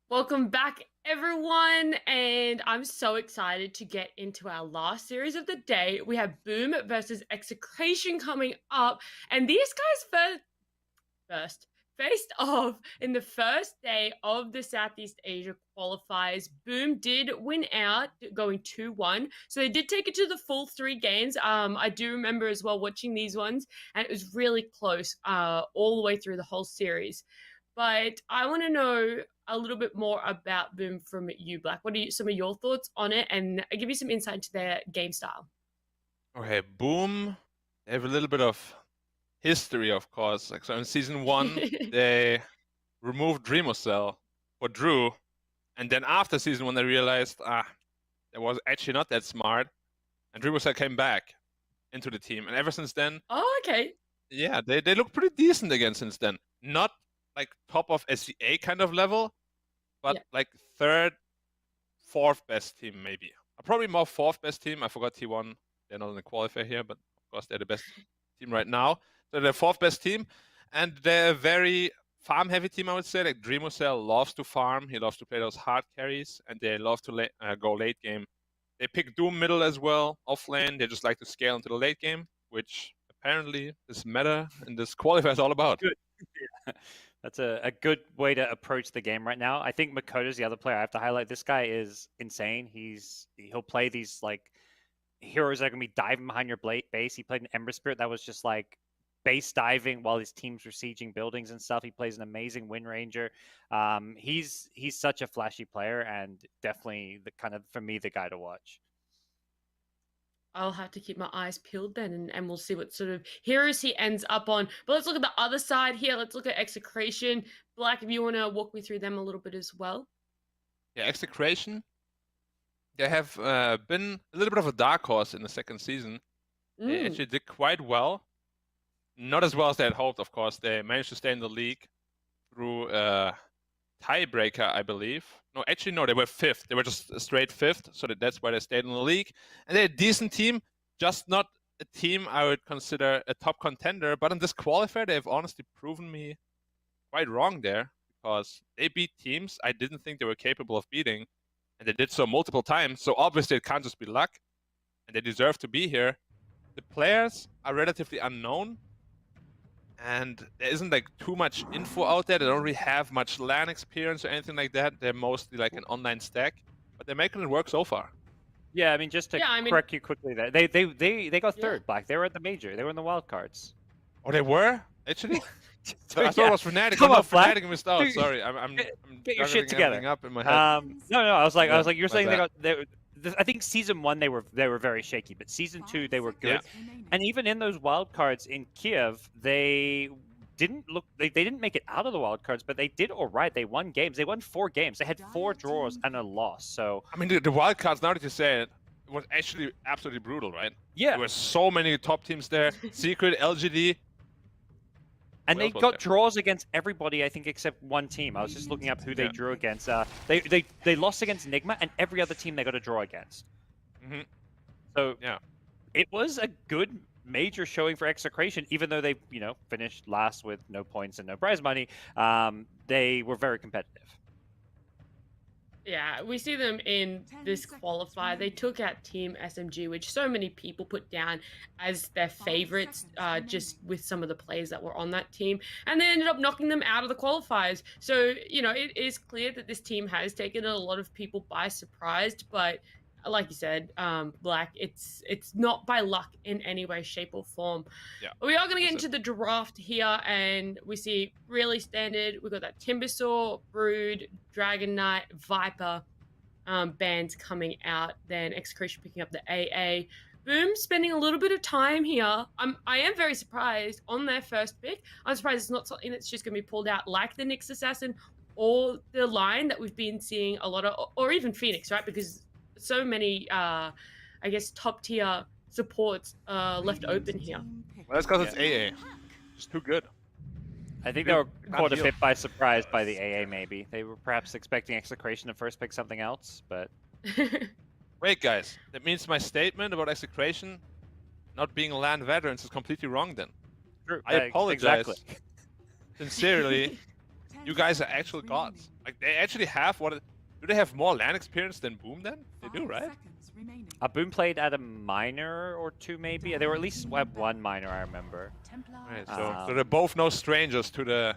Welcome back, everyone, and I'm so excited to get into our last series of the day. We have Boom versus EXECRATION coming up, and these guys first faced off in the first day of the Southeast Asia qualifiers. Boom did win out, going 2-1, so they did take it to the full 3 games. I do remember as well watching these ones, and it was really close all the way through the whole series. But I want to know a little bit more about Boom from you, Black. What are some of your thoughts on it? And I give you some insight into their game style. Okay, Boom. They have a little bit of history, of course. Like, so in season 1, they removed Dreamocell for Drew, and then after season 1, they realized that was actually not that smart, and Dreamocell came back into the team, and ever since then, Oh, okay. yeah, they look pretty decent again since then. Not like top of SEA kind of level, but Yeah. like 3rd, 4th best team maybe. Probably more 4th best team. I forgot T1. They're not in the qualifier here, but of course they're the best team right now. So they're 4th best team, and they're a very farm-heavy team, I would say. Like Dreamocell loves to farm. He loves to play those hard carries, and they love to go late game. They pick Doom middle as well, off lane. They just like to scale into the late game, which apparently this meta and this qualifier is all about. Good. Yeah. That's a good way to approach the game right now. I think Makoto's the other player I have to highlight. This guy is insane. He'll play these like heroes that are gonna be diving behind your base. He played an Ember Spirit that was just like base diving while his teams were sieging buildings and stuff. He plays an amazing Wind Ranger. He's such a flashy player and definitely the kind of, for me, the guy to watch. I'll have to keep my eyes peeled then, and we'll see what sort of heroes he ends up on. But let's look at the other side here. Let's look at EXECRATION. Black, if you want to walk me through them a little bit as well. Yeah, EXECRATION. They have been a little bit of a dark horse in the 2nd season. They actually did quite well. Not as well as they had hoped, of course. They managed to stay in the league through a tiebreaker, I believe. No, actually, no, they were 5th. They were just a straight 5th, so that's why they stayed in the league. And they're a decent team, just not a team I would consider a top contender. But in this qualifier, they've honestly proven me quite wrong there, because they beat teams I didn't think they were capable of beating. and they did so multiple times. So obviously it can't just be luck, and they deserve to be here. The players are relatively unknown, and there isn't like too much info out there. They don't really have much LAN experience or anything like that. They're mostly like an online stack, but they're making it work so far. Yeah, I mean, just to correct you quickly, there they got third. Black. They were at the major. They were in the wild cards. Oh, they were actually. So, I thought it was Fnatic. Come on, Black. Fnatic missed out. Sorry, I'm get your shit together. Up in my head. No, I was like, you're saying I think season 1 they were very shaky, but season 2 they were good. Yeah. And even in those wild cards in Kiev, they didn't make it out of the wild cards, but they did all right. They won games. They won 4 games. They had 4 draws and a loss. So I mean, the wild cards. Now that you say it, it was actually absolutely brutal, right? yeah, There were so many top teams there. Secret, LGD. and they got draws against everybody, I think, except one team. I was just looking up who they drew against. They lost against Nigma, and every other team they got a draw against. Mm-hmm. So yeah, it was a good major showing for EXECRATION, even though they finished last with no points and no prize money. They were very competitive. Yeah, we see them in this qualifier. They took out Team SMG, which so many people put down as their favorites, just with some of the players that were on that team. And they ended up knocking them out of the qualifiers. So, it is clear that this team has taken a lot of people by surprise, but like you said, Black, it's not by luck in any way, shape, or form. Yeah. We are going to get into the draft here, and we see really standard. We've got that Timbersaw, Brood, Dragon Knight, Viper bands coming out. Then EXECRATION picking up the AA. Boom spending a little bit of time here. I am very surprised on their first pick. I'm surprised it's not something that's just going to be pulled out like the Nyx Assassin or the line that we've been seeing a lot of, or even Phoenix, right? Because so many, I guess, top tier supports left open here. Well, that's because it's AA. It's too good. I think they were caught a bit by surprise by the AA, maybe. They were perhaps expecting EXECRATION to first pick something else, but... Wait, guys. That means my statement about EXECRATION not being LAN veterans is completely wrong then. True. I apologize. Exactly. Sincerely, you guys are actual gods. Like, they actually have what... Do they have more LAN experience than Boom then? They do, right? Boom played at a minor or 2, maybe. They were at least at 1 minor, I remember. Right, so they're both no strangers to the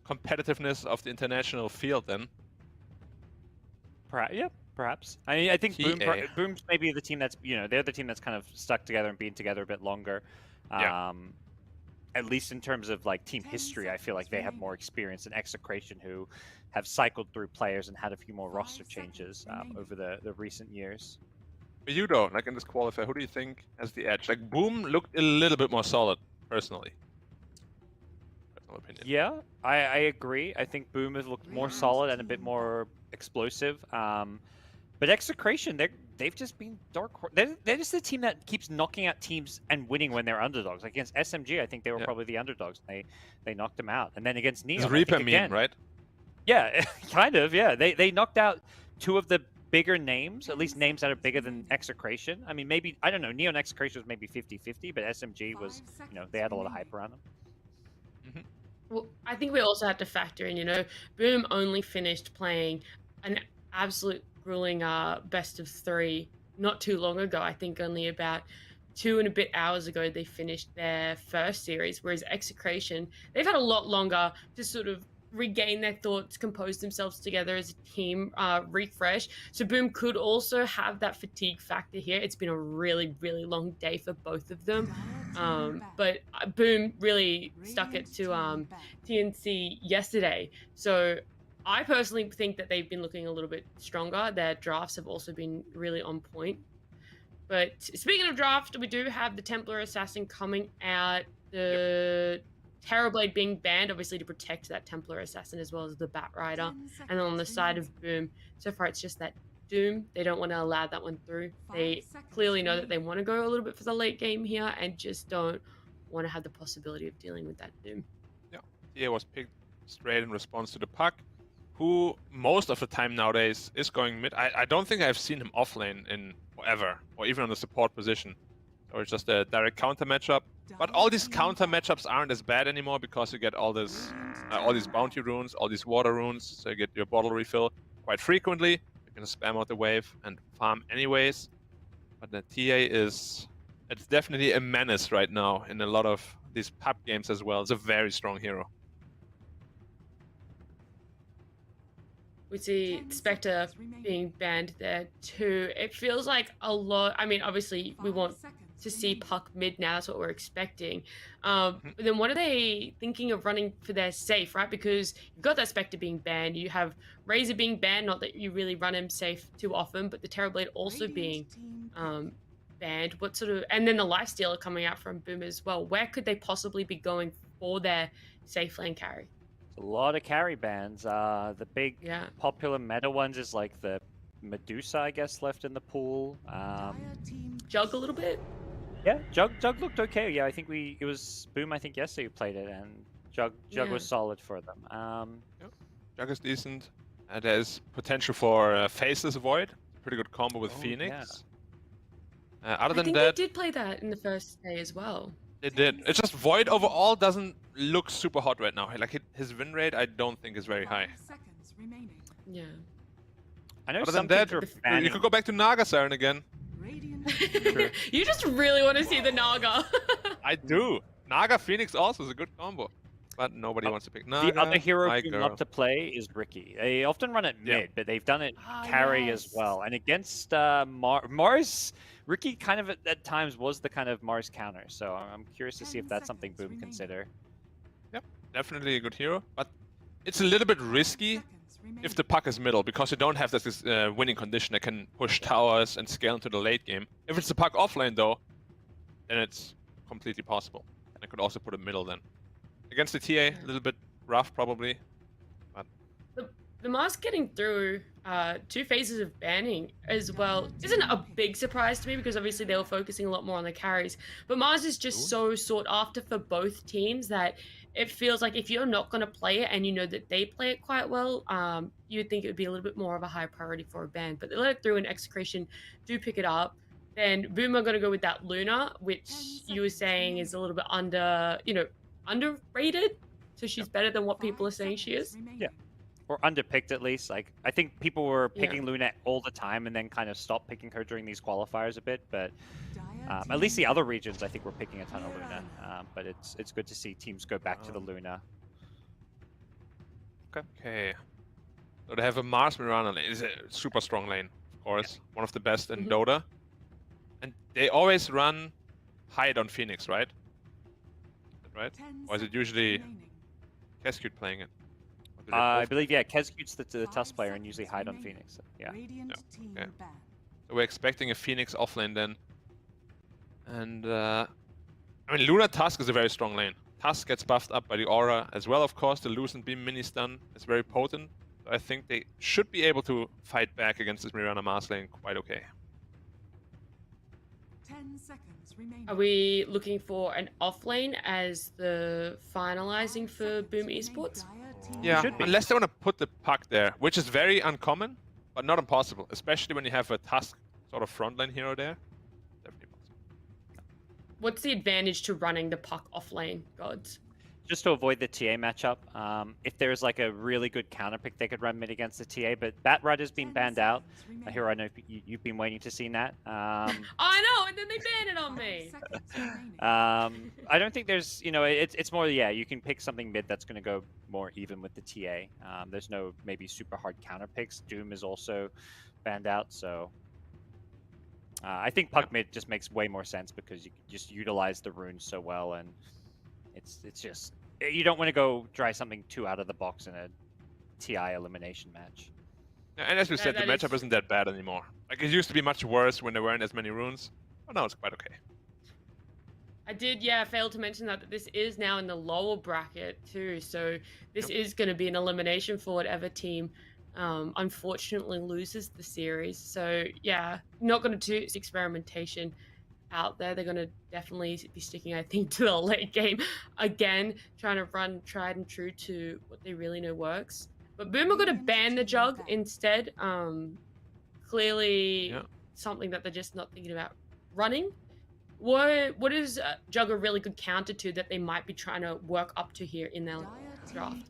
competitiveness of the international field then. Yeah, perhaps. I think TA. Boom's maybe the team that's, they're the team that's kind of stuck together and been together a bit longer. Yeah. At least in terms of like team history, I feel like they have more experience than EXECRATION, who have cycled through players and had a few more roster changes over the recent years. For you though, like in this qualifier, who do you think has the edge? Like Boom looked a little bit more solid, personally. Personal opinion. Yeah, I agree. I think Boom has looked more solid and a bit more explosive. But EXECRATION, they've just been dark horse. They're just the team that keeps knocking out teams and winning when they're underdogs. Like against SMG, I think they were probably the underdogs. They knocked them out. And then against Neo, it's Reaper meme, right? Yeah, kind of, yeah. They knocked out 2 of the bigger names, at least names that are bigger than EXECRATION. I mean, maybe, I don't know, Neo and EXECRATION was maybe 50-50, but SMG was, they had a lot of hype around them. Mm-hmm. Well, I think we also have to factor in, Boom only finished playing an absolute grueling best of 3 not too long ago. I think only about 2 and a bit hours ago they finished their first series, whereas EXECRATION, they've had a lot longer to sort of regain their thoughts, compose themselves together as a team, refresh. So Boom could also have that fatigue factor here. It's been a really, really long day for both of them. But Boom really stuck it to TNC yesterday. So I personally think that they've been looking a little bit stronger. Their drafts have also been really on point. But speaking of draft, we do have the Templar Assassin coming out. The Terrorblade being banned, obviously, to protect that Templar Assassin as well as the Bat Rider. And then on the side of Boom, so far it's just that Doom. They don't want to allow that one through. They clearly know that they want to go a little bit for the late game here and just don't want to have the possibility of dealing with that Doom. Yeah, TA was picked straight in response to the puck, who most of the time nowadays is going mid. I don't think I've seen him offlane in forever, or even on the support position. So it's just a direct counter matchup. But all these counter matchups aren't as bad anymore because you get all these bounty runes, all these water runes, so you get your bottle refill quite frequently. They're gonna spam out the wave and farm anyways. But the TA it's definitely a menace right now in a lot of these pub games as well. It's a very strong hero. We see Spectre being banned there too. It feels like a lot. I mean, obviously, we want to see Puck mid now. That's what we're expecting. But then what are they thinking of running for their safe, right? Because you've got that Spectre being banned. You have Razor being banned. Not that you really run him safe too often, but the Terrorblade also being banned. What sort of... And then the Lifestealer coming out from Boom as well. Where could they possibly be going for their safe lane carry? A lot of carry bans. The big popular meta ones is like the Medusa, I guess, left in the pool. Jug a little bit. Yeah, Jug looked okay. Yeah, I think it was Boom. I think yesterday who played it, and Jug was solid for them. Jug is decent. There's potential for Faceless Void. Pretty good combo with Phoenix. Yeah. Other than I think that, they did play that in the first day as well. They did. It's just Void overall doesn't look super hot right now. Like his win rate, I don't think is very high. Yeah. I know. Other than that, you could go back to Naga Siren again. You just really want to see the Naga. I do. Naga Phoenix also is a good combo, but nobody wants to pick Naga. The other hero who love to play is Ricky. They often run it mid, but they've done it carry as well. And against Mars, Ricky kind of at times was the kind of Mars counter. So I'm curious to see if that's something Boom consider. Yep, definitely a good hero, but it's a little bit risky if the puck is middle, because you don't have this winning condition that can push towers and scale into the late game. If it's the puck offlane though, then it's completely possible. And I could also put a middle then. Against the TA, a little bit rough probably. But the Mars getting through 2 phases of banning as well isn't a big surprise to me, because obviously they were focusing a lot more on the carries. But Mars is just so sought after for both teams that it feels like if you're not going to play it and you know that they play it quite well, you'd think it would be a little bit more of a high priority for a ban. But they let it through, and EXECRATION do pick it up. Then Boom are going to go with that Luna, which you were saying is a little bit underrated. So she's better than what people are saying she is. Yeah. Or underpicked at least. Like, I think people were picking Luna all the time and then kind of stopped picking her during these qualifiers a bit. But at least the other regions, I think, were picking a ton of Luna. But it's good to see teams go back to the Luna. Okay. So they have a Mars Mirana lane. It's a super strong lane, of course. One of the best in Dota. And they always run hide on Phoenix, right? Right? Or is it usually Kescute playing it? I believe, Kescute's the Tusk player and usually hide on Phoenix. Yeah. Okay. So we're expecting a Phoenix offlane then. And, I mean, Luna Tusk is a very strong lane. Tusk gets buffed up by the aura as well, of course. The Lucent Beam mini stun is very potent. So I think they should be able to fight back against this Mirana Mars lane quite okay. 10 seconds remaining. Are we looking for an offlane as the finalizing for Boom Esports? Yeah, unless they want to put the puck there, which is very uncommon, but not impossible, especially when you have a Tusk sort of frontline hero there. Definitely possible. What's the advantage to running the puck offlane, Gods? Just to avoid the TA matchup, if there's like a really good counter pick, they could run mid against the TA, but Bat Rider's been banned out. Here I know you've been waiting to see that. I know, and then they banned it on me. I don't think there's, it's more, you can pick something mid that's going to go more even with the TA. There's no maybe super hard counter picks. Doom is also banned out, so I think puck mid just makes way more sense because you can just utilize the runes so well, and it's just, you don't want to go try something too out of the box in a TI elimination match. Yeah, and as we said, the matchup isn't that bad anymore. Like, it used to be much worse when there weren't as many runes. But now it's quite okay. I did, fail to mention that this is now in the lower bracket too. So this is going to be an elimination for whatever team unfortunately loses the series. So not going to do experimentation out there. They're going to definitely be sticking, I think, to the late game again, trying to run tried and true to what they really know works. But Boom are going to ban the Jug instead. Clearly something that they're just not thinking about running. What is Jug a really good counter to that they might be trying to work up to here in their draft?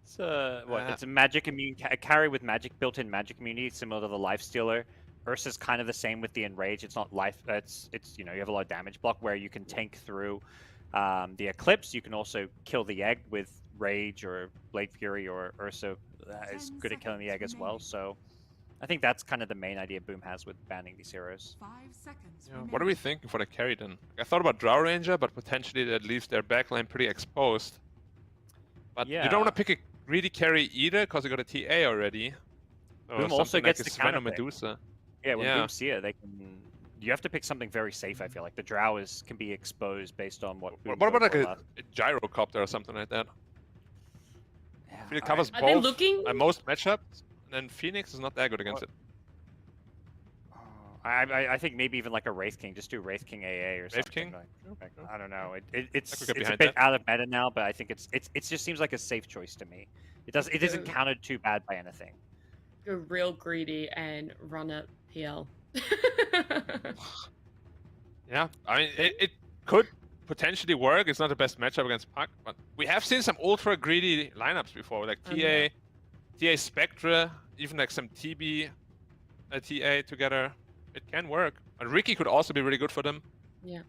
It's it's a magic immune a carry with magic built-in magic immunity, similar to the life stealer. Ursa's kind of the same with the enrage. It's not life. It's you know, you have a lot of damage block where you can tank through the eclipse. You can also kill the egg with rage or blade fury, or Ursa is good at killing the egg as well. So I think that's kind of the main idea Boom has with banning these heroes. 5 seconds. Yeah, what are we thinking for the carry then? I thought about Drow Ranger, but potentially that leaves their backline pretty exposed. But you don't want to pick a greedy carry either, because you got a TA already. So Boom also gets like the a Sven or counter pick. Medusa. Yeah, when Boom see it, they can. You have to pick something very safe. I feel like the Drow can be exposed based on what. Boom What about goes like for a gyrocopter or something like that? Yeah, I feel it covers Are they both looking? most matchups, and then Phoenix is not that good against it. I think maybe even like a Wraith King. Just do Wraith King AA or something. King? Like, I don't know. It's could get a behind bit that. out of meta now, but I think it just seems like a safe choice to me. It isn't countered too bad by anything. Go real greedy and run a PL. Yeah, I mean, it could potentially work. It's not the best matchup against Puck, but we have seen some ultra greedy lineups before, like TA Spectre, even like some TB TA together. It can work. And Ricky could also be really good for them. Yeah.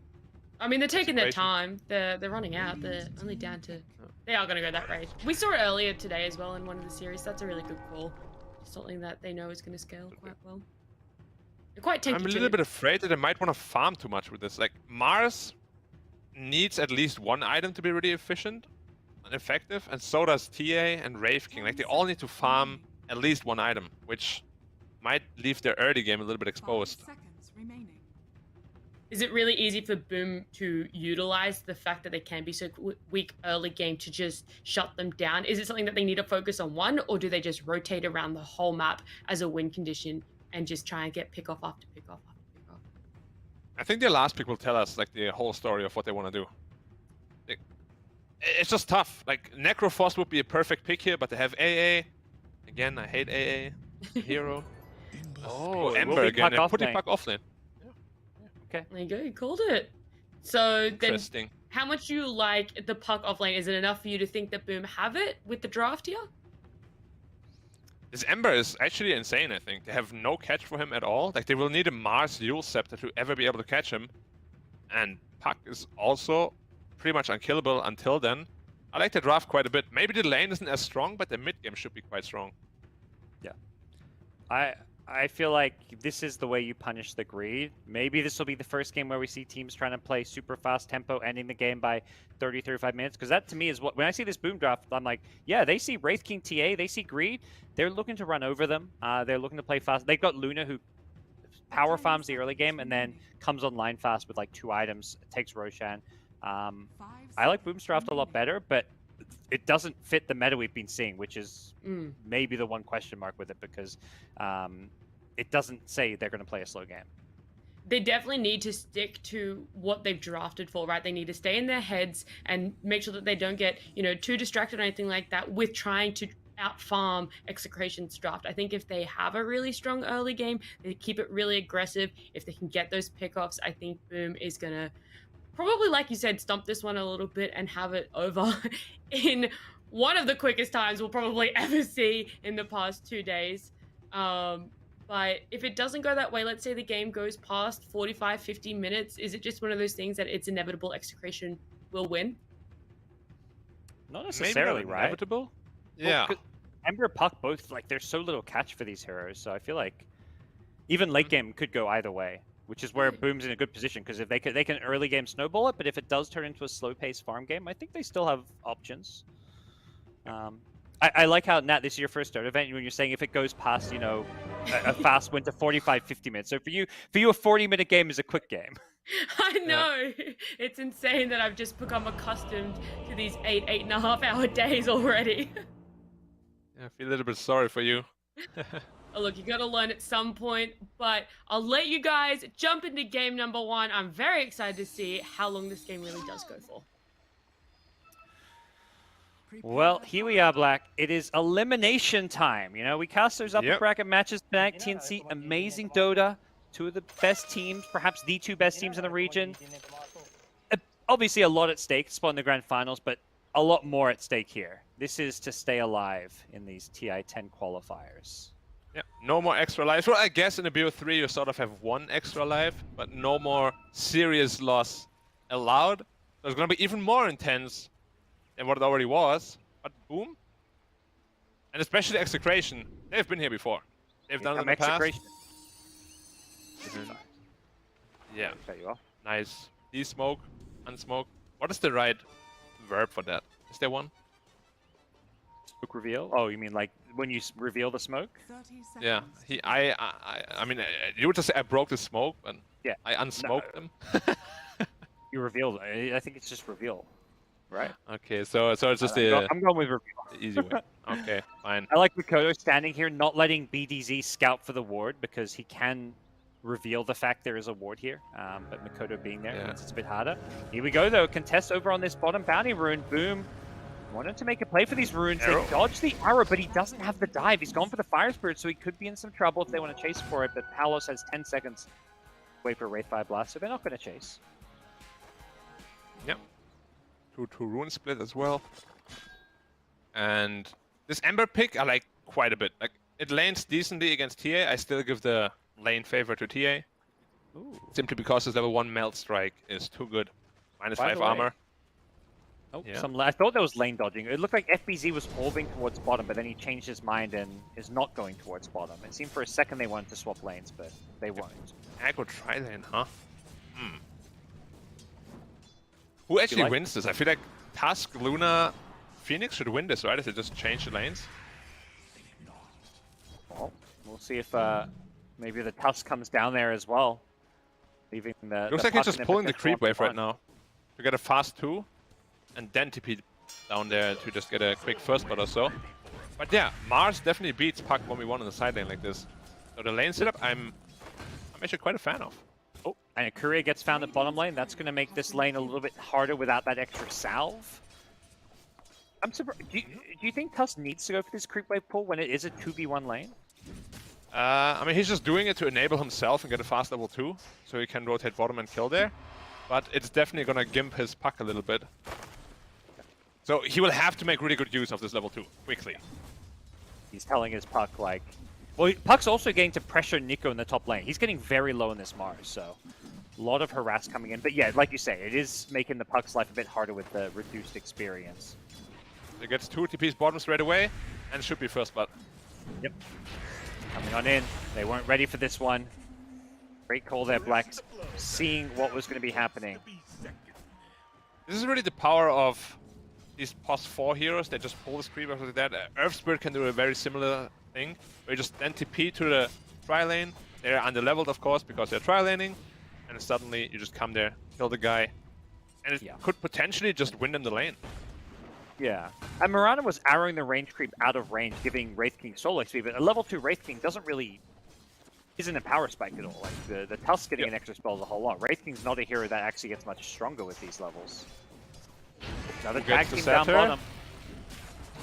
I mean, they're taking their Situation. time. They're running out. They're only down to... They are going to go that rage. We saw it earlier today as well in one of the series. That's a really good call. Something that they know is going to scale quite well. They're quite tanky. I'm a little bit afraid that they might want to farm too much with this. Like, Mars needs at least one item to be really efficient and effective, and so does TA and Wraith King. Like, they all need to farm at least one item, which might leave their early game a little bit exposed. 5 seconds remaining. Is it really easy for Boom to utilize the fact that they can be so weak early game to just shut them down? Is it something that they need to focus on one, or do they just rotate around the whole map as a win condition and just try and get pick off after pick off after pick off? I think their last pick will tell us like the whole story of what they want to do. It's just tough. Like, Necrophos would be a perfect pick here, but they have AA. Again, I hate AA. Hero. Oh, Ember again. And putting Puck offlane. Okay. There you go, you called it. So then, Interesting. how much do you like the Puck offlane? Is it enough for you to think that Boom have it with the draft here? This Ember is actually insane, I think. They have no catch for him at all. Like, they will need a Mars Yule Scepter to ever be able to catch him. And Puck is also pretty much unkillable until then. I like the draft quite a bit. Maybe the lane isn't as strong, but the mid game should be quite strong. Yeah. I feel like this is the way you punish the greed. Maybe this will be the first game where we see teams trying to play super fast tempo, ending the game by 30, 35 minutes. Because that, to me, is what... When I see this Boom draft, I'm like, yeah, they see Wraith King TA, they see greed. They're looking to run over them. They're looking to play fast. They've got Luna, who power farms the early game and then comes online fast with, like, 2 items, takes Roshan. I like Boom's draft a lot better, but it doesn't fit the meta we've been seeing, which is maybe the one question mark with it, because it doesn't say they're going to play a slow game. They definitely need to stick to what they've drafted for, right? They need to stay in their heads and make sure that they don't get, too distracted or anything like that with trying to out-farm EXECRATION's draft. I think if they have a really strong early game, they keep it really aggressive. If they can get those pickoffs, I think Boom is going to probably, like you said, stump this one a little bit and have it over in one of the quickest times we'll probably ever see in the past 2 days. But if it doesn't go that way, let's say the game goes past 45, 50 minutes, is it just one of those things that it's inevitable EXECRATION will win? Not necessarily, Maybe right? inevitable? Yeah. Ember, Puck, both, like, there's so little catch for these heroes, so I feel like even late game could go either way, which is where Boom's in a good position, because if they can early game snowball it, but if it does turn into a slow-paced farm game, I think they still have options. I like how, Nat, this is your first start event, when you're saying if it goes past, a fast win to 45, 50 minutes. So for you a 40-minute game is a quick game. I know. Yeah. It's insane that I've just become accustomed to these 8.5 hour days already. Yeah, I feel a little bit sorry for you. Oh, look, you got to learn at some point, but I'll let you guys jump into game number 1. I'm very excited to see how long this game really does go for. Well, here we are, Black. It is elimination time. We cast those upper bracket matches tonight. TNC, amazing Dota. 2 of the best teams, perhaps the 2 best teams in the region. Obviously, a lot at stake, spot in the grand finals, but a lot more at stake here. This is to stay alive in these TI-10 qualifiers. Yeah, no more extra lives. Well, I guess in the BO3 you sort of have one extra life, but no more serious loss allowed. So it's going to be even more intense than what it already was. But boom. And especially Execration. They've been here before. They've done it in the past. Execration. Yeah, Cut you off. nice. De-smoke, unsmoke. What is the right verb for that? Is there one? Smoke reveal? Oh, you mean like when you reveal the smoke? 30 seconds. Yeah, I mean, you would just say I broke the smoke, but Yeah. I unsmoked them. You revealed. I think it's just reveal, right? Okay, so it's just I'm going with reveal. the easy way. Okay, fine. I like Mikoto standing here, not letting BDZ scout for the ward because he can reveal the fact there is a ward here. But Mikoto being there Yeah. means it's a bit harder. Here we go though. Contest over on this bottom bounty rune. Boom. Wanted to make a play for these runes. Arrow. They dodged the arrow, but he doesn't have the dive. He's gone for the Fire Spirit, so he could be in some trouble if they want to chase for it. But Palos has 10 seconds. Wait for Wraith Fire Blast, so they're not going to chase. Yep. Two rune split as well. And this Ember pick I like quite a bit. Like it lanes decently against TA. I still give the lane favor to TA. Ooh. Simply because his level 1 Melt Strike is too good. Minus By 5 the way- armor. Oh, Yeah. I thought there was lane dodging. It looked like FBZ was orbing towards bottom, but then he changed his mind and is not going towards bottom. It seemed for a second they wanted to swap lanes, but they won't. Aggro Trilane, huh? Hmm. Who actually like- wins this? I feel like Tusk, Luna, Phoenix should win this, right? If they just change the lanes. Well, we'll see if maybe the Tusk comes down there as well. Leaving the. Looks the like he's puck just in a pulling the potential creep wave right 1v1. now. To get a fast 2, and then TP down there to just get a quick first spot or so. But yeah, Mars definitely beats Puck 1v1 on the side lane like this. So the lane setup, I'm actually quite a fan of. Oh, and a courier gets found at bottom lane. That's going to make this lane a little bit harder without that extra salve. I'm surprised. Do you think Tusk needs to go for this creep wave pull when it is a 2v1 lane? I mean, he's just doing it to enable himself and get a fast level 2, so he can rotate bottom and kill there. But it's definitely gonna gimp his Puck a little bit. So he will have to make really good use of this level 2, quickly. He's telling his Puck, like... Well, Puck's also getting to pressure Nico in the top lane. He's getting very low in this Mars, so... A lot of harass coming in. But yeah, like you say, it is making the Puck's life a bit harder with the reduced experience. He gets 2 TPs bottom straight away, and should be first blood. Yep. Coming on in. They weren't ready for this one. Great call there, Black. Seeing what was going to be happening. This is really the power of these post 4 heroes. They just pull this creep after that. Earth Spirit can do a very similar thing, where you just then TP to the tri lane. They're under-leveled, of course, because they're tri-laning. And suddenly you just come there, kill the guy. And it could potentially just win them the lane. Yeah. And Mirana was arrowing the range creep out of range, giving Wraith King solo XP, but a level 2 Wraith King isn't a power spike at all. Like the Tusk getting an extra spell is a whole lot. Wraith King's not a hero that actually gets much stronger with these levels. Another tag team down bottom.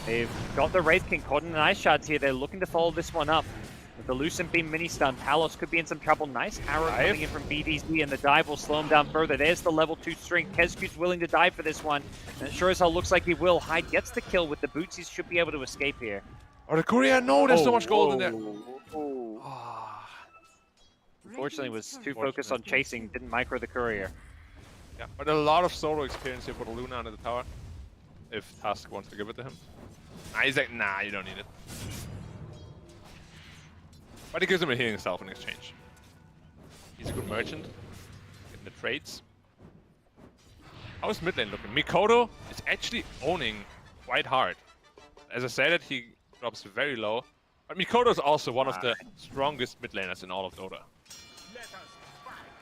They've got the Wraith King caught in an Ice Shards here. They're looking to follow this one up. With the Lucent Beam mini stun, Palos could be in some trouble. Nice arrow coming in from BDZ, and the dive will slow him down further. There's the level 2 strength. Kezcu's willing to dive for this one, and it sure as hell looks like he will. Hyde gets the kill with the boots. He should be able to escape here. Oh, the courier! No, there's so much gold in there. Unfortunately, was too focused on chasing, didn't micro the courier. Yeah, but a lot of solo experience here for the Luna under the tower. If Tusk wants to give it to him. Nah, he's like, nah, you don't need it. But he gives him a healing salve in exchange. He's a good merchant. Getting the trades. How is mid lane looking? Mikoto is actually owning quite hard. As I said, he drops very low. But Mikoto is also one of the strongest mid laners in all of Dota.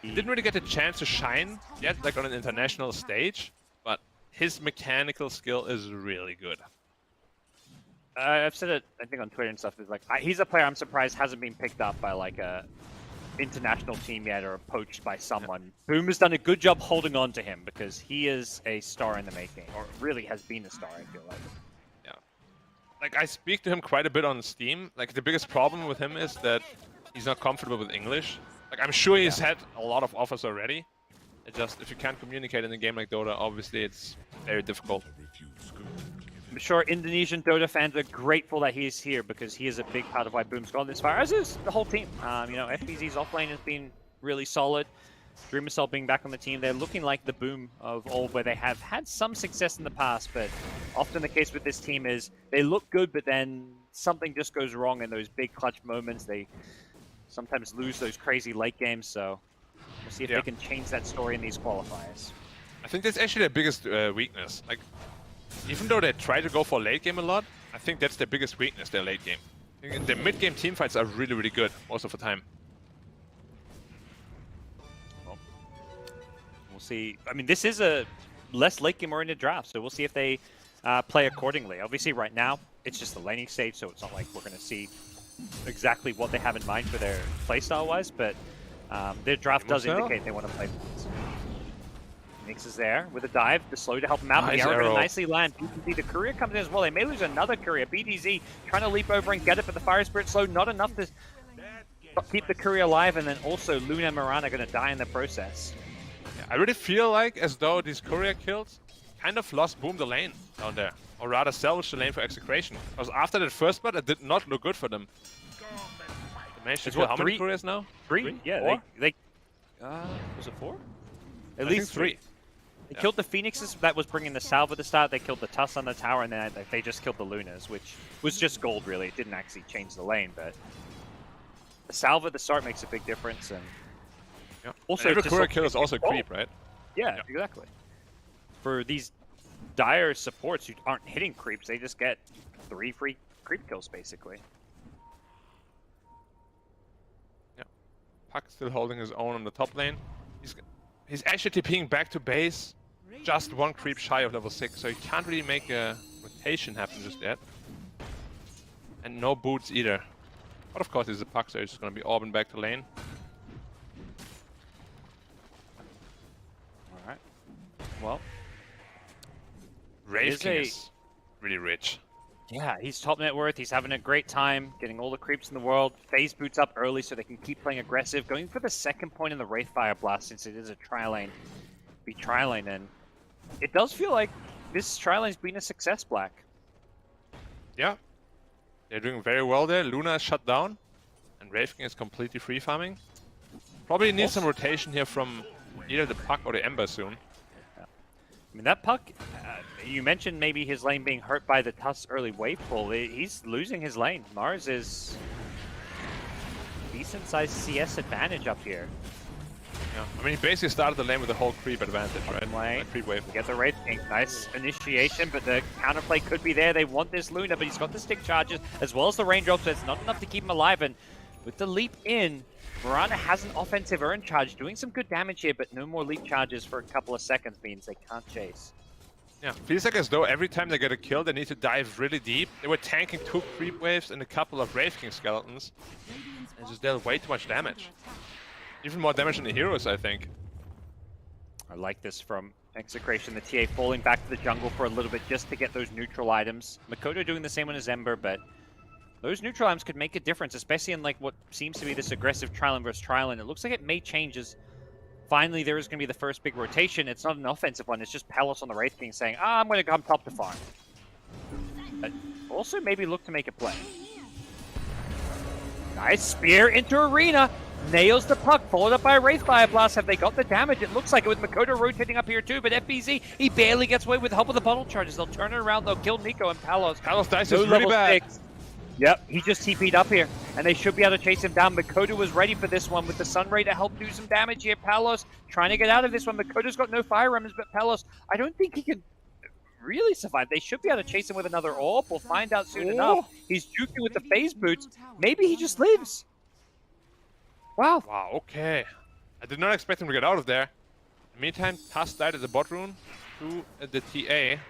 He didn't really get a chance to shine yet, like on an international stage, but his mechanical skill is really good. I've said it, I think, on Twitter and stuff. Is like he's a player I'm surprised hasn't been picked up by like a international team yet or poached by someone. Boom has done a good job holding on to him because he is a star in the making, or really has been a star. I feel like. Yeah, like I speak to him quite a bit on Steam. Like the biggest problem with him is that he's not comfortable with English. Like I'm sure he's had a lot of offers already. It just if you can't communicate in a game like Dota, obviously it's very difficult. I'm sure Indonesian Dota fans are grateful that he's here because he is a big part of why Boom's gone this far, as is the whole team. You know, FBZ's offlane has been really solid. Dreamercell being back on the team, they're looking like the Boom of old, where they have had some success in the past, but often the case with this team is they look good, but then something just goes wrong in those big clutch moments. They sometimes lose those crazy late games, so we'll see if they can change that story in these qualifiers. I think that's actually their biggest weakness. Like, even though they try to go for late game a lot, I think that's their biggest weakness, their late game. The mid game team fights are really, really good most of the time. Well, we'll see. I mean, this is a less late game oriented draft, so we'll see if they play accordingly. Obviously, right now, it's just the laning stage, so it's not like we're going to see exactly what they have in mind for their playstyle wise, but their draft does indicate they want to play points. Nix is there with a dive, the slow to help him out. Nice The arrow arrow. going to nicely land. BTZ, the courier comes in as well. They may lose another courier. BTZ trying to leap over and get it, but the Fire Spirit slow, not enough to keep the courier alive, and then also Luna and Mirana are going to die in the process. Yeah, I really feel like as though these courier kills kind of lost Boom the lane down there, or rather salvaged the lane for Execration. Because after that first blood, it did not look good for them. They managed to kill how many couriers now? Three? Yeah, Four? they was it 4? At I least think three. They killed the Phoenixes, that was bringing the salve at the start. They killed the Tuss on the tower, and then they just killed the Lunas, which was just gold, really. It didn't actually change the lane, but the salve at the start makes a big difference. And also, every just courier kill is also creep, right? Yeah, exactly. For these dire supports who aren't hitting creeps, they just get 3 free creep kills, basically. Yeah. Puck still holding his own on the top lane. He's actually TPing back to base, just 1 creep shy of level 6, so he can't really make a rotation happen just yet. And no boots either. But of course, he's a Puck, so he's just gonna be orbing back to lane. Alright. Well, Wraith King is really rich. yeah, he's top net worth. He's having a great time, getting all the creeps in the world. Phase boots up early so they can keep playing aggressive. Going for the second point in the Wraithfire Blast since it is a tri-lane. Be tri-lane, and it does feel like this tri-lane's been a success, Black. Yeah. They're doing very well there. Luna is shut down, and Wraith King is completely free farming. Probably needs some rotation here from either the Puck or the Ember soon. I mean, that Puck, you mentioned maybe his lane being hurt by the Tuss early wave pull. He's losing his lane. Mars is decent-sized CS advantage up here. Yeah. I mean, he basically started the lane with the whole creep advantage, right? Lane. Creep wave. Get the Wraith King. Nice initiation, but the counterplay could be there. They want this Luna, but he's got the stick charges as well as the raindrop, so it's not enough to keep him alive. And with the leap in, Mirana has an offensive urn charge, doing some good damage here, but no more leap charges for a couple of seconds means they can't chase. Yeah, feels like as though every time they get a kill, they need to dive really deep. They were tanking 2 creep waves and a couple of Wraith King skeletons, and just dealt way too much damage. Even more damage than the heroes, I think. I like this from Execration, the TA falling back to the jungle for a little bit just to get those neutral items. Makoto doing the same on his Ember, but those neutral items could make a difference, especially in like what seems to be this aggressive tri-lane versus tri-lane. It looks like it may change as finally there is going to be the first big rotation. It's not an offensive one, it's just Palos on the Wraith King saying, I'm going to come top to farm. But also maybe look to make a play. Nice spear into Arena. Nails the Puck, followed up by a Wraithfire Blast. Have they got the damage? It looks like it with Makoto rotating up here too, but FBZ, he barely gets away with the help of the bottle charges. They'll turn it around, they'll kill Nico and Palos. Palos dice No is really level bad. 6. Yep, he just TP'd up here, and they should be able to chase him down. Makoto was ready for this one with the Sunray to help do some damage here. Palos trying to get out of this one. Makoto's got no fire remnants, but Palos, I don't think he can really survive. They should be able to chase him with another orb. We'll find out soon enough. He's juking with the phase boots. Maybe he just lives. Wow. Wow, okay. I did not expect him to get out of there. In the meantime, Tuss died at the bot rune to the TA.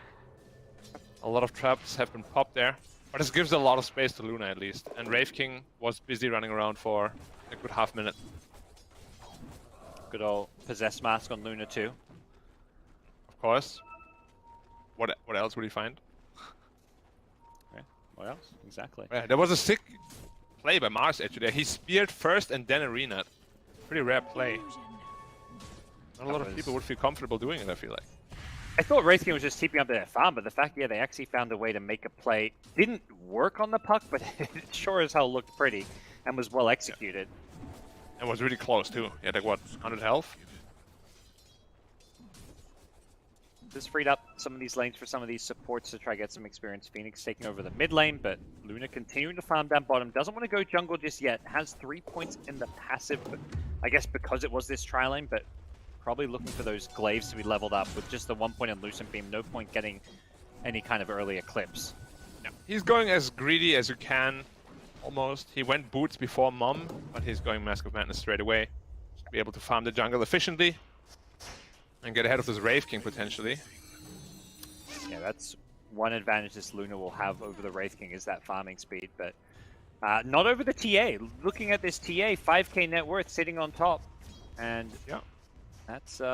A lot of traps have been popped there. But this gives a lot of space to Luna at least. And Wraith King was busy running around for a good half minute. Good old Possess Mask on Luna too. Of course. What else would he find? Okay. What else? Exactly. Yeah, there was a sick play by Mars actually. He speared first and then arena'd. Pretty rare play. Not a lot of people would feel comfortable doing it, I feel like. I thought Wraith King was just TPing up their farm, but the fact, yeah, they actually found a way to make a play. Didn't work on the puck, but it sure as hell looked pretty and was well executed. And was really close too. He had like what, 100 health? This freed up some of these lanes for some of these supports to try to get some experience. Phoenix taking over the mid lane, but Luna continuing to farm down bottom. Doesn't want to go jungle just yet. Has 3 points in the passive, but I guess because it was this tri lane, but probably looking for those glaives to be leveled up with just the 1 point in Lucent Beam. No point getting any kind of early eclipse. Yeah. He's going as greedy as you can, almost. He went boots before Mom, but he's going Mask of Madness straight away. To be able to farm the jungle efficiently. And get ahead of this Wraith King, potentially. Yeah, that's one advantage this Luna will have over the Wraith King, is that farming speed, but not over the TA. Looking at this TA, 5k net worth sitting on top. And yeah, that's, you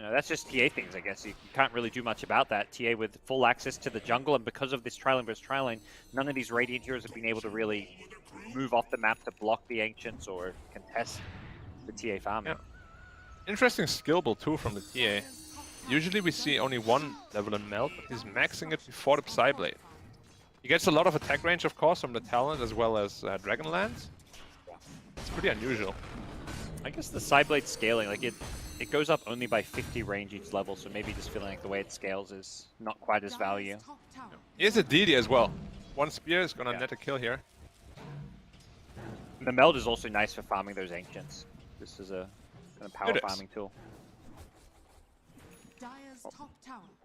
know, that's just TA things, I guess. You can't really do much about that. TA with full access to the jungle, and because of this tri-lane versus tri-lane, none of these Radiant heroes have been able to really move off the map to block the Ancients or contest the TA farming. Yeah. Interesting skill build too from the TA. Usually we see only one level in Melt, but he's maxing it before the Psyblade. He gets a lot of attack range, of course, from the Talent as well as Dragonlance. It's pretty unusual. I guess the Psyblade scaling, like it goes up only by 50 range each level, so maybe just feeling like the way it scales is not quite as value. He has a DD as well. One spear is gonna net a kill here. The Meld is also nice for farming those Ancients. This is a kind of power farming tool.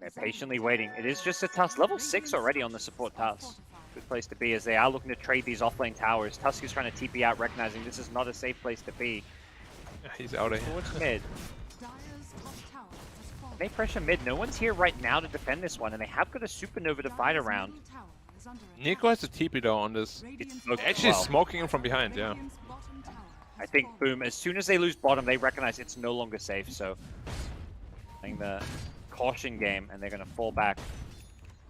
They're patiently waiting. It is just a Tusk. Level 6 already on the support Tusk. Good place to be as they are looking to trade these offlane towers. Tusk is trying to TP out, recognizing this is not a safe place to be. Yeah, he's out of here. Towards mid. They pressure mid. No one's here right now to defend this one, and they have got a Supernova to fight around. Nico has a TP though on this. It's actually smoking him from behind, yeah. I think, boom, as soon as they lose bottom, they recognize it's no longer safe, so playing the caution game, and they're going to fall back.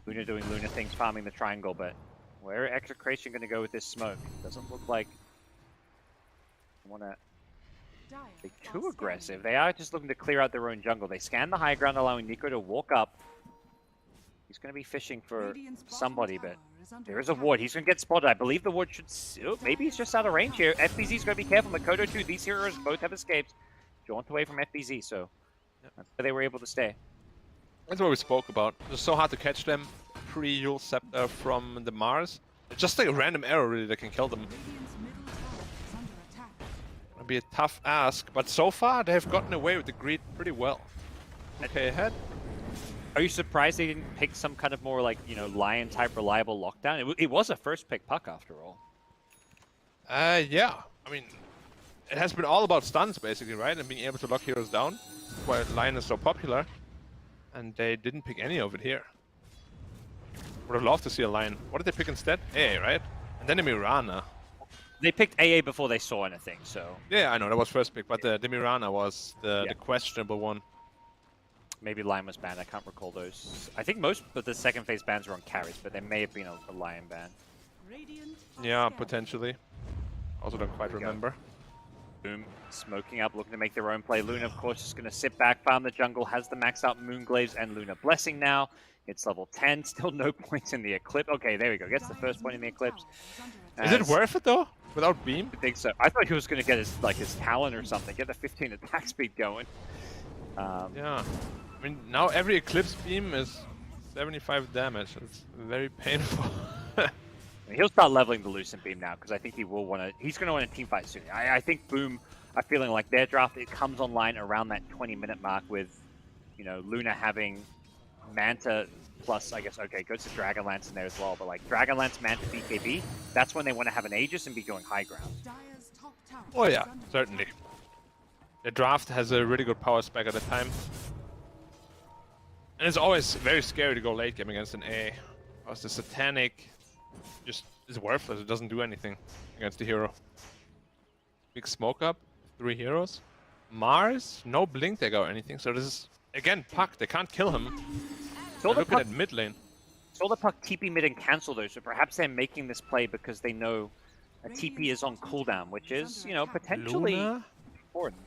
Luna doing Luna things, farming the triangle, but where EXECRATION going to go with this smoke? Doesn't look like they want to be too aggressive. They are just looking to clear out their own jungle. They scan the high ground, allowing Nico to walk up. He's going to be fishing for somebody, but there is a ward. He's going to get spotted. I believe the ward should... Oh, maybe he's just out of range here. FBZ's going to be careful. Makoto too. These heroes both have escaped. Jaunt away from FBZ, so that's where they were able to stay. That's what we spoke about. It was so hard to catch them pre-Yule Scepter from the Mars. It's just like a random arrow really that can kill them. It'll be a tough ask, but so far they have gotten away with the greed pretty well. Okay, ahead. Are you surprised they didn't pick some kind of more like, you know, Lion-type reliable lockdown? It was a first-pick puck after all. Yeah. I mean, it has been all about stuns basically, right? And being able to lock heroes down. Why Lion is so popular. And they didn't pick any of it here. Would have loved to see a Lion. What did they pick instead? AA, right? And then the Mirana. They picked AA before they saw anything, so... Yeah, I know, that was first pick, but the Mirana was the questionable one. Maybe Lion was banned, I can't recall those. I think most of the second phase bans were on carries, but there may have been a Lion ban. Yeah, potentially. Also don't quite remember. Boom, smoking up, looking to make their own play. Luna, of course, is going to sit back, farm the jungle, has the max out Moonglaves and Luna Blessing now. It's level 10, still no points in the Eclipse. Okay, there we go, gets the first point in the Eclipse. Is it worth it though? Without Beam? I think so. I thought he was going to get his his talent or something, get the 15 attack speed going. Yeah. I mean, now every Eclipse Beam is 75 damage. It's very painful. He'll start leveling the Lucent Beam now, because I think he will want to... He's going to want a team fight soon. I think Boom are feeling like their draft, it comes online around that 20-minute mark with, you know, Luna having Manta plus, I guess, okay, goes to Dragonlance in there as well, but like Dragonlance, Manta, BKB, that's when they want to have an Aegis and be going high ground. Oh yeah, certainly. The draft has a really good power spec at the time. And it's always very scary to go late game against an A. Because the Satanic just is worthless, it doesn't do anything against the hero. Big smoke up, 3 heroes. Mars, no blink dagger or anything, so this is, again, Puck, they can't kill him. They're looking at mid lane. Saw the Puck TP mid and cancel those, so perhaps they're making this play because they know a TP is on cooldown, which is, you know, potentially important.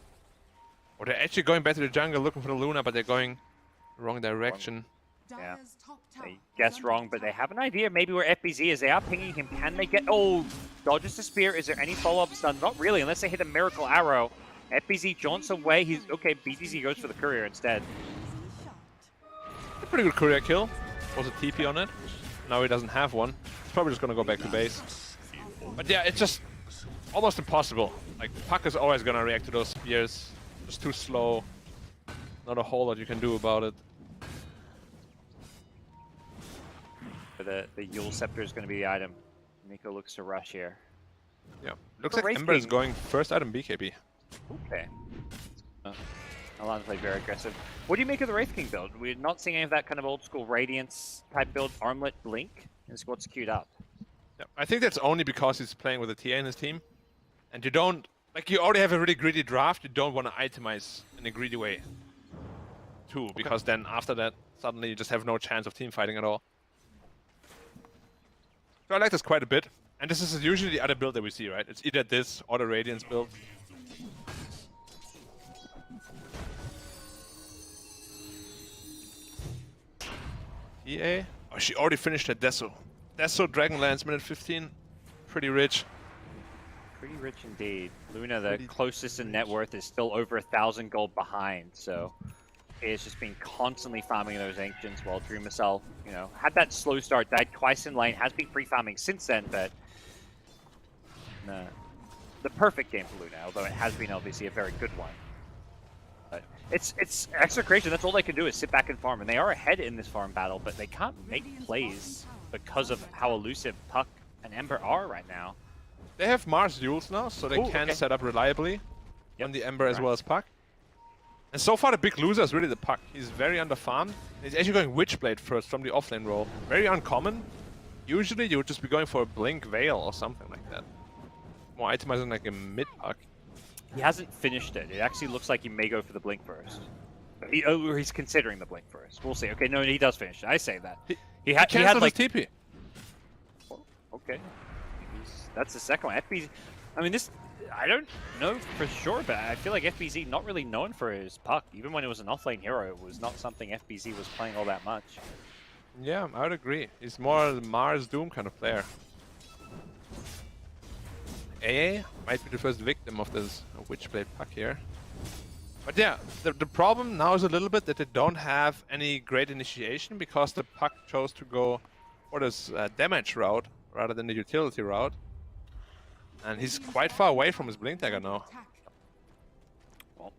Or they're actually going back to the jungle looking for the Luna, but they're going Wrong direction. Yeah. Dire's top tower They is guess under wrong, but they attack. have an idea maybe where FBZ is. They are pinging him. Can they get... Oh, dodges the spear. Is there any follow-ups done? Not really, unless they hit a miracle arrow. FBZ jaunts away. He's... Okay, BTZ goes for the courier instead. Easily shot. A pretty good courier kill. Was a TP on it. Now he doesn't have one. He's probably just gonna go back to base. But yeah, it's just almost impossible. Like, Puck is always gonna react to those spears. Just too slow. Not a whole lot you can do about it. But the Yule Scepter is going to be the item. Nico looks to rush here. Yeah. Looks The like Wraith Ember is King. going first item BKB. Okay. Alon played very aggressive. What do you make of the Wraith King build? We're not seeing any of that kind of old school Radiance type build. Armlet Blink is what's queued up. Yeah. I think that's only because he's playing with a TA in his team. And you don't... Like, you already have a really greedy draft. You don't want to itemize in a greedy way. Too, because then after that, suddenly you just have no chance of team fighting at all. So I like this quite a bit. And this is usually the other build that we see, right? It's either this or the Radiance build. EA? Oh, she already finished her Deso. Deso Dragonlance, minute 15. Pretty rich. Pretty rich indeed. Luna, the Pretty closest in net worth, is still over 1,000 gold behind, so it's just been constantly farming those ancients while Dreamcell, you know, had that slow start, died twice in lane, has been free farming since then, but the perfect game for Luna, although it has been obviously a very good one. But it's EXECRATION, that's all they can do is sit back and farm, and they are ahead in this farm battle, but they can't make plays because of how elusive Puck and Ember are right now. They have Mars duels now, so they Ooh, can okay. set up reliably Yep. on the Ember as Right. well as Puck. And so far the big loser is really the Puck. He's very underfarmed. He's actually going Witchblade first from the offlane role. Very uncommon. Usually you would just be going for a Blink Veil or something like that. More itemizing like a mid-Puck. He hasn't finished it. It actually looks like he may go for the blink first. Or he's considering the blink first. We'll see. Okay, no, he does finish it. I say that. He had like his TP. okay. That's the second one. FBZ. I mean, this. I don't know for sure, but I feel like FBZ not really known for his Puck. Even when it was an offlane hero, it was not something FBZ was playing all that much. Yeah, I would agree. He's more the Mars Doom kind of player. AA might be the first victim of this Witchblade Puck here. But yeah, the problem now is a little bit that they don't have any great initiation because the Puck chose to go for this damage route rather than the utility route. And he's quite far away from his Blink Dagger now. Attack. Well,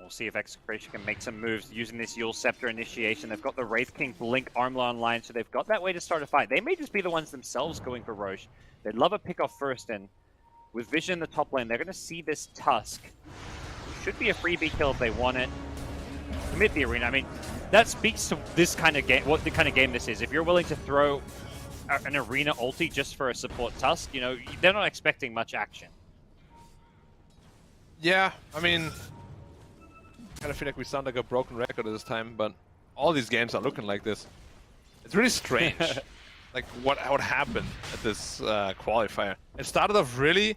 we'll see if EXECRATION can make some moves using this Yule Scepter initiation. They've got the Wraith King Blink Armor online, so they've got that way to start a fight. They may just be the ones themselves going for Roche. They'd love a pick-off first, and with Vision in the top lane, they're going to see this Tusk. Should be a freebie kill if they want it. Commit the arena. I mean, that speaks to this kind of game, what the kind of game this is. If you're willing to throw an arena ulti just for a support Tusk, you know, they're not expecting much action. Yeah, I mean, I kind of feel like we sound like a broken record at this time, but all these games are looking like this. It's really strange, like what happened at this qualifier. It started off really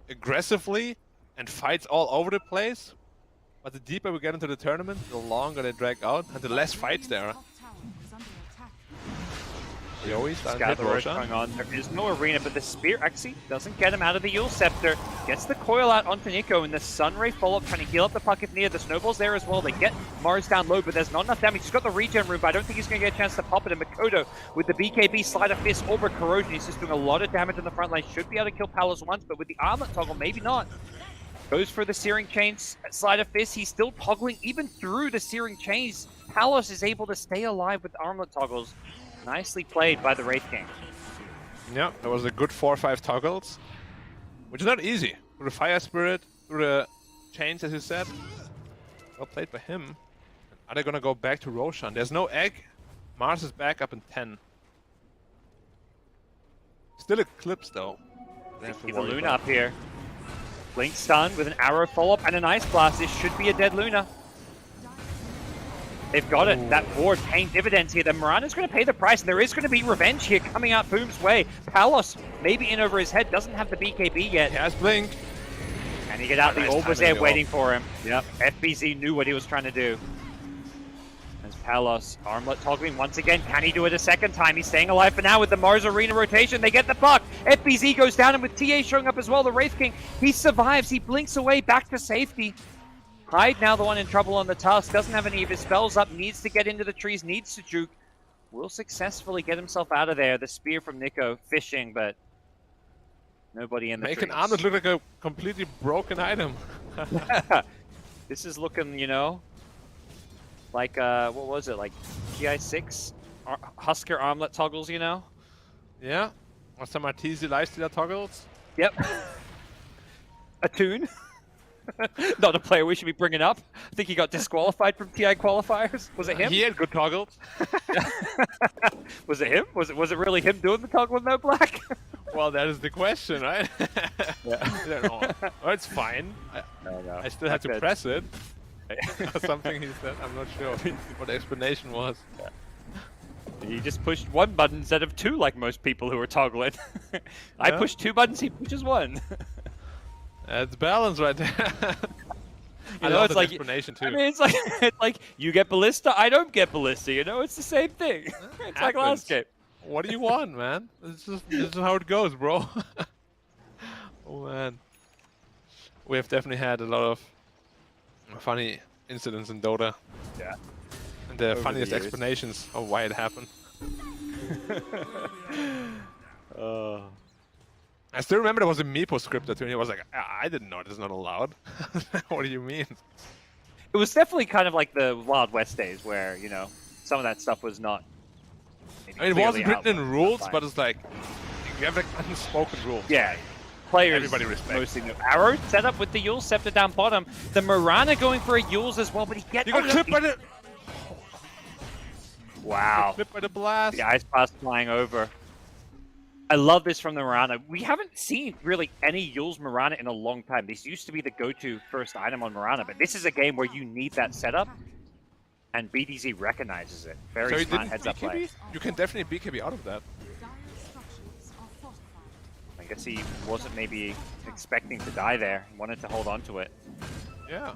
aggressively and fights all over the place, but the deeper we get into the tournament, the longer they drag out and the less fights there are. Top tower is under attack. They always Scout the Roche going on. There is no arena, but the Spear actually doesn't get him out of the Yule Scepter. Gets the coil out onto Nico, and the Sunray follow-up trying to heal up the Puck if needed. The Snowball's there as well. They get Mars down low, but there's not enough damage. He's got the regen room, but I don't think he's going to get a chance to pop it. And Makoto with the BKB Slider Fist over Corrosion. He's just doing a lot of damage on the front line. Should be able to kill Palos once, but with the Armlet toggle, maybe not. Goes for the Searing Chains, Slider Fist. He's still toggling even through the Searing Chains. Palos is able to stay alive with Armlet toggles. Nicely played by the Wraith King. Yeah, that was a good 4 or 5 toggles, which is not easy. Through the Fire Spirit, through the chains, as you said. Well played by him. Are they gonna go back to Roshan? There's no egg. Mars is back up in 10. Still Eclipse though. They have to Even worry Luna about. up here. Blink stun with an arrow follow-up and an Ice Blast. This should be a dead Luna. They've got it. That ward paying dividends here. Then Mirana's going to pay the price, and there is going to be revenge here coming out Boom's way. Palos, maybe in over his head, doesn't have the BKB yet. He has Blink. And he get out. The Nice orb was timing there of the waiting for him. Yep. FBZ knew what he was trying to do. As Palos, armlet toggling once again. Can he do it a second time? He's staying alive for now with the Mars Arena rotation. They get the puck. FBZ goes down, and with TA showing up as well, the Wraith King, he survives. He blinks away back to safety. Hyde now the one in trouble on the Tusk. Doesn't have any of his spells up. Needs to get into the trees. Needs to juke. Will successfully get himself out of there. The spear from Nico fishing, but nobody in the trees. Make an armlet look like a completely broken item. This is looking, you know, like, what was it? Like TI6 Husker armlet toggles, you know? Yeah. Or some Arteezy lifestealer toggles. Yep. A tune. Not a player we should be bringing up. I think he got disqualified from TI qualifiers. Was it him? He had good toggles. Was it him? Was it really him doing the toggle with no black? Well, that is the question, right? Yeah. I don't know. Well, it's fine. No. I still had to press it. Or something he said. I'm not sure what the explanation was. He just pushed one button instead of two, like most people who are toggling. I push two buttons, he pushes one. It's balance right there. You I know, love it's the like, explanation too. I mean, it's like you get ballista, I don't get ballista. You know, it's the same thing. It's like last game. What do you want, man? This is how it goes, bro. Oh man, we have definitely had a lot of funny incidents in Dota. Yeah. And the Over funniest the years. explanations of why it happened. I still remember there was a Meepo scripted too, and he was like, I didn't know it's not allowed. What do you mean? It was definitely kind of like the Wild West days where, you know, some of that stuff was not. I mean, it wasn't written in rules, but it's like, you have like unspoken rules. Yeah. Players Everybody respects. mostly know. Arrow set up with the Yule scepter down bottom. The Marana going for a Yule's as well, but he gets. You got clipped by the. Wow. Clipped by the blast. The ice blast flying over. I love this from the Marana. We haven't seen really any Yule's Marana in a long time. This used to be the go-to first item on Marana, but this is a game where you need that setup, and BDZ recognizes it. Very So you smart didn't heads-up play. BKB? You can definitely BKB out of that. Dire structures are fortified. I guess he wasn't maybe expecting to die there. He wanted to hold on to it. Yeah.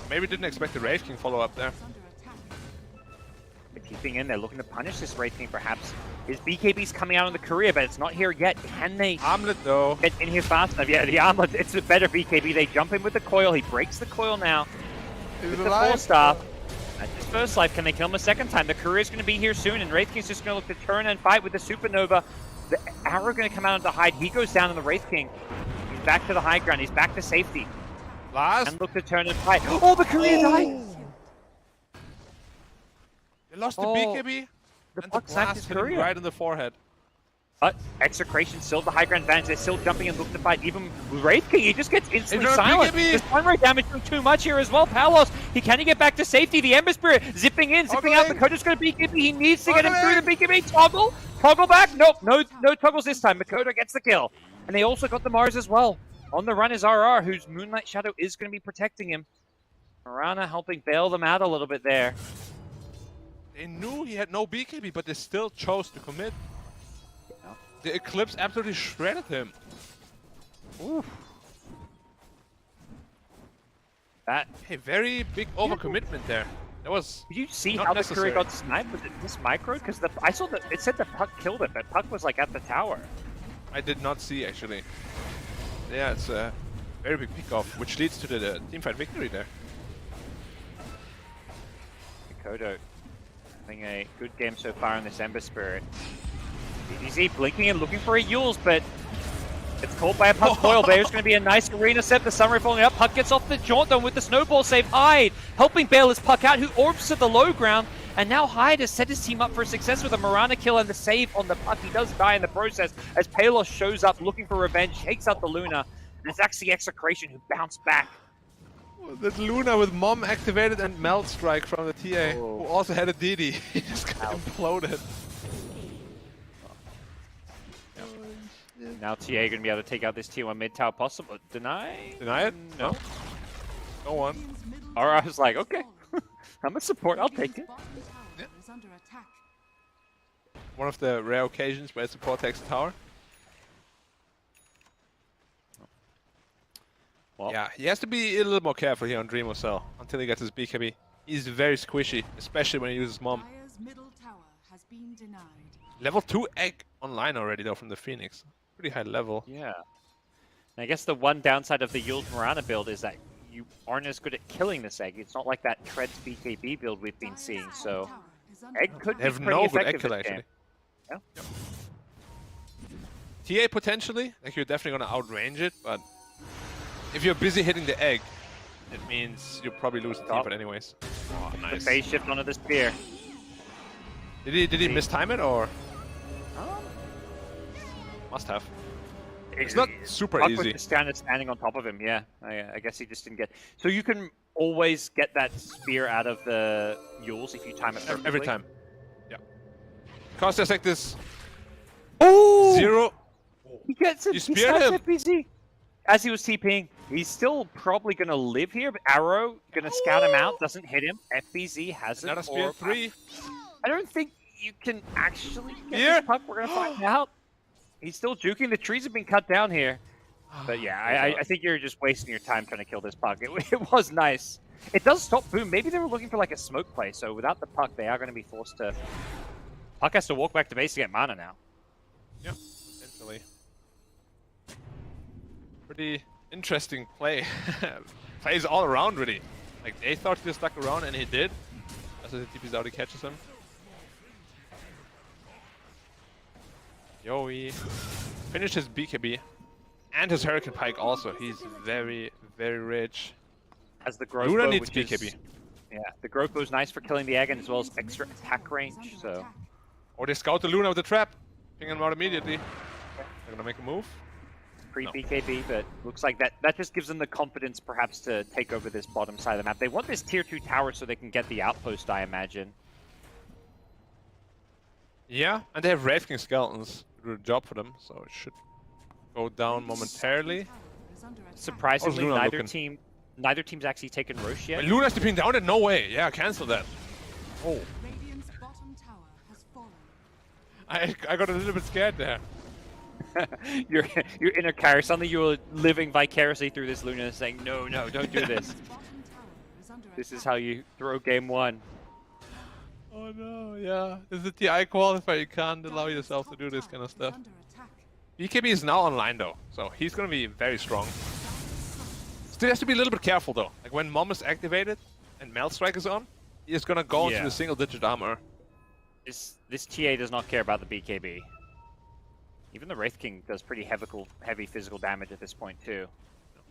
Maybe didn't expect the Wraith King follow up there. Is under attack. They're keeping in, they're looking to punish this Wraith King perhaps. His BKB's coming out on the career, but it's not here yet. Can they Armlet though. get in here fast enough? Yeah, the armlet, it's a better BKB. They jump in with the coil. He breaks the coil now. Is With it the alive? 4-star. That's his first life. Can they kill him a second time? The career's going to be here soon, and Wraith King's just going to look to turn and fight with the Supernova. The arrow going to come out onto Hyde. He goes down on the Wraith King. He's back to the high ground. He's back to safety. Last. And look to turn and fight. Oh, the career died! They lost the Oh, BKB. The And puck the snapped blast his hit him career. right in the forehead. But EXECRATION still the high ground advantage. They're still jumping and look to fight. Even Wraith King, he just gets instantly It's not silenced. BKB. The stun rate damage doing too much here as well. Palos, can he get back to safety? The Ember Spirit zipping in, zipping out. Ogling. Makoto's going to BKB. He needs to get him Ogling. through the BKB. Toggle back. Nope, no toggles this time. Makoto gets the kill. And they also got the Mars as well. On the run is RR, whose Moonlight Shadow is going to be protecting him. Marana helping bail them out a little bit there. They knew he had no BKB, but they still chose to commit. The Eclipse absolutely shredded him. Oof. That. Hey, very big overcommitment there. That was Did you see not how the necessary. career got sniped? Was it this micro? Because I saw that it said the puck killed it, but puck was like at the tower. I did not see actually. Yeah, it's a very big pickoff, which leads to the teamfight victory there. Makoto having a good game so far in this Ember Spirit. BDZ blinking and looking for a Yules, but it's caught by a puck coil. There's going to be a nice arena set. The Sunray falling up. Puck gets off the jaunt though with the snowball save. Hyde helping bail his puck out, who orbs to the low ground. And now Hyde has set his team up for success with a Marana kill and the save on the puck. He does die in the process as Palos shows up looking for revenge, takes out the Luna. And it's actually EXECRATION who bounced back. That Luna with Mom activated and Melt Strike from the TA, Oh. who also had a DD. He just got imploded. Now TA going to be able to take out this T1 mid tower possible. Deny? Deny it? No. Go on. Team's middle Or I was like, okay. I'm a support, I'll take it. bottom tower is under attack. One of the rare occasions where support takes the tower. Well, Yeah, he has to be a little more careful here on Dream or Cell until he gets his BKB. He's very squishy, especially when he uses Mom. Dire's middle tower has been denied. Level 2 egg online already though from the Phoenix. Pretty high level. Yeah. And I guess the one downside of the Yule's Mirana build is that you aren't as good at killing this egg. It's not like that Treads BKB build we've been seeing, so egg could They be have pretty no good egg effective kill this game. actually. Yeah. TA potentially, like you're definitely gonna outrange it, but if you're busy hitting the egg, it means you'll probably lose the team fight anyways. Oh, The nice. phase shift onto the spear. Did he mistime it or Um, must have? It's not super Puck was easy. just standing on top of him, yeah. I guess he just didn't get... So you can always get that spear out of the Yules if you time it perfectly? Every time. Yeah. Because there's like this Oh! 0. He gets it! You He speared starts him. FBZ! As he was TPing, he's still probably going to live here, but Arrow going to scout him out, doesn't hit him. FBZ has it. Another spear, or- 3. I don't think you can actually get Here? this puck. We're going to find out. He's still juking. The trees have been cut down here. But yeah, I think you're just wasting your time trying to kill this puck. It was nice. It does stop Boom. Maybe they were looking for like a smoke play, so without the puck, they are going to be forced to... Puck has to walk back to base to get mana now. Yeah, potentially. Pretty interesting play. Plays all around really. Like they thought he was stuck around and he did. As the TP's out, he catches him. Yoey finished his BKB and his Hurricane Pike also. He's very, very rich. Has the growth Luna bow, needs which BKB. is- Yeah, the growth bow is nice for killing the egg and as well as extra attack range, so... Or they scout the Luna with the trap. Ping him out immediately. They're gonna make a move. Pre-BKB, but looks like that just gives them the confidence perhaps to take over this bottom side of the map. They want this tier 2 tower so they can get the outpost, I imagine. Yeah, and they have Wraith King Skeletons to do the job for them, so it should go down momentarily. Surprisingly, Luna looking? neither team's actually taken Roche yet. Wait, Luna's tipping down it? No way. Yeah, cancel that. Oh, Radiant's bottom tower has fallen. I got a little bit scared there. your inner character, suddenly you're living vicariously through this Luna saying, no, don't do this. Bottom tower is under This is attack. how you throw game 1. Oh no, yeah. This is a TI qualifier. You can't allow yourself to do this kind of stuff. Under attack. BKB is now online though, so he's gonna be very strong. Still has to be a little bit careful though. Like when Mom is activated and Melt Strike is on, he is gonna go into Yeah. the single-digit armor. This TA does not care about the BKB. Even the Wraith King does pretty heavy physical damage at this point too.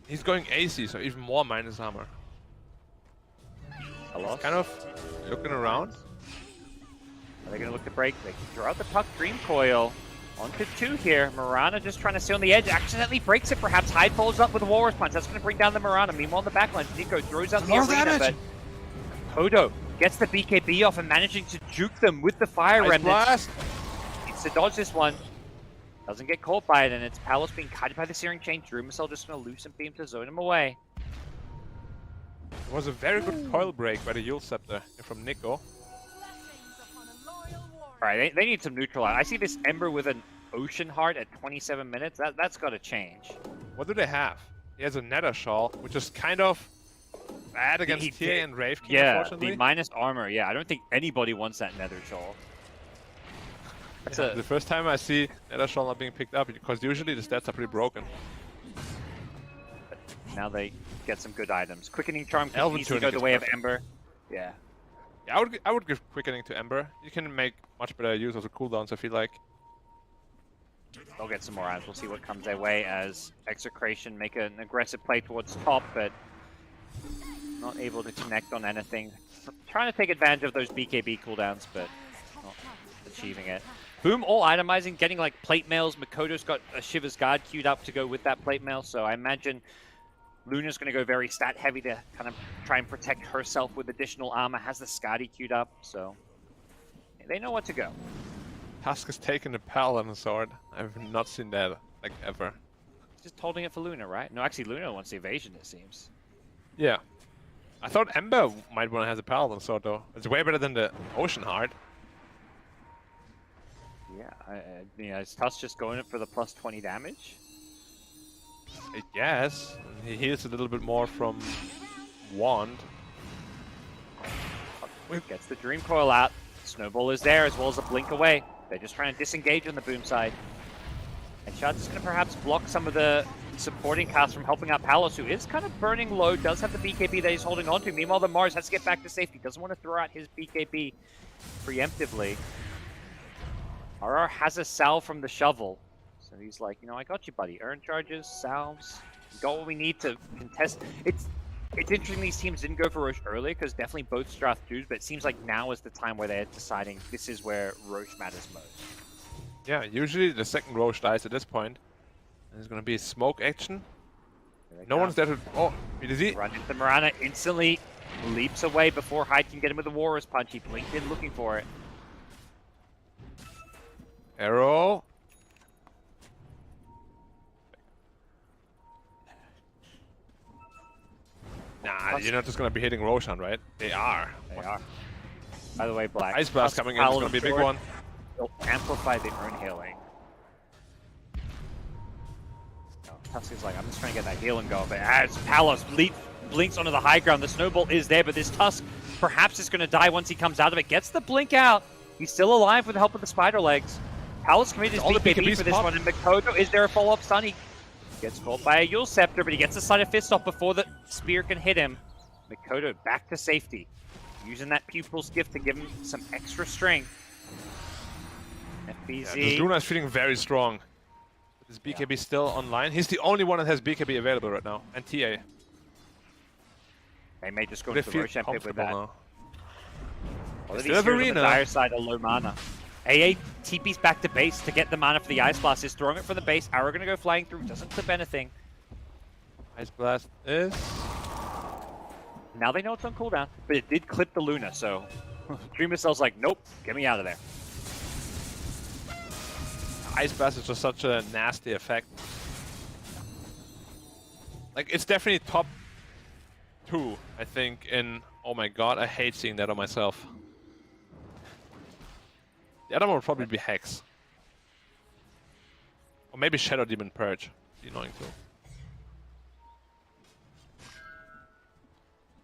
He's going AC, so even more minus armor. Hello? Kind of looking around. Are they going to look to break? They can throw out the puck. Dream Coil. Onto 2 here. Mirana just trying to stay on the edge. Accidentally breaks it perhaps. Hyde follows up with a Walrus Punch. That's going to bring down the Mirana. Meanwhile, on the backline, Nico throws out the More arena, damage! but Hodo gets the BKB off and managing to juke them with the Fire Ice Remnant. Blast! Needs to dodge this one. Doesn't get caught by it, and it's Palos being kited by the Searing Chain. Duracell just going to loosen beam to zone him away. It was a very good coil break by the Yule Scepter from Nico. Alright, they need some neutralize. I see this Ember with an Ocean Heart at 27 minutes. That's got to change. What do they have? He has a Nether Shawl, which is kind of bad against He TA did. and Wraith King, Yeah, unfortunately. the minus armor. Yeah, I don't think anybody wants that Nether Shawl. That's The first time I see Nether Shawl not being picked up, because usually the stats are pretty broken. Now they get some good items. Quickening Charm Elven continues to go Tunic the is way of perfect. Ember. Yeah. Yeah, I would give Quickening to Ember. You can make much better use of the cooldowns, I feel like. They'll get some more items. We'll see what comes their way as Execration make an aggressive play towards top, but not able to connect on anything. Trying to take advantage of those BKB cooldowns, but not achieving it. Boom, all itemizing, getting like plate mails. Makoto's got a Shiva's Guard queued up to go with that plate mail, so I imagine Luna's going to go very stat heavy to kind of try and protect herself with additional armor. Has the Skadi queued up, so they know what to go. Tusk has taken the Paladin Sword. I've not seen that, like, ever. Just holding it for Luna, right? No, actually, Luna wants the evasion, it seems. Yeah. I thought Ember might want to have the Paladin Sword, though. It's way better than the Ocean Heart. Yeah, is Tusk just going for the plus 20 damage? I guess. He heals a little bit more from Wand. Gets the Dream Coil out. Snowball is there as well as a blink away. They're just trying to disengage on the Boom side. And Shard's just going to perhaps block some of the supporting casts from helping out Palos, who is kind of burning low, does have the BKB that he's holding on to. Meanwhile, the Mars has to get back to safety. Doesn't want to throw out his BKB preemptively. RR has a salve from the shovel. So he's like, you know, I got you, buddy. Earn charges, salves. We got what we need to contest. It's interesting these teams didn't go for Roche earlier, because definitely both Strath do, but it seems like now is the time where they're deciding this is where Roche matters most. Yeah, usually the second Roche dies at this point. There's going to be smoke action. No one's there to... Oh, BDZ. Run into Mirana, instantly leaps away before Hyde can get him with the Walrus Punch. He blinked in looking for it. Arrow. Nah, you're not just going to be hitting Roshan, right? They are. They are. By the way, Black. Ice Blast coming in, it's going to be a big one. They'll amplify the urn healing. Tusk is like, I'm just trying to get that healing going, but as Palos blinks onto the high ground, the snowball is there, but this Tusk perhaps is going to die once he comes out of it. Gets the blink out. He's still alive with the help of the spider legs. Palos committed his BKB for this one, and Mikoto, is there a follow-up stun? He gets caught by a Yule Scepter, but he gets the Slider Fist off before the spear can hit him. Mikoto back to safety, using that Pupil's Gift to give him some extra strength. FBZ. Yeah, Luna is feeling very strong. Is BKB still online? He's the only one that has BKB available right now, and TA. They may just go into the Roshan pit with that. Now. Well, these heroes on the dire side are low mana. AA TP's back to base to get the mana for the Ice Blast. Is throwing it from the base. Arrow gonna go flying through. Doesn't clip anything. Ice Blast is... Now they know it's on cooldown, but it did clip the Luna, so... Dreamer Cell's like, nope, get me out of there. Ice Blast is just such a nasty effect. Like, it's definitely top 2, I think, in... Oh my god, I hate seeing that on myself. The other one would probably be Hex. Or maybe Shadow Demon Purge. Be annoying too.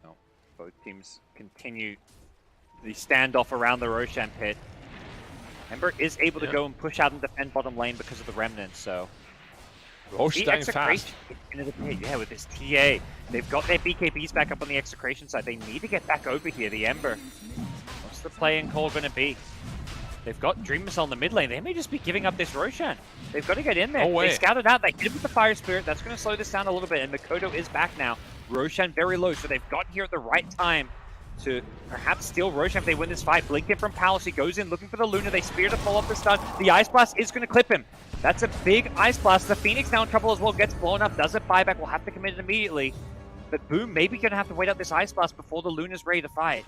No. Both teams continue the standoff around the Roshan pit. Ember is able to go and push out and defend bottom lane because of the remnants, so... Roche dying fast. Into the pit, yeah, with this TA. They've got their BKBs back up on the execration side. They need to get back over here, the Ember. What's the playing call going to be? They've got Dream Missile in the mid lane. They may just be giving up this Roshan. They've got to get in there. No way. They scouted out. They hit him with the Fire Spirit. That's going to slow this down a little bit. And Mikoto is back now. Roshan very low, so they've gotten here at the right time to perhaps steal Roshan if they win this fight. Blink it from Palace. He goes in looking for the Luna. They spear to pull off the stun. The Ice Blast is going to clip him. That's a big Ice Blast. The Phoenix now in trouble as well. Gets blown up. Does it buyback. We'll have to commit it immediately. But Boom maybe going to have to wait out this Ice Blast before the Luna's ready to fight.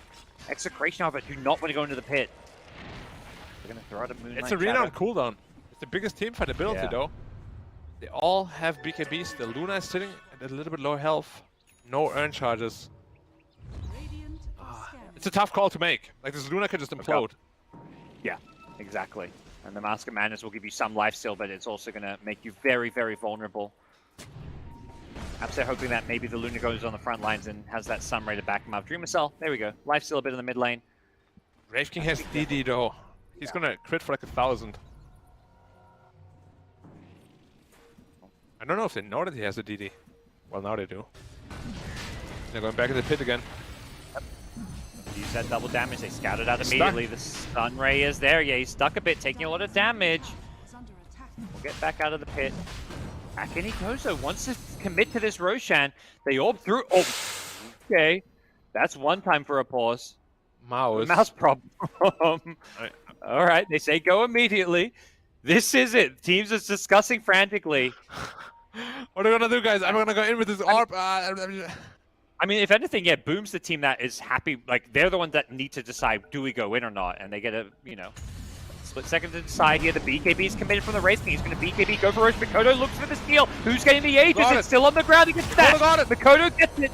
Execration, however, do not want to go into the pit. They're going to throw out a Moonlight It's Arena on cooldown. It's the biggest team fight ability though. They all have BKBs. The Luna is sitting at a little bit low health. No earn charges. It's a tough call to make. Like, this Luna could just implode. Yeah, exactly. And the Mask of Madness will give you some life steal, but it's also going to make you very, very vulnerable. Perhaps they're hoping that maybe the Luna goes on the front lines and has that Sun Ray to back him up. Dreamer Cell, there we go. Life steal a bit in the mid lane. Wraith King has DD though. He's gonna crit for like 1,000. I don't know if they know that he has a DD. Well, now they do. They're going back in the pit again. Use that double damage. They scouted out immediately. The Sun Ray is there. Yeah, he's stuck a bit, taking a lot of damage. We'll get back out of the pit. Back in he goes though. Wants to commit to this Roshan. They orb through. Oh, okay. That's one time for a pause. Mouse problem. All right, they say go immediately. This is it. Teams are discussing frantically. What are we gonna do, guys? I'm gonna go in with this orb. I mean, if anything, yeah, Boom's the team that is happy. Like, they're the ones that need to decide, do we go in or not? And they get a, you know, split second to decide here. The BKB is committed from the Wraith King. He's going to BKB, go for Roche. Mikoto looks for the steal. Who's getting the Aegis? It's still on the ground. He gets that. Mikoto gets it.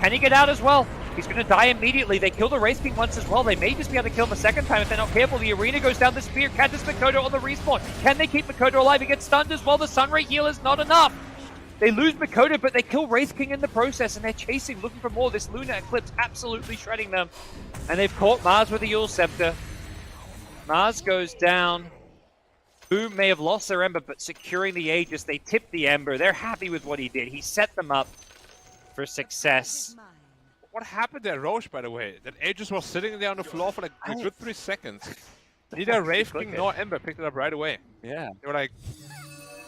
Can he get out as well? He's going to die immediately. They kill the Wraith King once as well. They may just be able to kill him a second time if they're not careful. The Arena goes down the spear. Catches Mikoto on the respawn. Can they keep Mikoto alive? He gets stunned as well. The Sunray heal is not enough. They lose Makoto, but they kill Wraith King in the process, and they're chasing, looking for more. This Luna Eclipse absolutely shredding them. And they've caught Mars with the Yule Scepter. Mars goes down. Boom may have lost their Ember, but securing the Aegis, they tipped the Ember. They're happy with what he did. He set them up for success. What happened there, Roche, by the way? That Aegis was sitting there on the floor for like a good 3 seconds. Neither Wraith King nor Ember picked it up right away. Yeah. They were like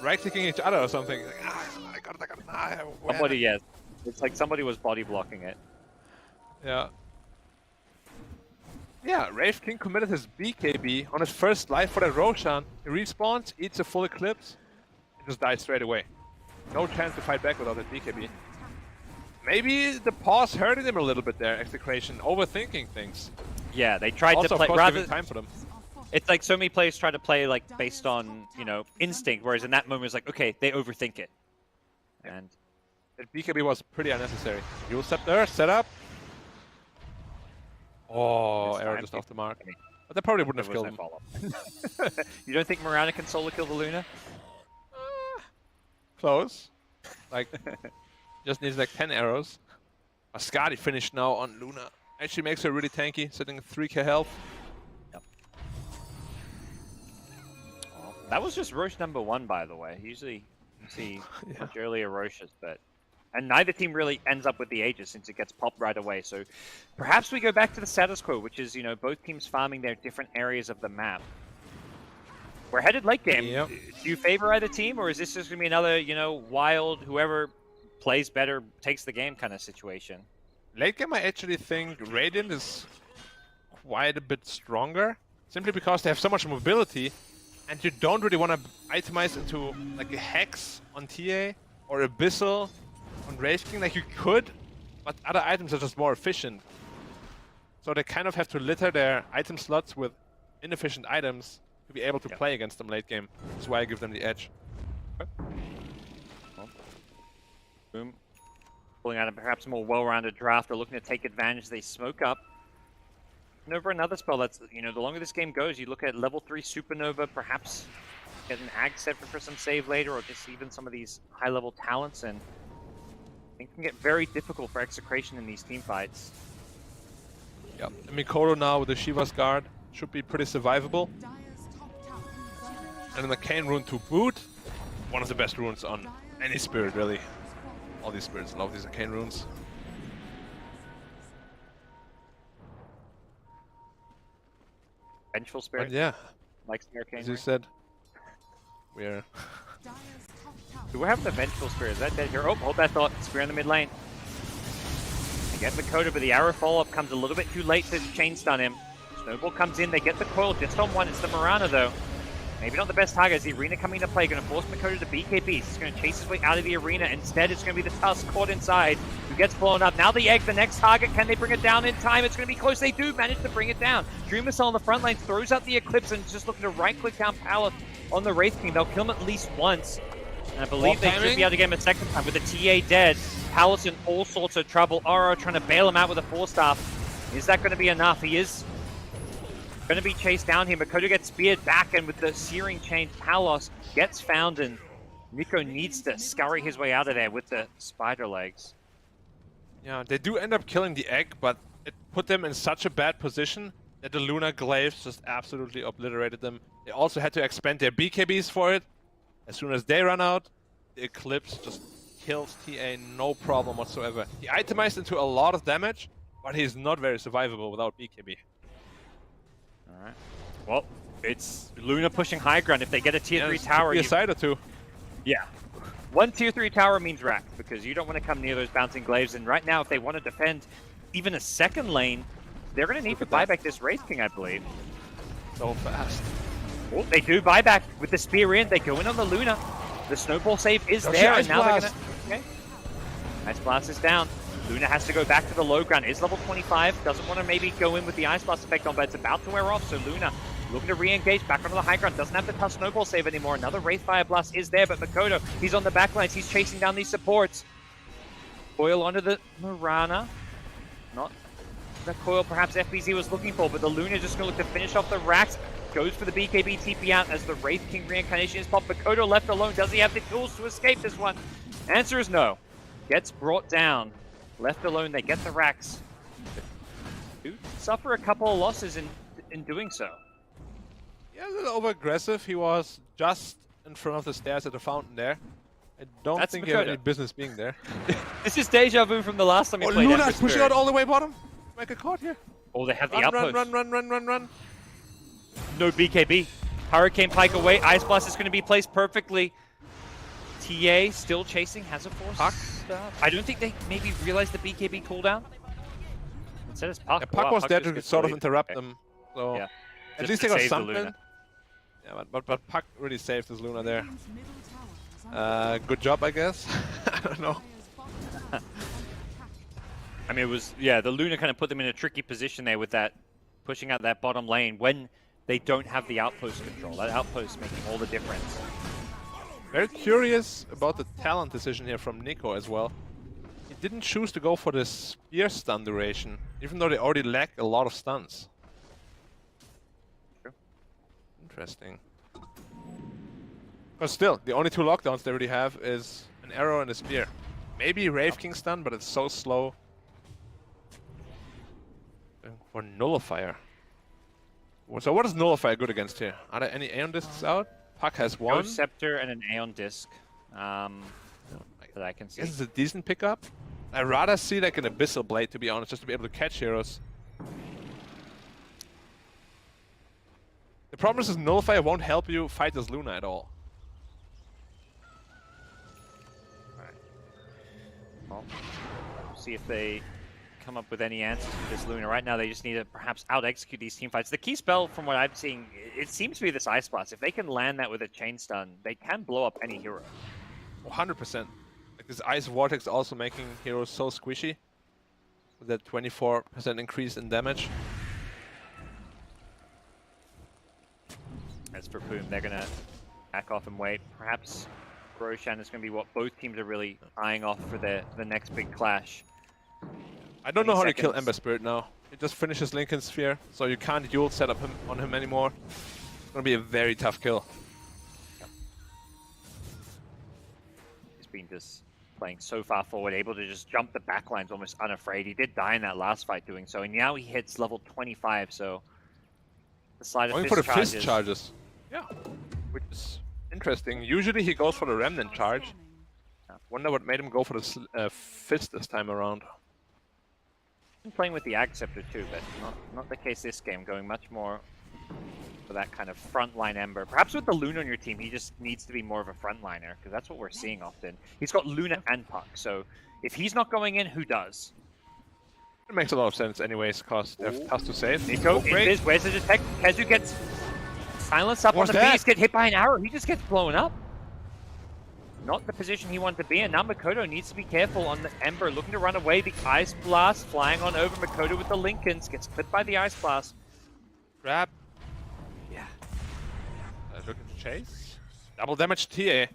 right-clicking each other or something. Like, I got it. Somebody, yes. It's like somebody was body blocking it. Yeah. Yeah, Wraith King committed his BKB on his first life for that Roshan. He respawns, eats a full Eclipse, and just dies straight away. No chance to fight back without that BKB. Maybe the pause hurting them a little bit there, Execration, overthinking things. Yeah, they tried Also, to play of course, rather. giving time for them. It's like so many players try to play like based on, you know, instinct, whereas in that moment it's like, okay, they overthink it. And That BKB was pretty unnecessary. Yule Scepter, set up. Oh, This arrow time just he- off the mark. But that probably wouldn't there have was killed no him. follow-up. You don't think Mirana can solo kill the Luna? Close. Like, just needs like 10 arrows. Ascari finished now on Luna. Actually makes her really tanky, sitting at 3k health. That was just Roche number 1, by the way. Usually you see Yeah. much earlier Roches, but... And neither team really ends up with the Aegis since it gets popped right away. So perhaps we go back to the status quo, which is, you know, both teams farming their different areas of the map. We're headed late game. Yep. Do you favor either team, or is this just going to be another, you know, wild, whoever plays better takes the game kind of situation? Late game, I actually think Radiant is quite a bit stronger, simply because they have so much mobility, and you don't really want to itemize into like a Hex on TA or Abyssal on Wraith King. Like you could, but other items are just more efficient. So they kind of have to litter their item slots with inefficient items to be able to play against them late game. That's why I give them the edge. Boom. Pulling out a perhaps more well-rounded draft, or looking to take advantage. They smoke up. Nova, another spell that's, you know, the longer this game goes, you look at level 3 Supernova, perhaps get an Ag set for some save later, or just even some of these high-level talents, and it can get very difficult for Execration in these team fights. Yeah, and Mikoto now with the Shiva's Guard should be pretty survivable. Dire's top tower is under attack. And an Arcane Rune to boot. One of the best runes on any spirit, really. All these spirits love these Arcane Runes. Vengeful Spirit, But yeah, likes the Arcane as you Ring. said, we're... Dire's top tower. Do we have the Vengeful Spirit? Is that dead here? Oh, hold that thought. Spear in the mid lane. They get Makoto, but the arrow follow-up comes a little bit too late to chain stun him. Snowball comes in, they get the coil just on one. It's the Mirana, though. Maybe not the best target. Is the arena coming into play? Going to force Makoto to BKB. He's going to chase his way out of the arena. Instead, it's going to be the Tusk caught inside, who gets blown up. Now the Egg, the next target. Can they bring it down in time? It's going to be close. They do manage to bring it down. Dream Missile on the front line throws out the Eclipse and just looking to right-click down Palace on the Wraith King. They'll kill him at least once. And I believe they should be able to get him a second time. With the TA dead, Palace in all sorts of trouble. Oro trying to bail him out with a 4-staff. Is that going to be enough? He is going to be chased down here. Makoto gets speared back, and with the Searing Chain, Palos gets found, and Nico needs to scurry his way out of there with the spider legs. Yeah, they do end up killing the Egg, but it put them in such a bad position that the Lunar Glaives just absolutely obliterated them. They also had to expend their BKBs for it. As soon as they run out, the Eclipse just kills TA, no problem whatsoever. He itemized into a lot of damage, but he's not very survivable without BKB. Alright. Well, it's Luna pushing high ground. If they get a tier 3 It tower, could be a you... side or two. Yeah. One tier 3 tower means wrecked, because you don't want to come near those bouncing glaives, and right now, if they want to defend even a second lane, they're going to need to buy back this Wraith King, I believe. So fast. Oh, they do buy back with the spear in. They go in on the Luna. The snowball save is there, and now they're going to... Okay. Ice Blast is down. Luna has to go back to the low ground. Is level 25. Doesn't want to maybe go in with the Ice Blast effect on, but it's about to wear off. So Luna looking to re-engage back onto the high ground. Doesn't have the tough snowball save anymore. Another Wraith Fire Blast is there, but Makoto, he's on the back lines. He's chasing down these supports. Coil onto the Mirana. Not the coil perhaps FBZ was looking for, but the Luna just going to look to finish off the racks. Goes for the BKB TP out as the Wraith King reincarnation is popped. Makoto left alone. Does he have the tools to escape this one? Answer is no. Gets brought down. Left alone, they get the racks. Do suffer a couple of losses in doing so. Yeah, a little over-aggressive. He was just in front of the stairs at the fountain there. I don't think he had any business being there. This is deja vu from the last time he played Luna's Ember pushing Spirit. out all the way bottom. Make a caught here. Oh, they have the Run, outpost. run. No BKB. Hurricane Pike away. Ice Blast is going to be placed perfectly. TA still chasing. Has a force. Puck. I don't think they maybe realized the BKB cooldown. Instead it's Puck. Yeah, Puck was there to sort of interrupt them. So Yeah. at Just least to they got save the something. Luna. Yeah, but Puck really saved his Luna there. Radiant's middle tower is under Good job, I guess. I don't know. Dire's bottom tower is under attack. I mean, it was, yeah, the Luna kind of put them in a tricky position there with that, pushing out that bottom lane when they don't have the outpost control. That outpost making all the difference. Very curious about the talent decision here from Nico as well. He didn't choose to go for the spear stun duration, even though they already lack a lot of stuns. True. Interesting. But still, the only two lockdowns they already have is an arrow and a spear. Maybe Wraith King stun, but it's so slow. For Nullifier. So what is Nullifier good against here? Are there any Aeon Discs out? Puck has one. Ghost Scepter and an Aeon Disc that I can see. This is a decent pickup. I'd rather see like an Abyssal Blade, to be honest, just to be able to catch heroes. The problem is Nullifier won't help you fight this Luna at all. Well, see if they come up with any answers to this Luna. Right now, they just need to perhaps out-execute these team fights. The key spell, from what I'm seeing, it seems to be this Ice Blast. If they can land that with a Chain Stun, they can blow up any hero. 100%. Like this Ice Vortex also making heroes so squishy. With that 24% increase in damage. As for Boom, they're going to back off and wait. Perhaps Roshan is going to be what both teams are really eyeing off for the next big clash. I don't know how to kill seconds. Ember Spirit now. He just finishes Lincoln's Sphere, so you can't dual set up on him anymore. It's gonna be a very tough kill. He's been just playing so far forward, able to just jump the backlines almost unafraid. He did die in that last fight doing so, and now he hits level 25, so the slide of Going fist for the charges. fist charges. Yeah, which is interesting. Usually he goes for the Remnant charge. Wonder what made him go for the fist this time around. Been playing with the Ag Scepter too, but not the case this game. Going much more for that kind of frontline Ember. Perhaps with the Luna on your team, he just needs to be more of a frontliner, because that's what we're seeing often. He's got Luna and Puck, so if he's not going in, who does? It makes a lot of sense anyways, because they have tough to save. Nico, great. where's the detect? Kezu gets silenced up What's on the that? beast, get hit by an arrow. He just gets blown up. Not the position he wanted to be in. Now Makoto needs to be careful on the Ember, looking to run away. The Ice Blast flying on over Makoto with the Lincolns. Gets clipped by the Ice Blast. Grab. Yeah. Looking to chase. Double damage TA.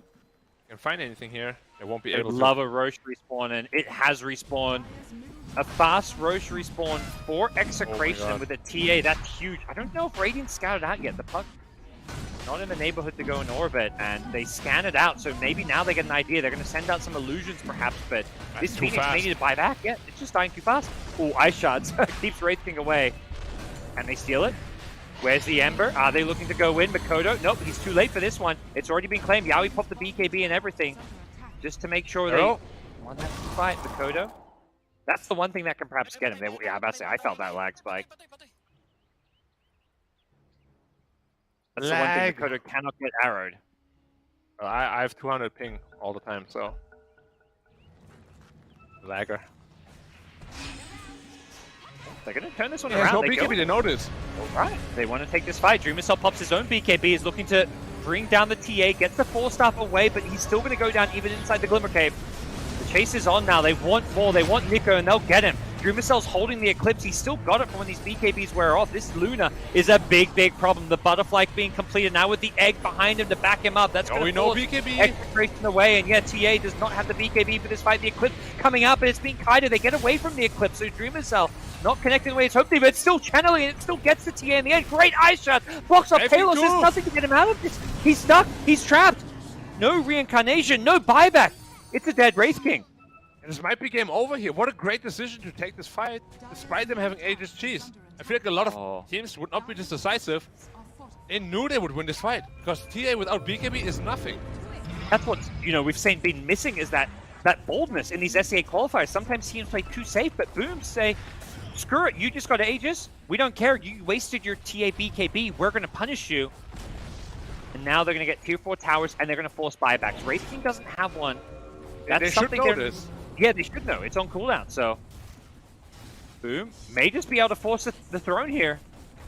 Can find anything here. They won't be I'd able to. love a Roche respawn, and it has respawned. A fast Roche respawn for Execration God. with a TA. That's huge. I don't know if Radiant's scouted out yet. The Puck not in the neighborhood to go in orbit, and they scan it out, so maybe now they get an idea. They're going to send out some illusions perhaps, but this too Phoenix fast. may need to buy back. Yeah, it's just dying too fast. Oh, Ice Shards keeps racing away. And they steal it. Where's the Ember? Are they looking to go in? Makoto? Nope, he's too late for this one. It's already been claimed. Yaoi popped the BKB and everything just to make sure they won that fight. Makoto. That's the one thing that can perhaps get him. Yeah, I'm about to say, I felt that lag spike. That's the one thing Makoto cannot get arrowed. Well, I have 200 ping all the time, so. Lagger. They're going to turn this one Yeah, around. no They BKB, go. they notice. Alright, they want to take this fight. Dreamercell pops his own BKB, is looking to bring down the TA, gets the 4-staff away, but he's still going to go down even inside the Glimmer Cave. The chase is on now. They want more. They want Nico, and they'll get him. Dreamercell's holding the Eclipse. He's still got it from when these BKBs wear off. This Luna is a big, big problem. The Butterfly being completed now with the egg behind him to back him up. That's going to force BKB. Execration away, and yeah, TA does not have the BKB for this fight. The Eclipse coming out, but it's being kited. They get away from the Eclipse, so Dreamercell not connecting the way it's hoped to, but it's still channeling, and it still gets the TA in the end. Great Ice Shot. Blocks off Palos. There's nothing to get him out of this. He's stuck. He's trapped. No reincarnation. No buyback. It's a dead Wraith King. And this might be game over here. What a great decision to take this fight, despite them having Aegis Cheese. I feel like a lot of teams would not be this decisive. They knew they would win this fight, because TA without BKB is nothing. That's what, you know, we've seen been missing is that boldness in these SEA qualifiers. Sometimes teams play too safe, but Boom say, screw it, you just got Aegis. We don't care. You wasted your TA BKB. We're going to punish you. And now they're going to get tier 4 towers, and they're going to force buybacks. Wraith King doesn't have one. That's they something should know this. Yeah, they should know. It's on cooldown, so Boom may just be able to force the throne here.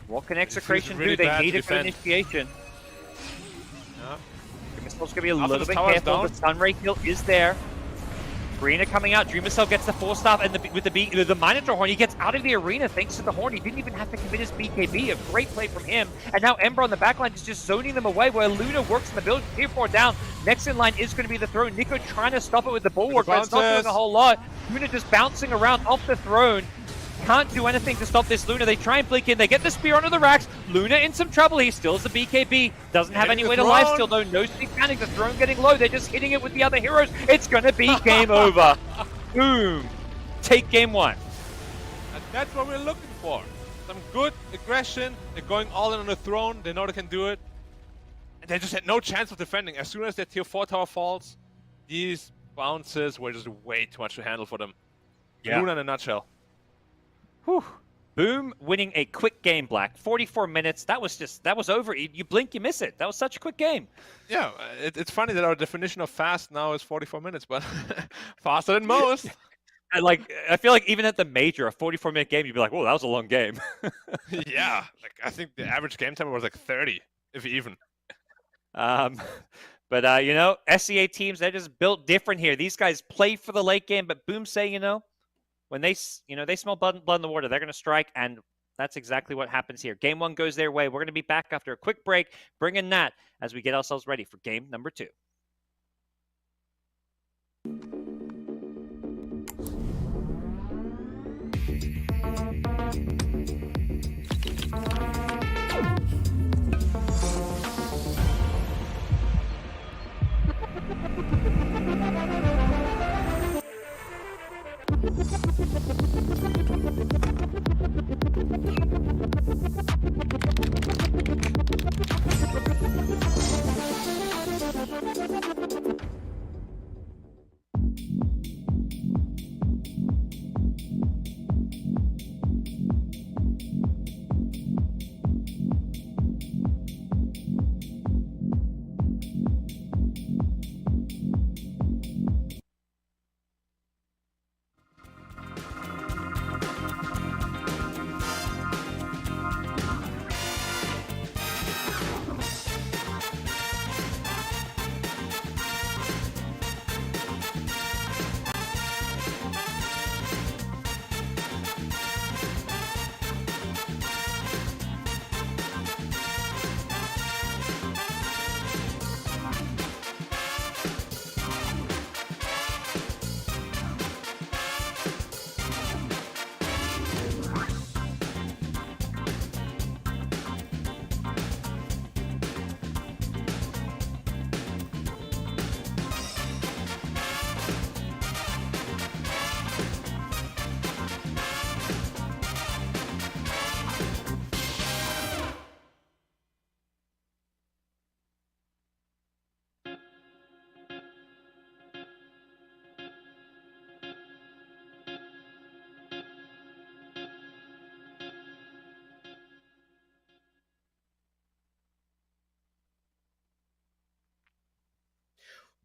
What can EXECRATION really do? They bad need to a good defend. initiation. Yeah. Dreamercell's going to be a After little the bit tower's careful. down. The Sunray kill is there. Arena coming out. Dreamercell gets the 4-staff and with the Minotaur horn. He gets out of the arena thanks to the horn. He didn't even have to commit his BKB. A great play from him. And now Ember on the backline is just zoning them away while Luna works in the build. Tier 4 down. Next in line is going to be the throne. Nico trying to stop it with the bulwark, but it's not doing a whole lot. Luna just bouncing around off the throne. Can't do anything to stop this Luna. They try and blink in. They get the spear onto the racks. Luna in some trouble. He still has the BKB. Doesn't have any way to lifesteal though. No speed panic. The throne getting low. They're just hitting it with the other heroes. It's going to be game over. Boom. Take game 1. And that's what we're looking for. Some good aggression. They're going all in on the throne. They know they can do it. And they just had no chance of defending. As soon as their tier 4 tower falls, these bounces were just way too much to handle for them. Yeah. Luna in a nutshell. Whew. Boom winning a quick game, Black. 44 minutes. That was over. You blink, you miss it. That was such a quick game. Yeah, it's funny that our definition of fast now is 44 minutes, but faster than most. I feel like even at the major, a 44-minute game, you'd be like, whoa, that was a long game. Yeah, like I think the average game time was like 30, if even. But you know, SEA teams, they're just built different here. These guys play for the late game, but Boom say, you know, when they smell blood in the water, they're going to strike, and that's exactly what happens here. Game 1 goes their way. We're going to be back after a quick break, bringing that as we get ourselves ready for game number 2.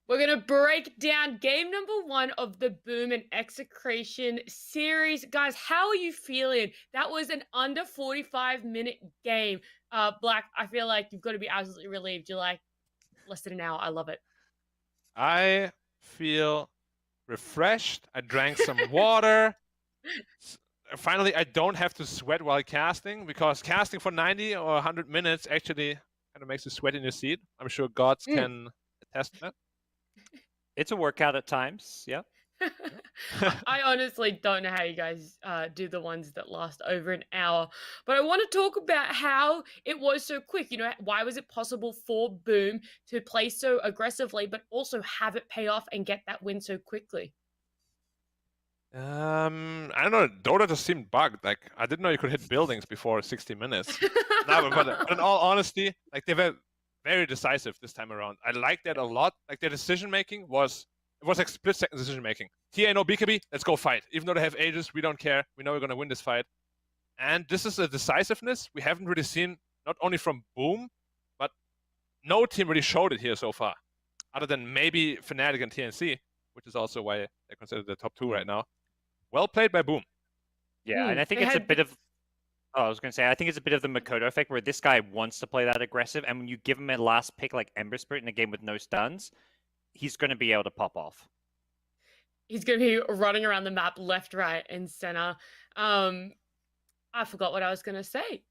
We're going to break down game number 1 of the Boom and EXECRATION series. Guys, how are you feeling? That was an under 45-minute game. Black, I feel like you've got to be absolutely relieved. You're like, less than an hour. I love it. I feel refreshed. I drank some water. Finally, I don't have to sweat while casting, because casting for 90 or 100 minutes actually kind of makes you sweat in your seat. I'm sure gods can attest to that. It's a workout at times, yeah. I honestly don't know how you guys do the ones that last over an hour, but I want to talk about how it was so quick. You know, why was it possible for Boom to play so aggressively, but also have it pay off and get that win so quickly? I don't know. Dota just seemed bugged. Like, I didn't know you could hit buildings before 60 minutes. No, but in all honesty, like, they were very decisive this time around. I like that a lot. Like, their decision making was like split second decision making. TA no BKB, let's go fight. Even though they have Aegis, we don't care. We know we're gonna win this fight. And this is a decisiveness we haven't really seen, not only from Boom, but no team really showed it here so far, other than maybe Fnatic and TNC, which is also why they're considered the top 2 right now. Well played by Boom. Yeah, and I think it's a bit of. Oh, I was going to say, I think it's a bit of the Makoto effect where this guy wants to play that aggressive, and when you give him a last pick like Ember Spirit in a game with no stuns, he's going to be able to pop off. He's going to be running around the map left, right, and center. I forgot what I was going to say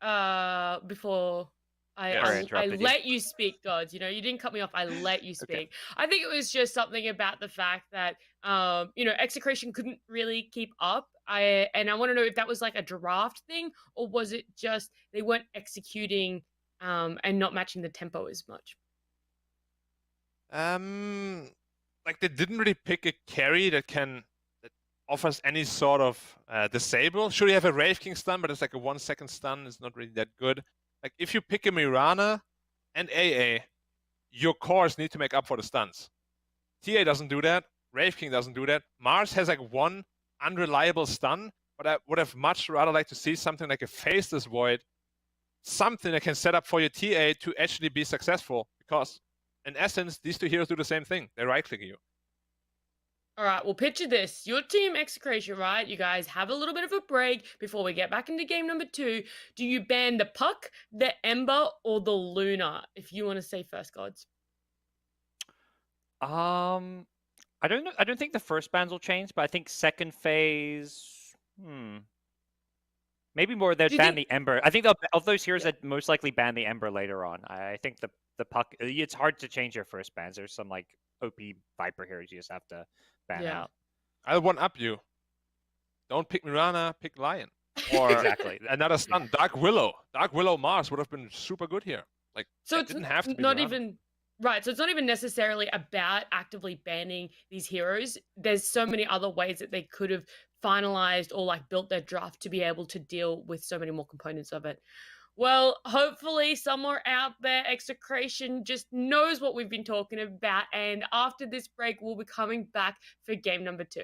before I let you speak, Gods. You know, you didn't cut me off. I let you speak. Okay. I think it was just something about the fact that, you know, EXECRATION couldn't really keep up. I want to know if that was like a draft thing, or was it just they weren't executing and not matching the tempo as much? Like, they didn't really pick a carry that offers any sort of disable. Sure, you have a Wraith King stun, but it's like a 1 second stun. It's not really that good. Like, if you pick a Mirana and AA, your cores need to make up for the stuns. TA doesn't do that. Wraith King doesn't do that. Mars has like one unreliable stun, but I would have much rather like to see something like a Faceless Void, something that can set up for your TA to actually be successful, because in essence, these two heroes do the same thing. They right-click you. All right, well, picture this. Your team EXECRATION, right? You guys have a little bit of a break before we get back into game number 2. Do you ban the Puck, the Ember, or the Luna? If you want to say first, Gods. I don't know. I don't think the first bans will change, but I think second phase. Maybe more. They'd ban the Ember. I think of those heroes that most likely ban the Ember later on. I think the Puck. It's hard to change your first bans. There's some like OP Viper heroes you just have to ban out. I'll one up you. Don't pick Mirana, pick Lion. Or exactly another stun. Dark Willow. Dark Willow Mars would have been super good here. Like, so it didn't have to be not Mirana. even. Right, so it's not even necessarily about actively banning these heroes. There's so many other ways that they could have finalized or like built their draft to be able to deal with so many more components of it. Well, hopefully somewhere out there, EXECRATION just knows what we've been talking about. And after this break, we'll be coming back for game number 2.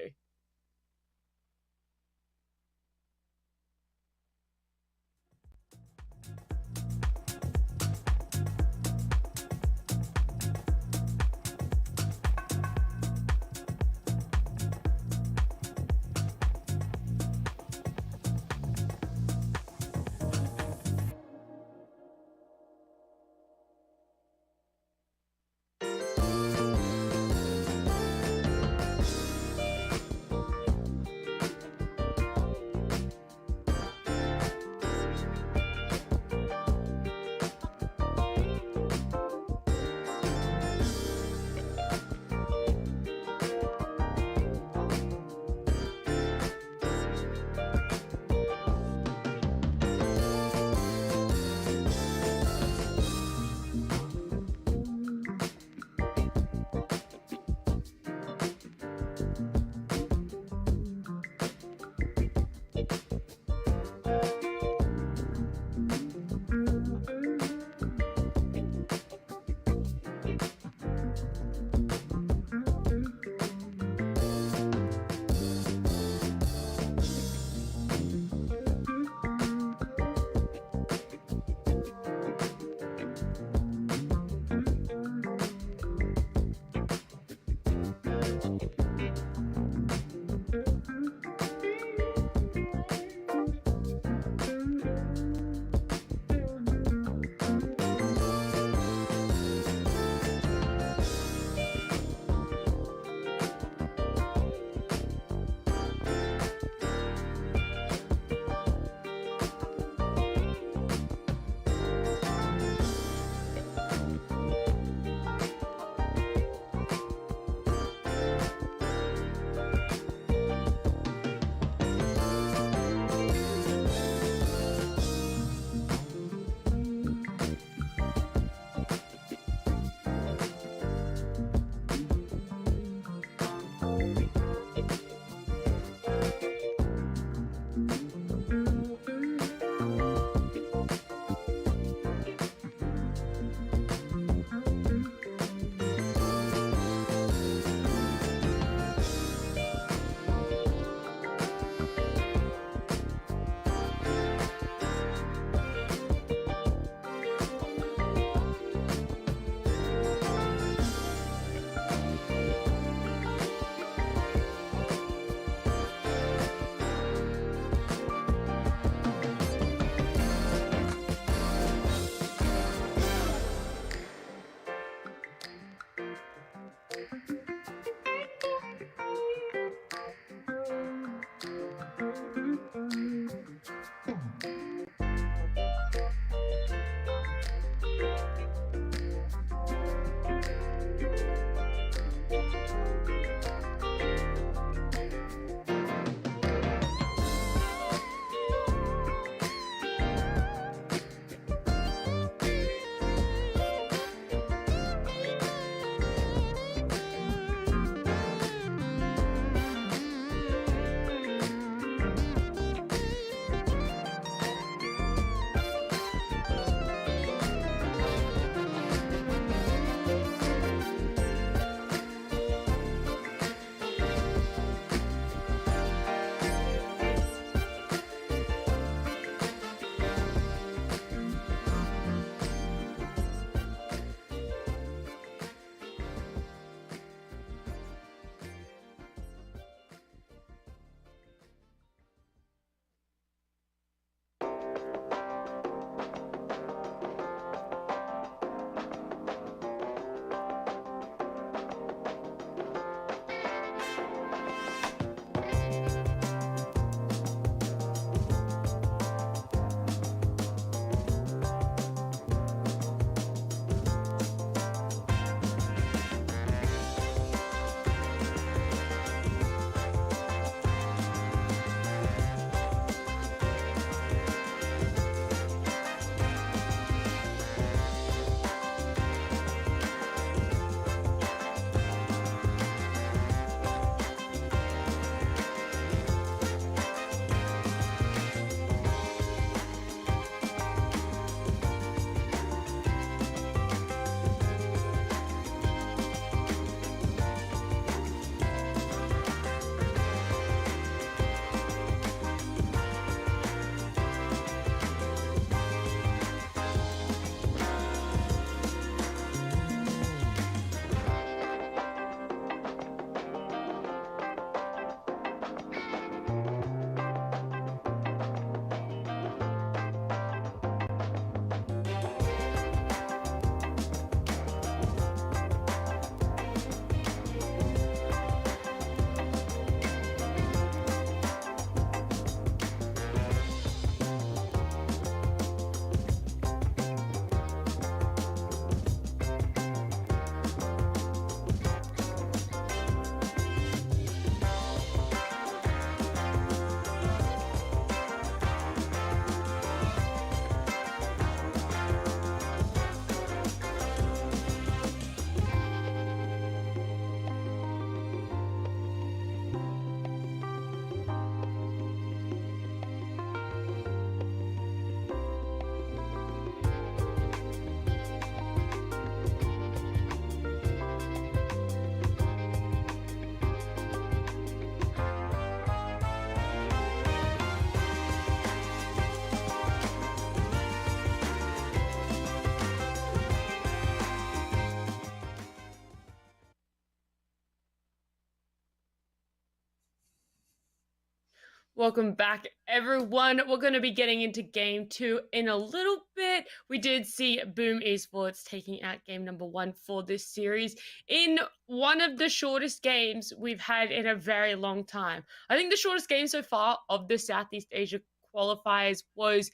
Welcome back, everyone. We're going to be getting into game 2 in a little bit. We did see Boom Esports taking out game number 1 for this series in one of the shortest games we've had in a very long time. I think the shortest game so far of the Southeast Asia qualifiers was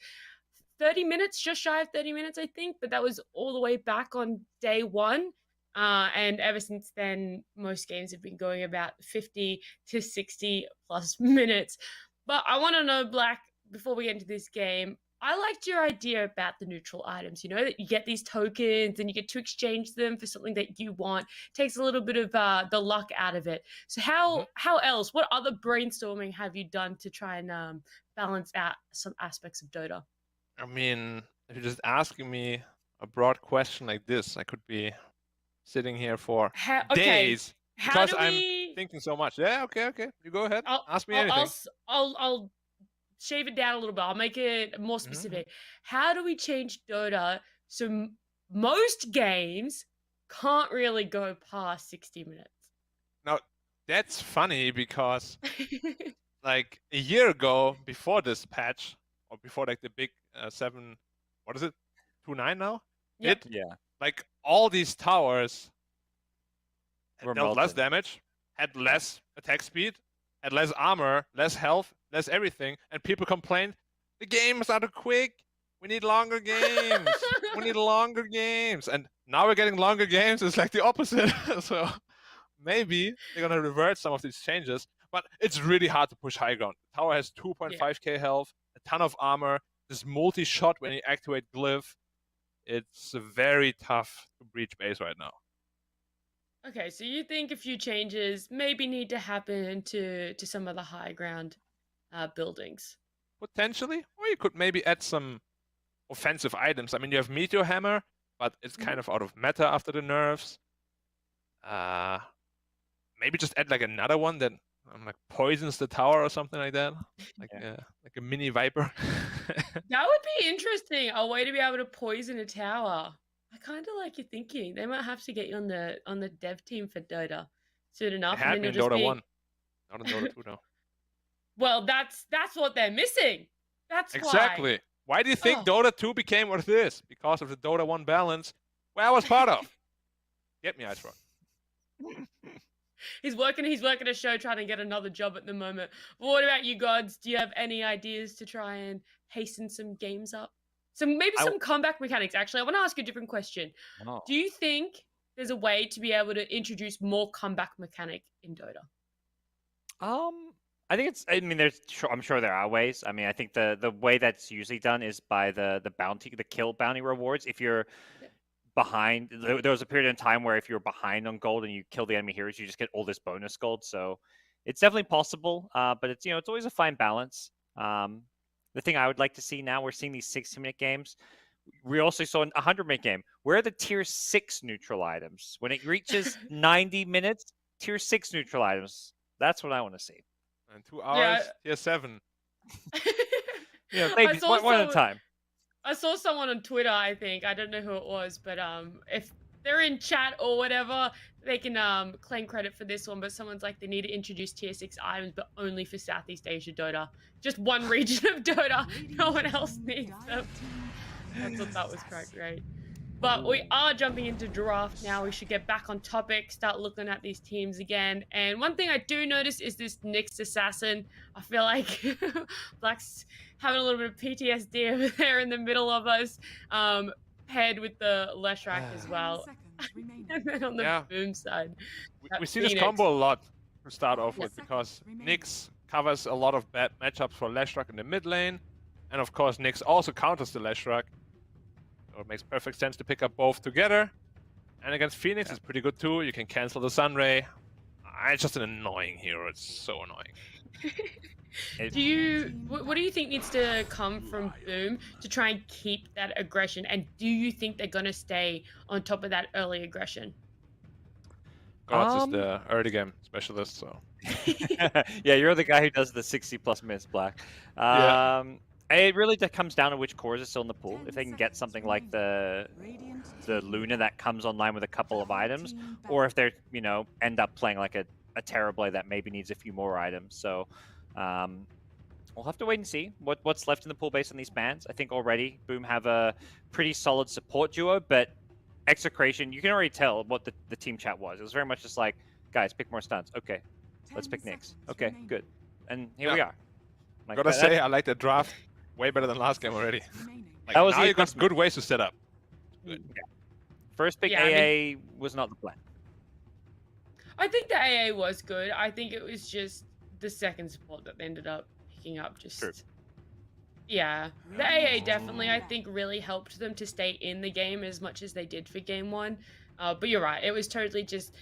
30 minutes, just shy of 30 minutes, I think, but that was all the way back on day 1. And ever since then, most games have been going about 50 to 60 plus minutes. But I want to know, Black, before we get into this game, I liked your idea about the neutral items, you know, that you get these tokens and you get to exchange them for something that you want. Takes a little bit of the luck out of it. So how else, what other brainstorming have you done to try and balance out some aspects of Dota? I mean, if you're just asking me a broad question like this, I could be sitting here for days because I'm thinking so much. Yeah, okay. You go ahead. Ask me anything. I'll shave it down a little bit. I'll make it more specific. How do we change Dota so most games can't really go past 60 minutes? Now, that's funny because like a year ago, before this patch, or before like the big 7, what is it? 2.9 now? Yep. Yeah. Like all these towers Were dealt less melted. damage, had less attack speed, had less armor, less health, less everything, and people complained, the games are too quick. We need longer games. We need longer games. And now we're getting longer games. It's like the opposite. So maybe they're gonna revert some of these changes. But it's really hard to push high ground. The tower has 2.5k health, a ton of armor, this multi-shot when you activate Glyph. It's very tough to breach base right now. Okay, so you think a few changes maybe need to happen to some of the high ground buildings? Potentially, or you could maybe add some offensive items. I mean, you have Meteor Hammer, but it's kind of out of meta after the nerfs. Maybe just add like another one that like poisons the tower or something like that, like a mini Viper. That would be interesting. A way to be able to poison a tower. I kind of like your thinking. They might have to get you on the dev team for Dota soon enough. It had me in Dota 1, not in Dota 2 now. Well, that's what they're missing. That's exactly. Why do you think Dota 2 became what it is? Because of the Dota 1 balance, where I was part of. Get me, Ice Rock. He's working a show trying to get another job at the moment. But what about you, Gods? Do you have any ideas to try and hasten some games up? Some comeback mechanics, actually. I want to ask you a different question. Oh. Do you think there's a way to be able to introduce more comeback mechanic in Dota? I think I'm sure there are ways. I mean, I think the way that's usually done is by the kill bounty rewards. If you're behind, there was a period in time where if you're behind on gold and you kill the enemy heroes, you just get all this bonus gold. So it's definitely possible, but it's it's always a fine balance. The thing I would like to see now, we're seeing these 60-minute games. We also saw a 100-minute game. Where are the tier 6 neutral items? When it reaches 90 minutes, tier 6 neutral items. That's what I want to see. And 2 hours, tier 7. Maybe one at a time. I saw someone on Twitter, I think. I don't know who it was, but if they're in chat or whatever, they can claim credit for this one. But someone's like, they need to introduce tier 6 items, but only for Southeast Asia Dota. Just one region of Dota. No one else needs them. I thought that was quite great. But we are jumping into draft now. We should get back on topic, start looking at these teams again. And one thing I do notice is this Nyx assassin. I feel like Black's having a little bit of PTSD over there in the middle of us, paired with the Leshrac as well. And then on the Boom side. We see this combo a lot to start off with because Nyx covers a lot of bad matchups for Leshrac in the mid lane. And of course, Nyx also counters the Leshrac. So it makes perfect sense to pick up both together. And against Phoenix, it's pretty good too. You can cancel the Sunray. It's just an annoying hero. It's so annoying. What do you think needs to come from Boom to try and keep that aggression? And do you think they're going to stay on top of that early aggression? Gods is the early game specialist, so. Yeah, you're the guy who does the 60+ minutes, Black. It really comes down to which cores are still in the pool. If they can get something like the Luna that comes online with a couple of items, or if they're end up playing like a Terrorblade that maybe needs a few more items. So we'll have to wait and see what's left in the pool based on these bans. I think already Boom have a pretty solid support duo, but EXECRATION, you can already tell what the team chat was. It was very much just like, guys, pick more stuns. Okay, let's pick Nyx. Okay, good. And here we are. Like, Gotta say, I like the draft way better than last game already. Like, That was now the you got adjustment. good ways to set up. Good. Yeah. First pick Yeah, I AA was not the plan. I think the AA was good. I think it was just the second support that they ended up picking up. Just True. yeah, the AA definitely I think really helped them to stay in the game as much as they did for game one. But you're right, it was totally just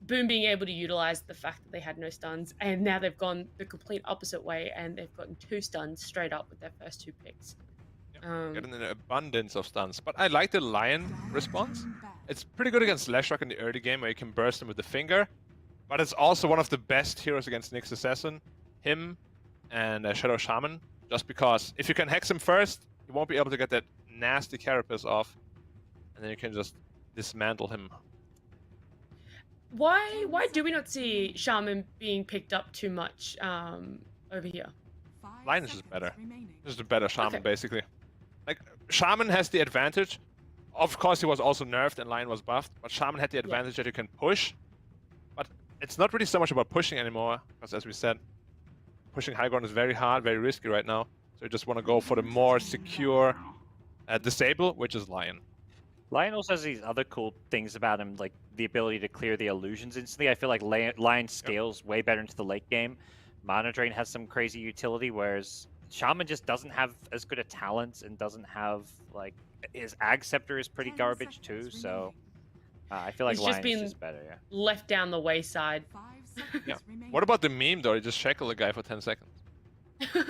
Boom being able to utilize the fact that they had no stuns, and now they've gone the complete opposite way and they've gotten 2 stuns straight up with their first 2 picks. Getting an abundance of stuns. But I like the Lion response. It's pretty good against Leshrac in the early game where you can burst him with the finger. But it's also one of the best heroes against Nyx Assassin. Him and Shadow Shaman. Just because if you can hex him first, you won't be able to get that nasty carapace off. And then you can just dismantle him. Why do we not see Shaman being picked up too much over here? Lion is just better. Just a better Shaman, Okay. basically. Like, Shaman has the advantage. Of course, he was also nerfed and Lion was buffed, but Shaman had the advantage that you can push. But it's not really so much about pushing anymore, because as we said, pushing high ground is very hard, very risky right now. So you just want to go for the more secure disable, which is Lion. Lion also has these other cool things about him, like the ability to clear the illusions instantly. I feel like Lion scales way better into the late game. Mana Drain has some crazy utility, whereas Shaman just doesn't have as good a talent and doesn't have, like, his Ag Scepter is pretty garbage too, so I feel like He's just Lion been is just better, yeah. left down the wayside. Yeah. What about the meme though? You just shackle the guy for 10 seconds.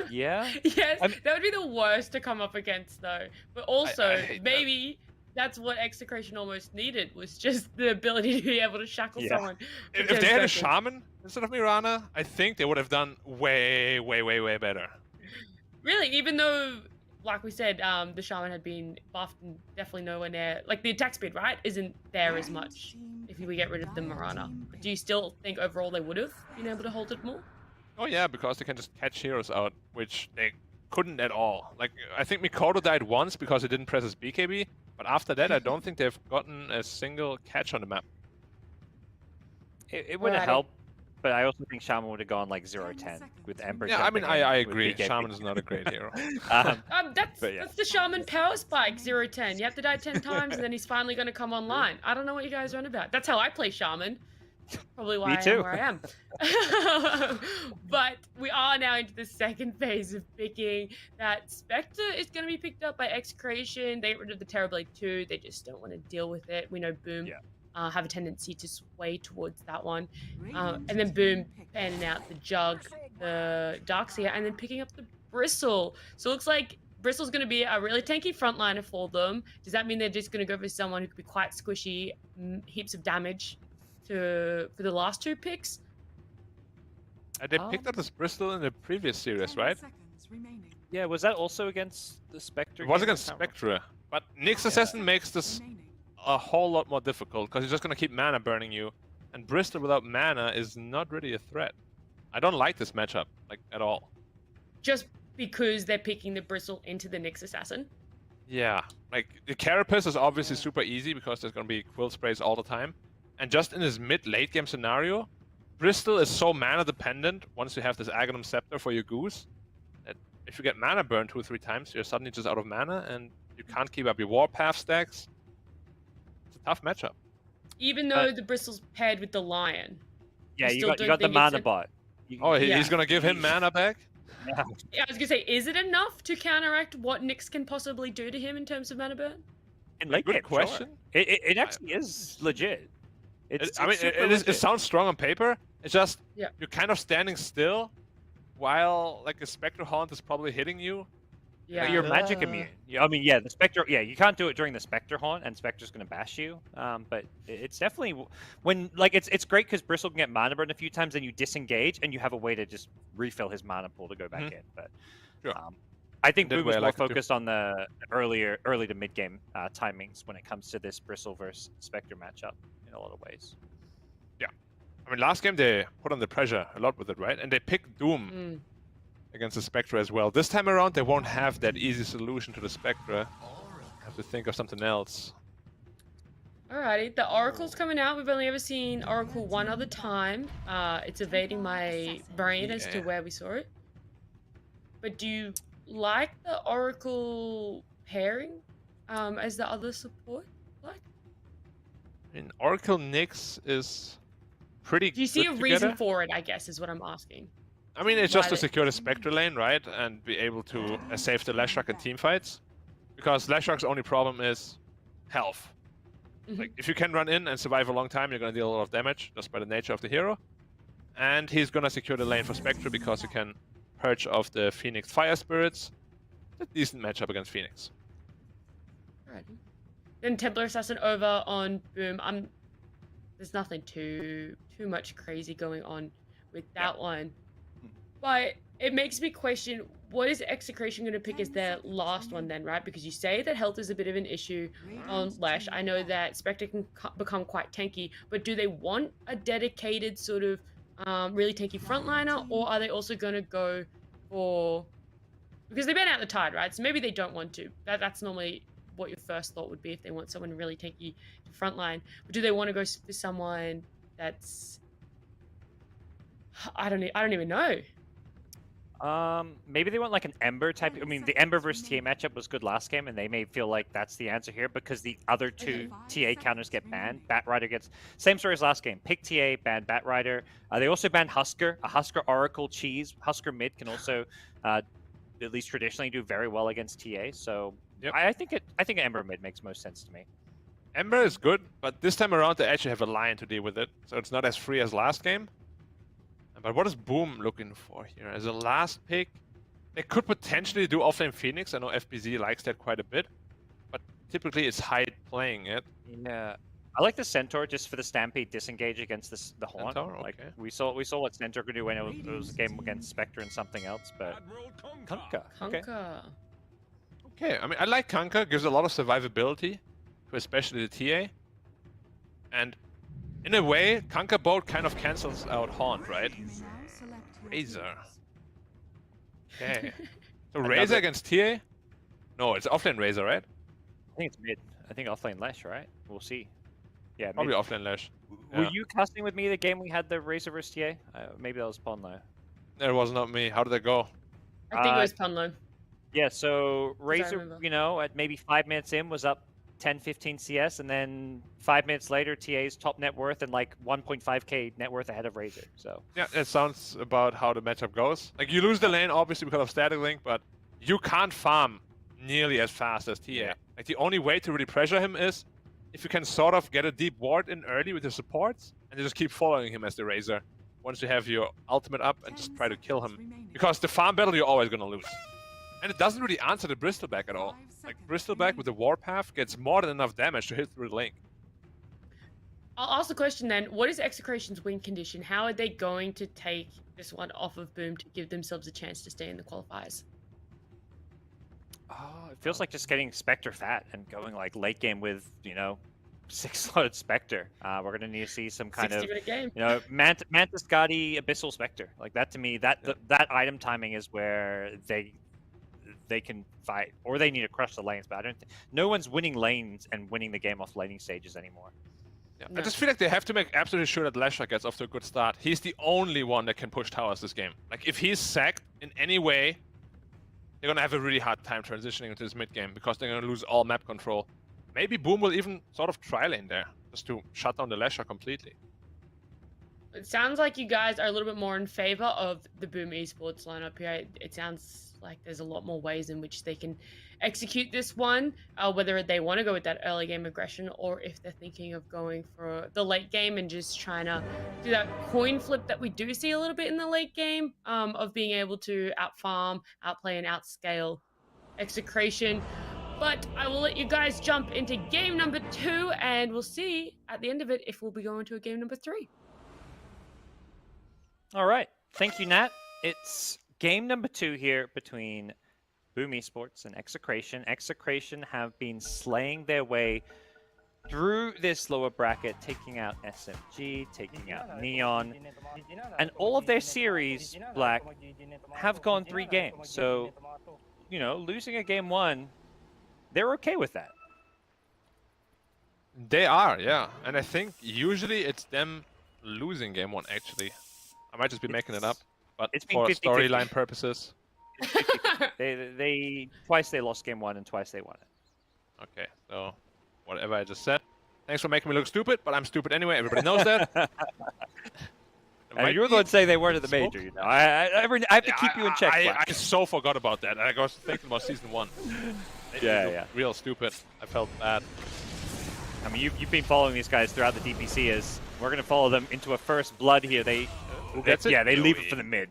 Yeah? Yes, I mean- that would be the worst to come up against though. But also, I hate that. maybe that's what EXECRATION almost needed, was just the ability to be able to shackle Yeah. someone. for If 10 they had a seconds. Shaman instead of Mirana, I think they would have done way, way, way, way better. Really, even though, like we said, the Shaman had been buffed and definitely nowhere near, like the attack speed, right, isn't there as much if we get rid of the Mirana. Do you still think overall they would have been able to hold it more? Oh yeah, because they can just catch heroes out, which they couldn't at all. Like, I think Mikoto died once because he didn't press his BKB, but after that I don't think they've gotten a single catch on the map. It would have Alrighty. helped, but I also think Shaman would have gone like 0-10 with Ember. Yeah, I mean, jumping in I with agree. BKB. Shaman is not a great hero. That's But yeah. that's the Shaman power spike, 0-10. You have to die 10 times and then he's finally going to come online. I don't know what you guys are on about. That's how I play Shaman. Probably why Me I am too. where I am. But we are now into the second phase of picking. That Spectre is going to be picked up by EXECRATION. They get rid of the Terrorblade 2. They just don't want to deal with it. We know Boom have a tendency to sway towards that one. And then Boom panning out the Jug, the Darkseer, and then picking up the Bristle. So it looks like Bristle's going to be a really tanky frontliner for them. Does that mean they're just going to go for someone who could be quite squishy, heaps of damage for the last 2 picks? They picked up this Bristol in the previous series, right? Yeah, was that also against the Spectre? It was game? against I can't remember. Spectre, but Nyx Assassin makes this a whole lot more difficult because he's just gonna keep mana burning you, and Bristol without mana is not really a threat. I don't like this matchup, like, at all. Just because they're picking the Bristle into the Nyx Assassin? Yeah, like, the Carapace is obviously super easy because there's gonna be Quill Sprays all the time, and just in this mid-late game scenario, Bristol is so mana dependent once you have this Aghanim Scepter for your Goose, that if you get mana burned 2 or 3 times, you're suddenly just out of mana, and you can't keep up your Warpath stacks. It's a tough matchup. Even though the Bristle's paired with the Lion. Yeah, You you still got don't the think it's mana a- bot. Oh, Yeah. he's gonna give him mana back? Yeah. Yeah, I was gonna say, is it enough to counteract what Nyx can possibly do to him in terms of mana burn? In late Good game, sure. question. It actually is legit. I mean, it sounds strong on paper. It's just Yeah. you're kind of standing still while, like, a Spectre Haunt is probably hitting you. Yeah. You're magic immune. Yeah, I mean, yeah, the Spectre. Yeah, you can't do it during the Spectre Haunt, and Spectre's gonna bash you. But it's definitely when, like, it's great because Bristle can get mana burn a few times, and you disengage, and you have a way to just refill his mana pool to go back in. But Sure. I think That Boom way was I more like it too. focused on the early to mid game timings when it comes to this Bristle versus Spectre matchup in a lot of ways. I mean, last game they put on the pressure a lot with it, right? And they picked Doom. against the Spectre as well. This time around, they won't have that easy solution to the Spectre. Have to think of something else. Alrighty, the Oracle's coming out. We've only ever seen Oracle one other time. It's evading my brain as to where we saw it. But do you like the Oracle pairing as the other support? Like, I mean, Oracle Nyx is pretty do you see a good reason together. for it, I guess, is what I'm asking. I mean, it's Why just to they- secure the Spectre lane, right? And be able to save the Leshrac in team fights. Because Leshrac's only problem is health. Mhm. Like, if you can run in and survive a long time, you're going to deal a lot of damage just by the nature of the hero. And he's going to secure the lane for Spectre because he can purge off the Phoenix Fire Spirits. It's a decent matchup against Phoenix. Alrighty. Then Templar Assassin over on Boom. There's nothing too much crazy going on with that one. But it makes me question, what is Execration going to pick as their last one then, right? Because you say that health is a bit of an issue on Lash. I know that Spectre can become quite tanky, but do they want a dedicated sort of really tanky frontliner, or are they also going to go for... Because they ban out the Tide, right? So maybe they don't want to. That's normally what your first thought would be if they want someone really tanky to frontline. But do they want to go for someone that's... I don't even know. Maybe they want like an Ember type. I mean, the Ember versus TA matchup was good last game, and they may feel like that's the answer here because the other two TA counters get banned. Batrider gets same story as last game. Pick TA, ban Batrider. They also banned Husker. A Husker Oracle cheese. Husker mid can also, at least traditionally, do very well against TA. So Yep. I think Ember mid makes most sense to me. Ember is good, but this time around they actually have a Lion to deal with it, so it's not as free as last game. But what is Boom looking for here? As a last pick, they could potentially do offlane Phoenix. I know FBZ likes that quite a bit, but typically it's Hyde playing it. Yeah, I like the Centaur just for the Stampede disengage against the Horn. Centaur? Like Okay. we saw what Centaur could do when it was a game against Spectre and something else, but Kunkka. Okay. Kunkka. Okay, I mean, I like Kanka, gives a lot of survivability to especially the TA. And in a way, Kanka bolt kind of cancels out Haunt, right? Razor. Okay. So Razor against TA? No, it's offlane Razor, right? I think it's mid. I think offlane Lash, right? We'll see. Yeah, mid. Probably offlane Lash. Were Yeah. you casting with me the game we had the Razor versus TA? Maybe that was Pon though. That was not me. How did that go? I think it was Punlo. Yeah, so Razor, remember. you know, at maybe 5 minutes in was up 10, 15 CS, and then 5 minutes later, TA's top net worth and like 1.5k net worth ahead of Razor. So Yeah, that sounds about how the matchup goes. Like, you lose the lane, obviously, because of static link, but you can't farm nearly as fast as TA. Yeah. Like, the only way to really pressure him is if you can sort of get a deep ward in early with your supports, and you just keep following him as the Razor. Once you have your ultimate up and just try to kill him. Because the farm battle, you're always going to lose. And it doesn't really answer the Bristleback at all. Like, Bristleback with the Warpath gets more than enough damage to hit through the link. I'll ask the question then, what is Execration's win condition? How are they going to take this one off of Boom to give themselves a chance to stay in the qualifiers? it feels like just getting Spectre fat and going like late game with, you know, 6-slotted Spectre. We're going to need to see some kind of, 60-minute game. you know, Mantis Guardi Abyssal Spectre. Like that to me, that item timing is where they can fight, or they need to crush the lanes. But I don't think no one's winning lanes and winning the game off laning stages anymore. Yeah. No. I just feel like they have to make absolutely sure that Leshrac gets off to a good start. He's the only one that can push towers this game. Like, if he's sacked in any way, they're going to have a really hard time transitioning into this mid game because they're going to lose all map control. Maybe Boom will even sort of try lane there, just to shut down the Leshrac completely. It sounds like you guys are a little bit more in favor of the Boom Esports lineup here. It sounds like there's a lot more ways in which they can execute this one, whether they want to go with that early game aggression or if they're thinking of going for the late game and just trying to do that coin flip that we do see a little bit in the late game, of being able to outfarm, outplay, and outscale Execration. But I will let you guys jump into game number 2, and we'll see at the end of it if we'll be going to a game number 3. All right. Thank you, Nat. It's game number 2 here between Boom Esports and Execration. Execration have been slaying their way through this lower bracket, taking out SMG, taking out Neon, and all of their series, Black, have gone 3 games. So, you know, losing a game 1, they're okay with that. They are, yeah. And I think usually it's them losing game 1, actually. I might just be making it up, but it's been for 50-50. storyline purposes. They twice they lost game 1 and twice they won it. Okay, so whatever I just said. Thanks for making me look stupid, but I'm stupid anyway. Everybody knows that. And you're the one saying they weren't at the major, you know. I have to keep you in check. I so forgot about that. I was thinking about season 1. Yeah. Real stupid. I felt bad. I mean, you've been following these guys throughout the DPC. As we're going to follow them into a first blood here. They leave it for the mid.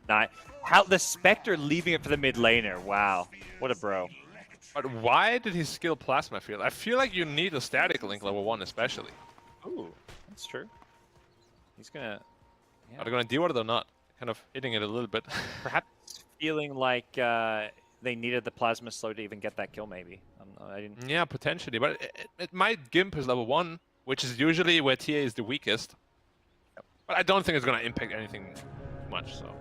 How the Spectre leaving it for the mid laner? Wow, what a bro. But why did he skill Plasma Field? I feel like you need a static link level 1 especially. Ooh, that's true. He's gonna. Yeah. Are they gonna deal with it or not? Kind of hitting it a little bit. Perhaps feeling like they needed the Plasma Slow to even get that kill, maybe. I didn't. Yeah, potentially, but it might gimp his level 1, which is usually where TA is the weakest. Yep. But I don't think it's gonna impact anything much. So.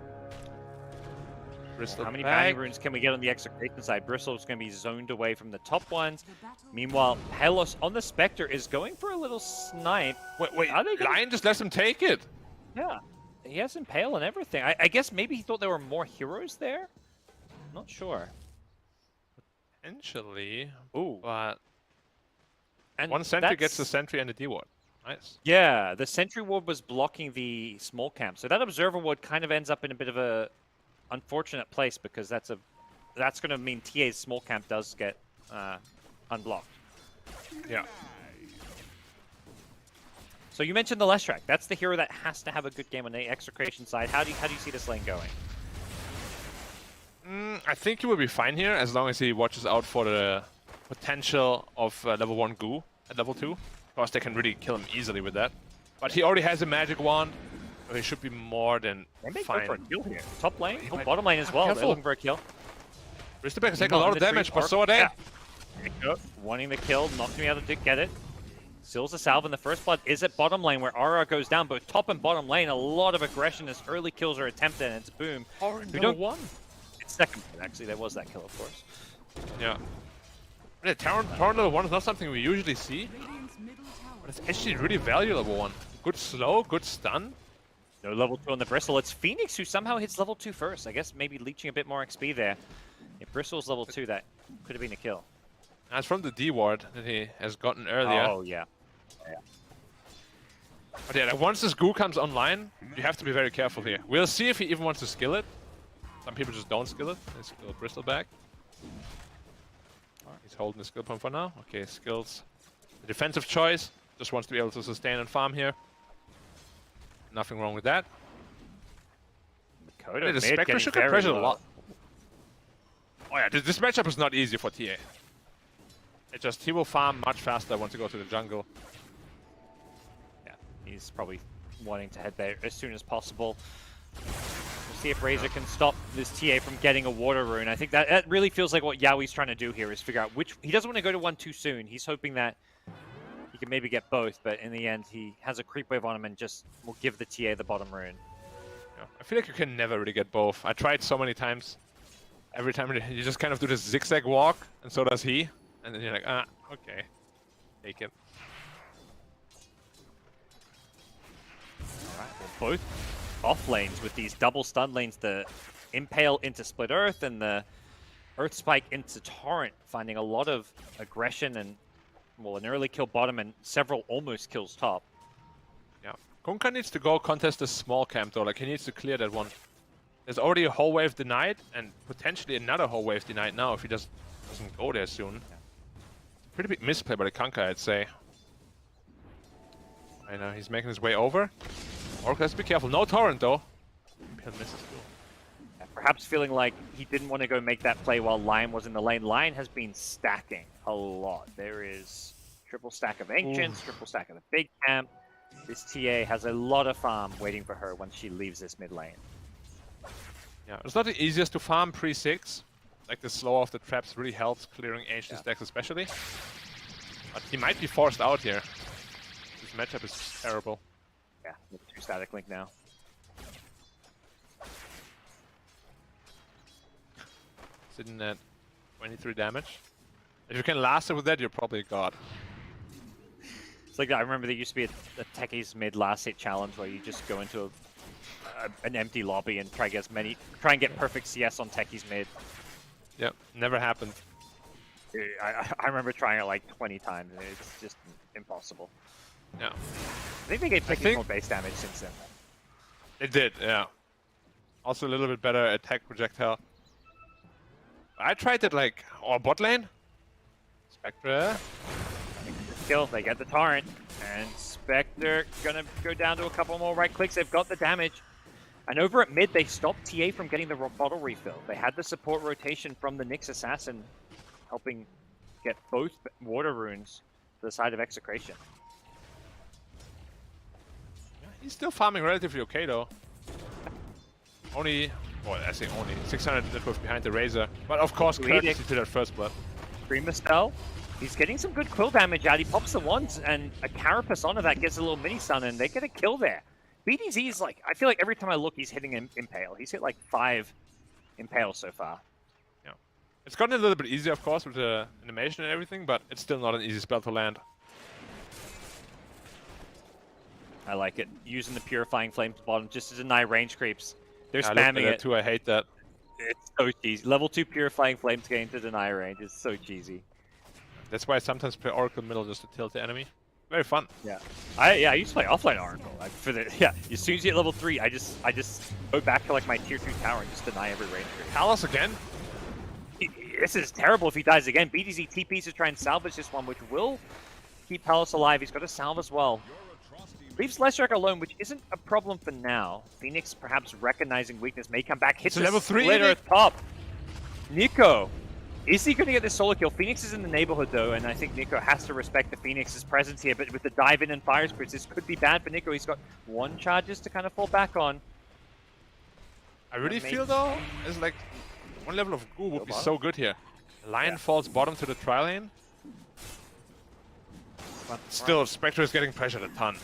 Bristol How many back. bounty runes can we get on the execration side? Bristol's going to be zoned away from the top ones. Meanwhile, Helos on the Spectre is going for a little snipe. Wait, Are they gonna... Lion just lets him take it. Yeah, he has Impale and everything. I guess maybe he thought there were more heroes there? Not sure. Potentially. Ooh. But And one sentry gets the sentry and the D-ward. Nice. Yeah, the sentry ward was blocking the small camp. So that observer ward kind of ends up in a bit of a unfortunate place because that's going to mean TA's small camp does get unblocked. Yeah. So you mentioned the Leshrac. That's the hero that has to have a good game on the execration side. How do you see this lane going? I think he will be fine here as long as he watches out for the potential of level 1 goo at level 2. Because they can really kill him easily with that. But he already has a magic wand, so he should be more than fine. For a kill here. Top lane, bottom lane as well. Careful. They're looking for a kill. Bristleback is taking a lot of damage, but so are they. Yeah. Wanting the kill, not going to be able to get it. Seals the salve, and the first blood is at bottom lane where Aura goes down. Both top and bottom lane, a lot of aggression as early kills are attempted, and it's Boom. We don't want. It's second, actually. There was that kill, of course. Yeah. Yeah, Torrent level 1 is not something we usually see, but it's actually really valuable level 1. Good slow, good stun. No level 2 on the Bristle. It's Phoenix who somehow hits level 2 first. I guess maybe leeching a bit more XP there. If Bristle's level 2, that could have been a kill. That's from the D-ward that he has gotten earlier. Oh, yeah. But yeah, like once this goo comes online, you have to be very careful here. We'll see if he even wants to skill it. Some people just don't skill it. They skill Bristol back. He's holding the skill point for now. Okay, skills. The defensive choice. Just wants to be able to sustain and farm here. Nothing wrong with that. Dakota The Spectre should get pressured a lot. Oh yeah, this matchup is not easy for TA. He will farm much faster once you go to the jungle. Yeah, he's probably wanting to head there as soon as possible. We'll see if Razor can stop this TA from getting a water rune. I think that really feels like what Yaoi's trying to do here is figure out which... He doesn't want to go to one too soon. He's hoping that he can maybe get both, but in the end, he has a creep wave on him and just will give the TA the bottom rune. Yeah, I feel like you can never really get both. I tried so many times. Every time you just kind of do this zigzag walk, and so does he. And then you're like, okay. Take it. Alright, well, both off lanes with these double stun lanes, the Impale into Split Earth and the Earth Spike into Torrent, finding a lot of aggression and, well, an early kill bottom and several almost kills top. Yeah. Kunkka needs to go contest this small camp though, like he needs to clear that one. There's already a whole wave denied, and potentially another whole wave denied now if he doesn't go there soon. Yeah. Pretty big misplay by the Kunkka, I'd say. I know, he's making his way over. Orc has to be careful. No Torrent though. He'll miss his goal. Yeah, perhaps feeling like he didn't want to go make that play while Lion was in the lane. Lion has been stacking a lot. There is triple stack of Ancients, triple stack of the big camp. This TA has a lot of farm waiting for her once she leaves this mid lane. Yeah, it's not the easiest to farm pre-6. Like the slow of the traps really helps clearing ancient stacks especially. But he might be forced out here. This matchup is terrible. Yeah, with 2 static link now. Sitting at 23 damage. If you can last it with that, you're probably a god. It's like I remember there used to be a techies mid last hit challenge where you just go into an empty lobby and try and get perfect CS on techies mid. Yep, never happened. I remember trying it like 20 times and it's just impossible. Yeah. I think they gave techies more base damage since then. It did, yeah. Also a little bit better attack projectile. I tried it like, bot lane. Spectre. Kill, they get the torrent, and Spectre gonna go down to a couple more right clicks. They've got the damage. And over at mid, they stopped TA from getting the bottle refill. They had the support rotation from the Nyx Assassin, helping get both water runes to the side of Execration. He's still farming relatively okay though. Only, well, I say only 600 net worth behind the Razor, but of course courtesy to that first blood. Dreamer Spell. He's getting some good quill damage out. He pops the wands, and a Carapace onto that gets a little mini stun, and they get a kill there. BDZ is like, I feel like every time I look, he's hitting an Impale. He's hit like 5 Impales so far. Yeah. It's gotten a little bit easier, of course, with the animation and everything, but it's still not an easy spell to land. I like it. Using the Purifying Flames bottom just to deny range creeps. They're spamming it. Too, I hate that. It's so cheesy. Level 2 Purifying Flames getting to deny range is so cheesy. That's why I sometimes play Oracle middle just to tilt the enemy. Very fun. Yeah. I used to play offline Oracle. As soon as you hit level 3, I just go back to like my tier 2 tower and just deny every range creep. Kalos again? This is terrible if he dies again. BDZ TPs to try and salvage this one, which will keep Palos alive. He's got a salve as well. Leaves Leshrac alone, which isn't a problem for now. Phoenix, perhaps recognizing weakness, may come back. Hits a level 3 splitter at top. Nico, is he going to get this solo kill? Phoenix is in the neighborhood, though, and I think Nico has to respect the Phoenix's presence here. But with the dive in and fire spirits, this could be bad for Nico. He's got 1 charges to kind of fall back on. I really feel, though, it's like 1 level of goo would be so good here. Lion falls bottom to the tri-lane. But still, Spectre is getting pressured a ton.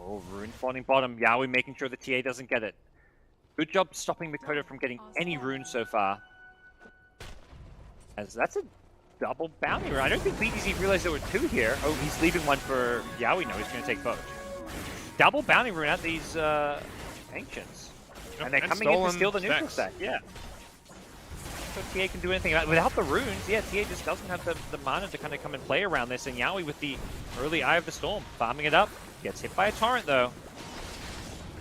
Oh, Rune spawning bottom. Yaoi making sure the TA doesn't get it. Good job stopping Mikoto from getting any runes so far. As that's a double bounty rune. I don't think BDZ realized there were 2 here. Oh, he's leaving 1 for Yaoi. No, he's going to take both. Double bounty rune at these Ancients. Yep, and they're coming in to steal the neutral stack. Yeah. So TA can do anything about it. Without the runes, yeah, TA just doesn't have the mana to kind of come and play around this. And Yaoi with the early Eye of the Storm, farming it up. Gets hit by a torrent though.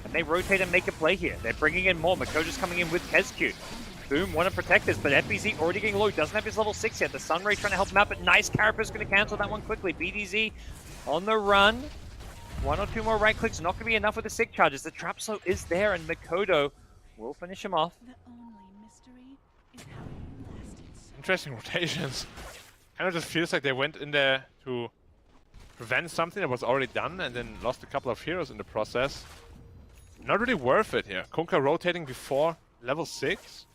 And they rotate and make a play here. They're bringing in more. Makoto's coming in with Kezcute. Boom, want to protect this, but FBZ already getting low. Doesn't have his level 6 yet. The Sunray trying to help him out, but nice Carapace going to cancel that one quickly. BDZ on the run. 1 or 2 more right clicks. Not going to be enough with the sick charges. The trap slow is there, and Makoto will finish him off. The only mystery is how you lasted so Interesting rotations. Kind of just feels like they went in there to prevent something that was already done and then lost a couple of heroes in the process. Not really worth it here. Kunkka rotating before level 6.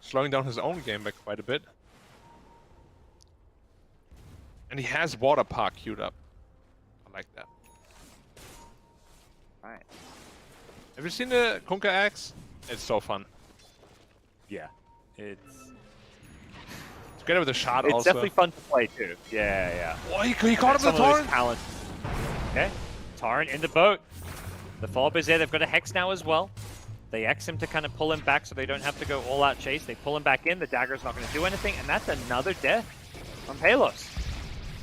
Slowing down his own game by quite a bit. And he has Water Park queued up. I like that. Alright. Have you seen the Kunkka axe? It's so fun. Yeah. It's Together with the shot also. It's definitely fun to play too. Yeah. Oh, he caught him with the torrent! Okay. Torrent in the boat. The Fob is there. They've got a Hex now as well. They X him to kind of pull him back so they don't have to go all-out chase. They pull him back in. The Dagger's not going to do anything. And that's another death from Palos.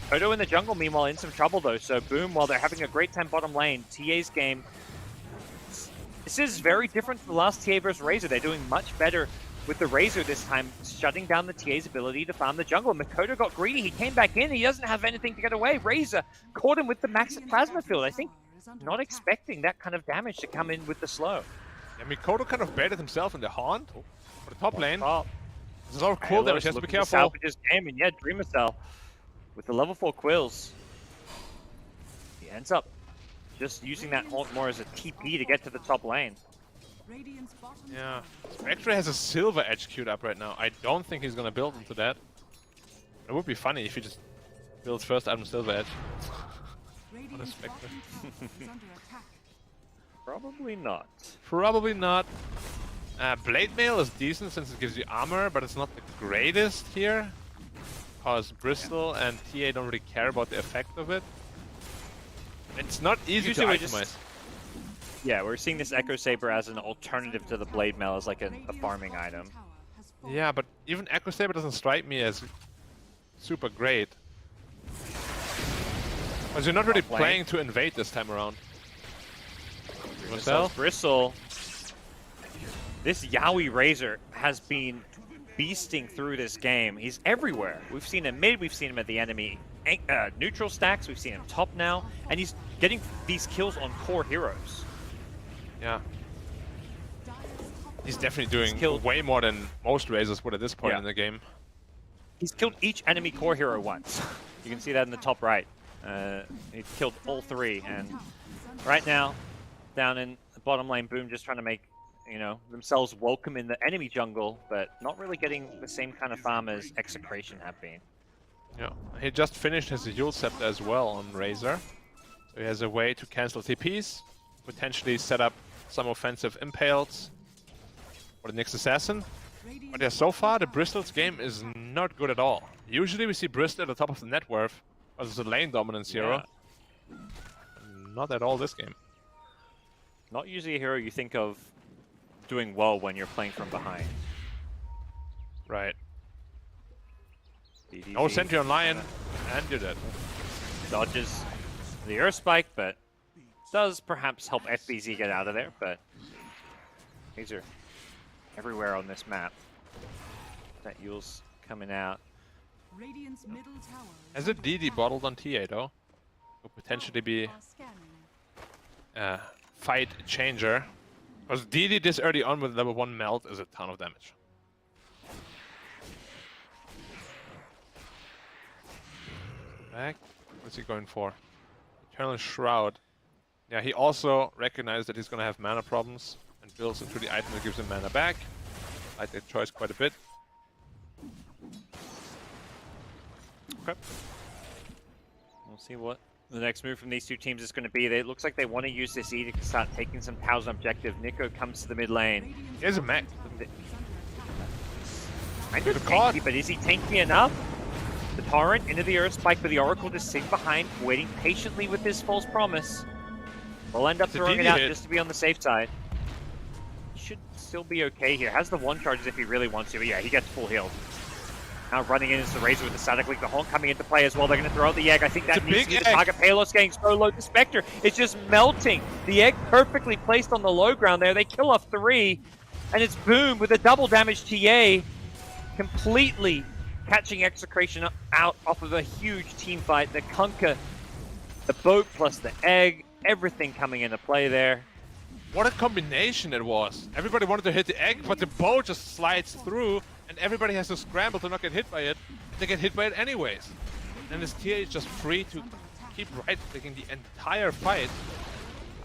Kodo in the jungle, meanwhile, in some trouble, though. So, boom, while they're having a great time bottom lane, TA's game. This is very different from the last TA versus Razor. They're doing much better with the Razor this time, shutting down the TA's ability to farm the jungle. Makoto got greedy. He came back in. He doesn't have anything to get away. Razor caught him with the max plasma field. I think not expecting that kind of damage to come in with the slow. Yeah, Mikoto kind of baited himself in the haunt for the top lane. Top. There's a lot of cool damage. He has to be careful. Salvages game, and yeah, Dreamer Cell with the level 4 quills. He ends up just using that haunt more as a TP to get to the top lane. Yeah. Spectre has a silver edge queued up right now. I don't think he's gonna build into that. It would be funny if he just Builds first item Silver Edge. Radiant's Unexpected. bottom tower is under attack. Probably not. Probably not. Blade Mail is decent since it gives you armor, but it's not the greatest here. Because Bristol and TA don't really care about the effect of it. It's not easy to Usually itemize. Yeah, we're seeing this Echo Saber as an alternative to the Blade Mail as like a farming item. Yeah, but even Echo Saber doesn't strike me as super great. Because you're not really playing to invade this time around. Marcel? Bristle. This Yowie Razor has been beasting through this game. He's everywhere. We've seen him mid, we've seen him at the enemy neutral stacks, we've seen him top now, and he's getting these kills on core heroes. Yeah. He's definitely doing way more than most Razors would at this point in the game. He's killed each enemy core hero once. You can see that in the top right. He's killed all three, and right now, down in the bottom lane, Boom just trying to make themselves welcome in the enemy jungle, but not really getting the same kind of farm as Execration have been. Yeah, he just finished his Yule Scepter as well on Razor. So he has a way to cancel TPs, potentially set up some offensive impales for the next assassin. But yeah, so far the Bristol's game is not good at all. Usually we see Bristol at the top of the net worth, because it's a lane dominance hero. Yeah. Not at all this game. Not usually a hero you think of doing well when you're playing from behind. Right. DDZ. No sentry on Lion, and you're dead. Dodges the Earth Spike, but does perhaps help FBZ get out of there, but these are everywhere on this map. That Yule's coming out. Radiant's middle tower Has a DD bottled on TA though? Could potentially be are scanning. a fight changer. Because DD this early on with level 1 melt is a ton of damage. Back. What's he going for? Eternal Shroud. Yeah, he also recognized that he's going to have mana problems and builds into the item that gives him mana back. I like that choice quite a bit. Okay. We'll see what the next move from these two teams is going to be. It looks like they want to use this E to start taking some towers on objective. Nico comes to the mid lane. He has a mech. Kind of tanky, but is he tanky enough? The Torrent into the Earth Spike, but the Oracle just sitting behind, waiting patiently with this false promise. We'll end up throwing it out just to be on the safe side. Should still be okay here. Has the one charges if he really wants to, but yeah, he gets full heal. Now running in is the Razor with the Static Link, the Haunt coming into play as well. They're going to throw out the egg. I think that needs to be the target. Palos getting so low. The Spectre is just melting. The egg perfectly placed on the low ground there. They kill off 3, and it's Boom with a double damage TA, completely catching Execration out off of a huge team fight. The Kunkka, the boat plus the egg, everything coming into play there. What a combination it was. Everybody wanted to hit the egg, but the boat just slides through, and everybody has to scramble to not get hit by it. They get hit by it anyways. And this TA is just free to keep right-clicking the entire fight.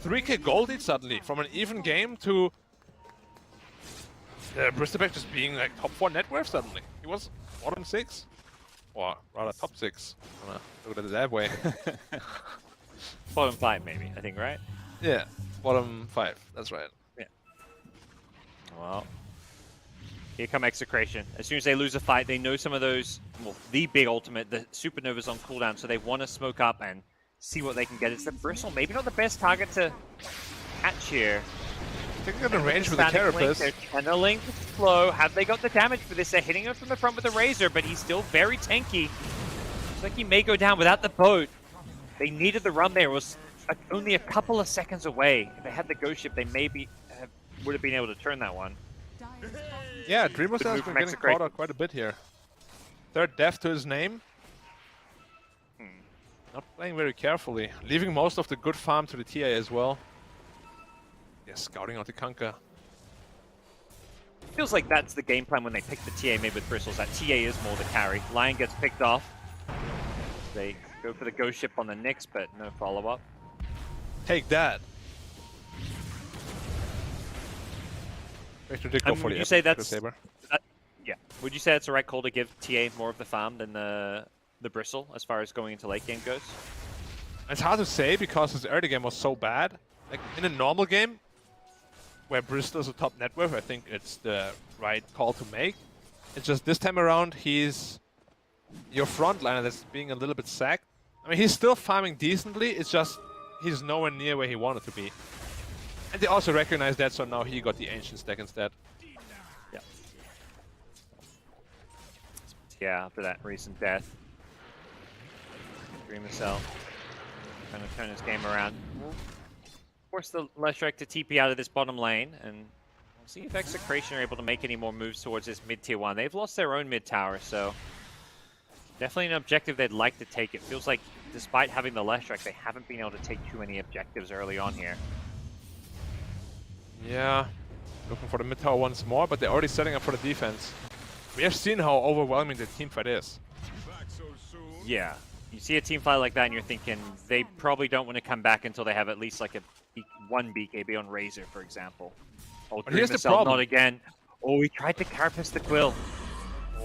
3k gold lead suddenly, from an even game to Bristleback just being like top 4 net worth suddenly. He was bottom 6, or rather top 6. Look at it that way. Bottom 5 maybe, I think, right? Yeah, bottom 5, that's right. Yeah. Well, here come Execration. As soon as they lose a fight, they know some of those, well, the big ultimate, the Supernova's on cooldown, so they want to smoke up and see what they can get. It's the Bristle, maybe not the best target to catch here. I think they're in range with the Carapace. They're channeling the flow. Have they got the damage for this? They're hitting him from the front with the Razor, but he's still very tanky. Looks like he may go down without the boat. They needed the run there. It was only a couple of seconds away. If they had the ghost ship, they maybe would have been able to turn that one. Yeah, Dreamos has been getting caught out quite a bit here. 3rd death to his name. Not playing very carefully. Leaving most of the good farm to the TA as well. Yeah, scouting out the Kunkka. Feels like that's the game plan when they pick the TA made with Bristles. That TA is more the carry. Lion gets picked off. They go for the ghost ship on the Nyx, but no follow-up. Take that. Victor did go for would the you say Saber. yeah. Would you say it's the right call to give TA more of the farm than the the Bristle as far as going into late game goes? It's hard to say because his early game was so bad. Like in a normal game, where Bristol is a top net worth, I think it's the right call to make. It's just this time around, he's your frontliner that's being a little bit sacked. I mean, he's still farming decently, it's just he's nowhere near where he wanted to be. And they also recognize that, so now he got the Ancient stack instead. Yeah. Yeah, after that recent death. Dream himself. Trying to turn his game around. Force the Leshrac to TP out of this bottom lane, and we'll see if EXECRATION are able to make any more moves towards this mid-tier 1. They've lost their own mid-tower, so definitely an objective they'd like to take. It feels like despite having the Leshrac, they haven't been able to take too many objectives early on here. Yeah, looking for the mid tower once more, but they're already setting up for the defense. We have seen how overwhelming the teamfight is. Yeah, you see a team fight like that and you're thinking they probably don't want to come back until they have at least like one BKB on Razor, for example. Oh, but here's the problem. Not again. Oh, he tried to carapace the Quill.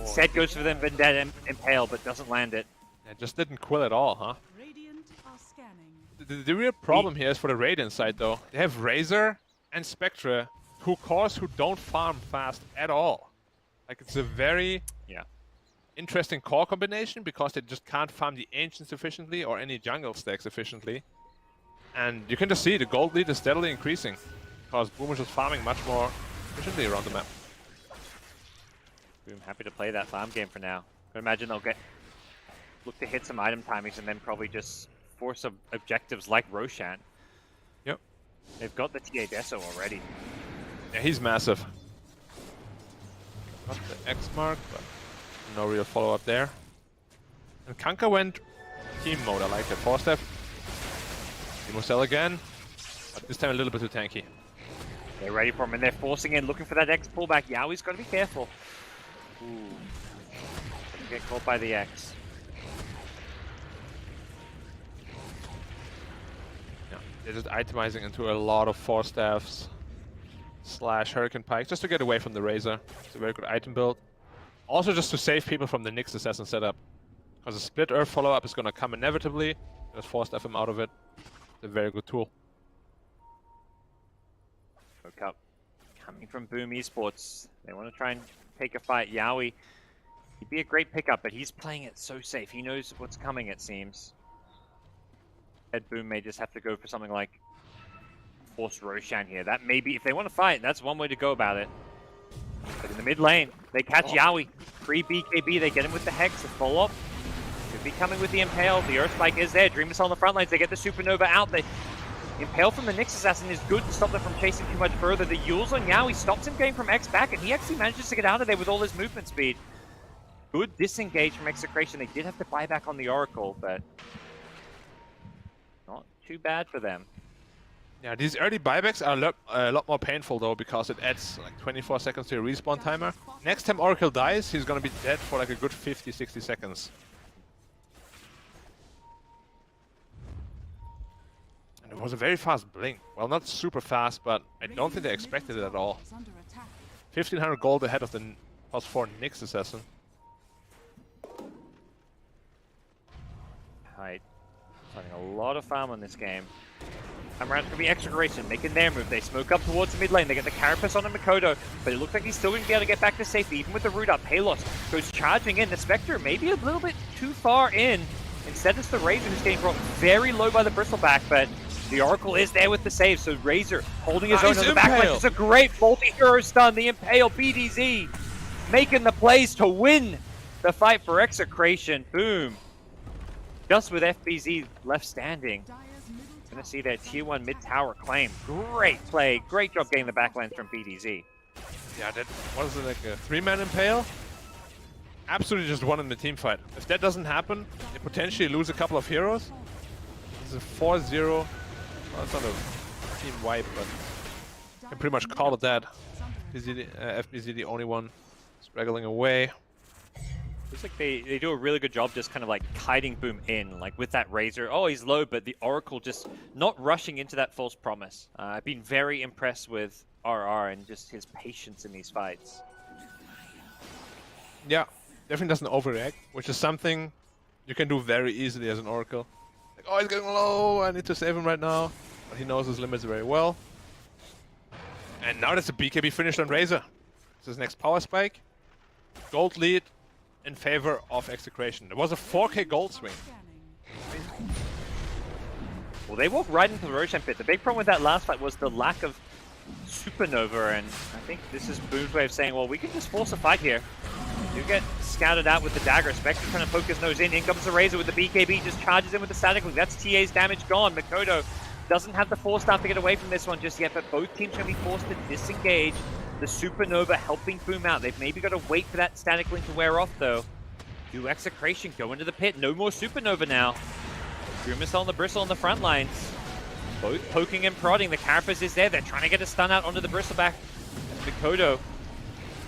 Set goes for the Vendetta Impale, but doesn't land it. It just didn't quill at all, huh? Radiant are scanning. The real problem here is for the Radiant side, though. They have Razor and Spectre, who don't farm fast at all. Like, it's a very interesting core combination because they just can't farm the Ancients efficiently or any jungle stacks efficiently. And you can just see the gold lead is steadily increasing because Boom is just farming much more efficiently around the map. Boom happy to play that farm game for now. I imagine they'll look to hit some item timings and then probably just force objectives like Roshan. Yep. They've got the TA Deso already. Yeah, he's massive. Got the X mark, but no real follow-up there. And Kanka went team mode, I like it. 4-step. Cell again, but this time a little bit too tanky. They're ready for him and they're forcing in, looking for that X pullback. Yowi's got to be careful. Ooh. Get caught by the X. Yeah, they're just itemizing into a lot of 4-staffs / Hurricane Pike just to get away from the Razor. It's a very good item build. Also just to save people from the Nyx Assassin setup. Because a split Earth follow-up is going to come inevitably. Just 4-staff him out of it. It's a very good tool. Woke up. Coming from Boom Esports. They want to try and take a fight. Yowie, he'd be a great pickup, but he's playing it so safe. He knows what's coming, it seems. Ed Boom may just have to go for something like force Roshan here. That may be, if they want to fight, that's one way to go about it. But in the mid lane, they catch Yowie. Free BKB, they get him with the Hex, the follow-up. Could be coming with the Impale. The Earth Spike is there. Dream Missile on the front lines. They get the Supernova out. The Impale from the Nyx Assassin is good to stop them from chasing too much further. The Yules on Yowie stops him getting from X back, and he actually manages to get out of there with all his movement speed. Good disengage from EXECRATION. They did have to buy back on the Oracle, but not too bad for them. Yeah, these early buybacks are a lot more painful though because it adds like 24 seconds to your respawn timer. Next time Oracle dies, he's gonna be dead for like a good 50-60 seconds. And it was a very fast blink. Well, not super fast, but I don't think they expected it at all. 1500 gold ahead of the +4 Nyx Assassin. Right. Finding a lot of farm on this game. Time around, it's going to be EXECRATION making their move. They smoke up towards the mid lane. They get the Carapace on the Mikoto, but it looks like he's still going to be able to get back to safety, even with the root up. Palos goes charging in. The Spectre maybe a little bit too far in. Instead, it's the Razor who's getting brought very low by the Bristleback, but the Oracle is there with the save, so Razor holding his own on the back line. It's a great multi-hero stun. The Impale BDZ making the plays to win the fight for EXECRATION. Boom. Just with FBZ left standing. Gonna see that tier 1 mid-tower claim. Great play. Great job getting the backlines from BDZ. Yeah, that was like a 3-man Impale. Absolutely just won in the team fight. If that doesn't happen, they potentially lose a couple of heroes. It's a 4-0. Well, it's not a team wipe, but you can pretty much call it that. FBZ the only one straggling away. Looks like they do a really good job just kind of like kiting Boom in, like with that Razor. Oh, he's low, but the Oracle just not rushing into that false promise. I've been very impressed with RR and just his patience in these fights. Yeah, definitely doesn't overreact, which is something you can do very easily as an Oracle. Like, oh, he's getting low, I need to save him right now. But he knows his limits very well. And now that's a BKB finished on Razor. This is his next power spike. Gold lead in favor of Execration. There was a 4k gold swing. Well, they walked right into the Roshan pit. The big problem with that last fight was the lack of Supernova, and I think this is Boom's way of saying, well, we can just force a fight here. You get scouted out with the dagger. Spectre trying to focus nose in. In comes the Razor with the BKB, just charges in with the static link. That's TA's damage gone. Mikoto doesn't have the 4-star to get away from this one just yet, but both teams are going to be forced to disengage. The Supernova helping Boom out. They've maybe got to wait for that static link to wear off, though. Do Execration go into the pit? No more Supernova now. Missile on the Bristle on the front lines. Both poking and prodding. The Carapace is there. They're trying to get a stun out onto the Bristleback. Mikoto